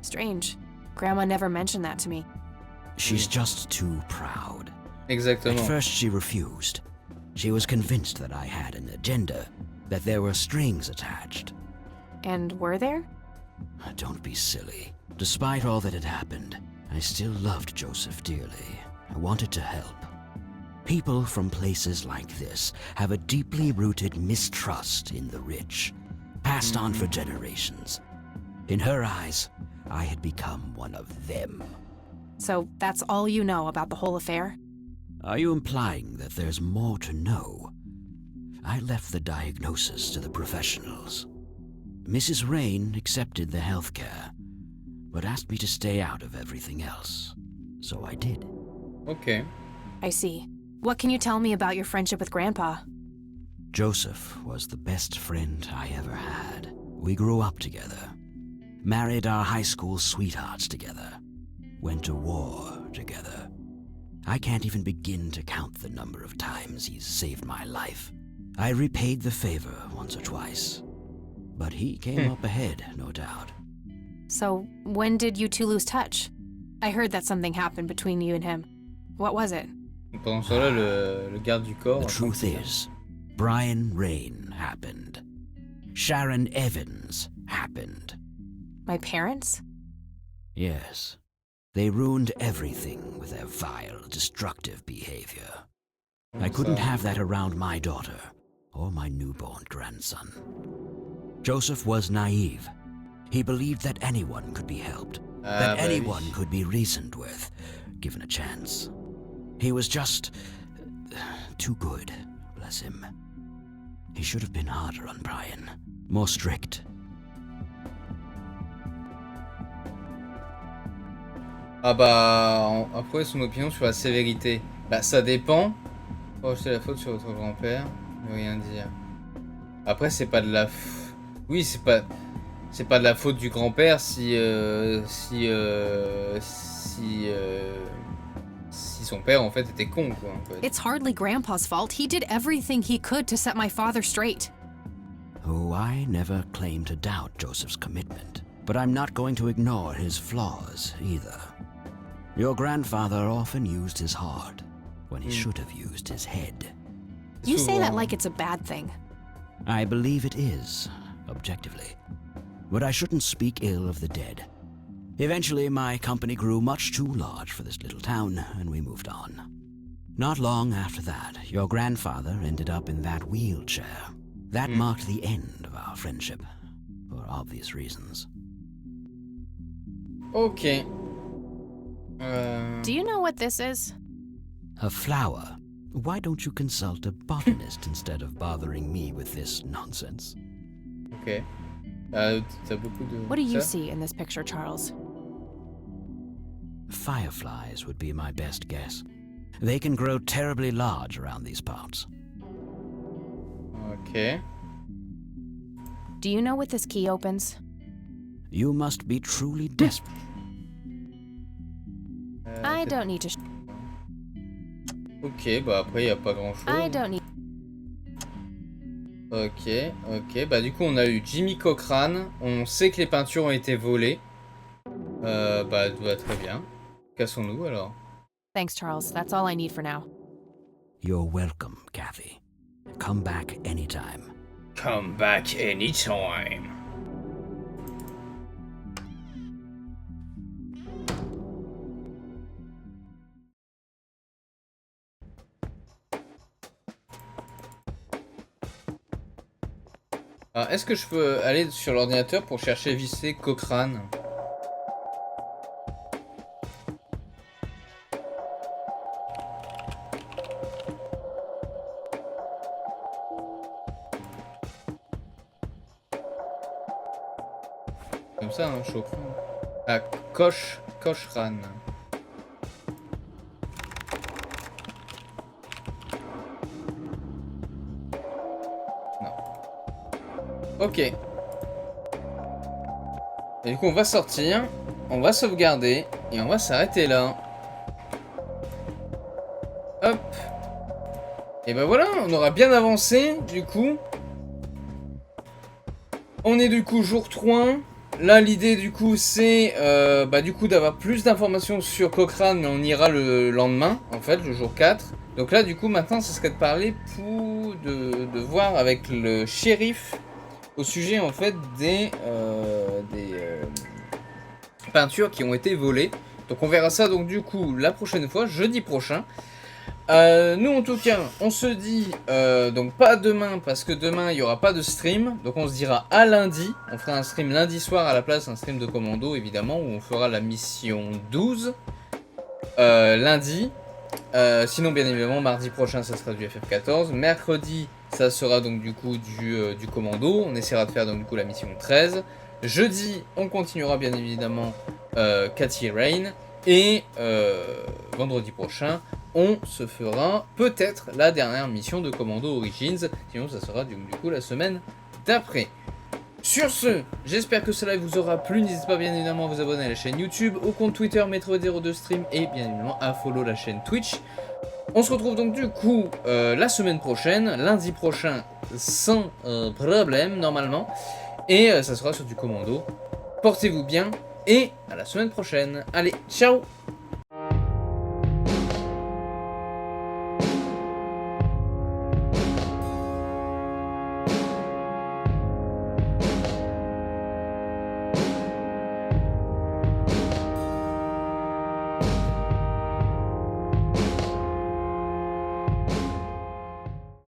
Strange. Grandma never mentioned that to me. She's just too proud. Exactement. At first she refused. She was convinced that I had an agenda, that there were strings attached. And were there? Don't be silly. Despite all that had happened, I still loved Joseph dearly. I wanted to help. People from places like this have a deeply rooted mistrust in the rich, passed on for generations. In her eyes, I had become one of them. So that's all you know about the whole affair? Are you implying that there's more to know? I left the diagnosis to the professionals. Mrs. Rain accepted the health care, but asked me to stay out of everything else. So I did. Okay. I see. What can you tell me about your friendship with Grandpa? Joseph was the best friend I ever had. We grew up together, married our high school sweethearts together, went to war together. I can't even begin to count the number of times he's saved my life. I repaid the favor once or twice, but he came up ahead, no doubt. So, when did you two lose touch? I heard that something happened between you and him. What was it? Pendant ce temps-là, le garde du corps... The truth is, Brian Rain happened. Sharon Evans happened. My parents? Yes. They ruined everything with their vile, destructive behavior. I couldn't have that around my daughter or my newborn grandson. Joseph was naive. He believed that anyone could be helped, that anyone could be reasoned with, given a chance. He was just too good, bless him. He should have been harder on Brian, more strict. Ah bah, après son opinion sur la sévérité. Bah ça dépend. Oh, c'est la faute sur votre grand-père. Ne rien dire. Après c'est pas de la... Oui, c'est pas de la faute du grand-père si son père en fait était con quoi. En fait. It's hardly Grandpa's fault. He did everything he could to set my father straight. Oh, I never claimed to doubt Joseph's commitment, but I'm not going to ignore his flaws either. Your grandfather often used his heart when he should have used his head. You say that like it's a bad thing. I believe it is, objectively. But I shouldn't speak ill of the dead. Eventually, my company grew much too large for this little town, and we moved on. Not long after that, your grandfather ended up in that wheelchair. That marked the end of our friendship, for obvious reasons. Okay. Do you know what this is? A flower. Why don't you consult a botanist instead of bothering me with this nonsense? Okay. T'as beaucoup de... What do you see in this picture, Charles? Fireflies would be my best guess. They can grow terribly large around these parts. Okay. Do you know what this key opens? You must be truly desperate. I don't need to... Ok, bah après y a pas grand chose. I don't need... Ok, bah du coup on a eu Jimmy Cochrane, on sait que les peintures ont été volées. Bah très bien. Cassons-nous alors. Thanks, Charles. That's all I need for now. You're welcome, Kathy. Come back anytime. Come back anytime. Alors, est-ce que je peux aller sur l'ordinateur pour chercher visser Cochrane? Comme ça, hein, chauffant. Ah, Cochrane. Ok. Et du coup on va sortir. on va sauvegarder et on va s'arrêter là. Hop. Et ben voilà, on aura bien avancé du coup. On est du coup jour 3. Là l'idée du coup c'est d'avoir plus d'informations sur Cochrane, mais on ira le lendemain en fait, le jour 4. Donc là du coup maintenant ça serait de parler de voir avec le shérif au sujet en fait des peintures qui ont été volées. Donc on verra ça donc du coup la prochaine fois, jeudi prochain. Nous en tout cas on se dit donc pas demain parce que demain il n'y aura pas de stream, donc on se dira à lundi. On fera un stream lundi soir à la place, un stream de commando évidemment, où on fera la mission 12 lundi. Sinon bien évidemment mardi prochain ça sera du FF14, mercredi ça sera donc du coup du commando, on essaiera de faire donc du coup la mission 13. Jeudi on continuera bien évidemment Kathy et Rain, et vendredi prochain on se fera peut-être la dernière mission de Commando Origins, sinon ça sera du coup la semaine d'après. Sur ce, j'espère que cela vous aura plu, n'hésitez pas bien évidemment à vous abonner à la chaîne YouTube, au compte Twitter Metro02 Stream et bien évidemment à follow la chaîne Twitch. On se retrouve donc du coup la semaine prochaine, lundi prochain sans problème normalement, et ça sera sur du Commando. Portez-vous bien et à la semaine prochaine. Allez, ciao!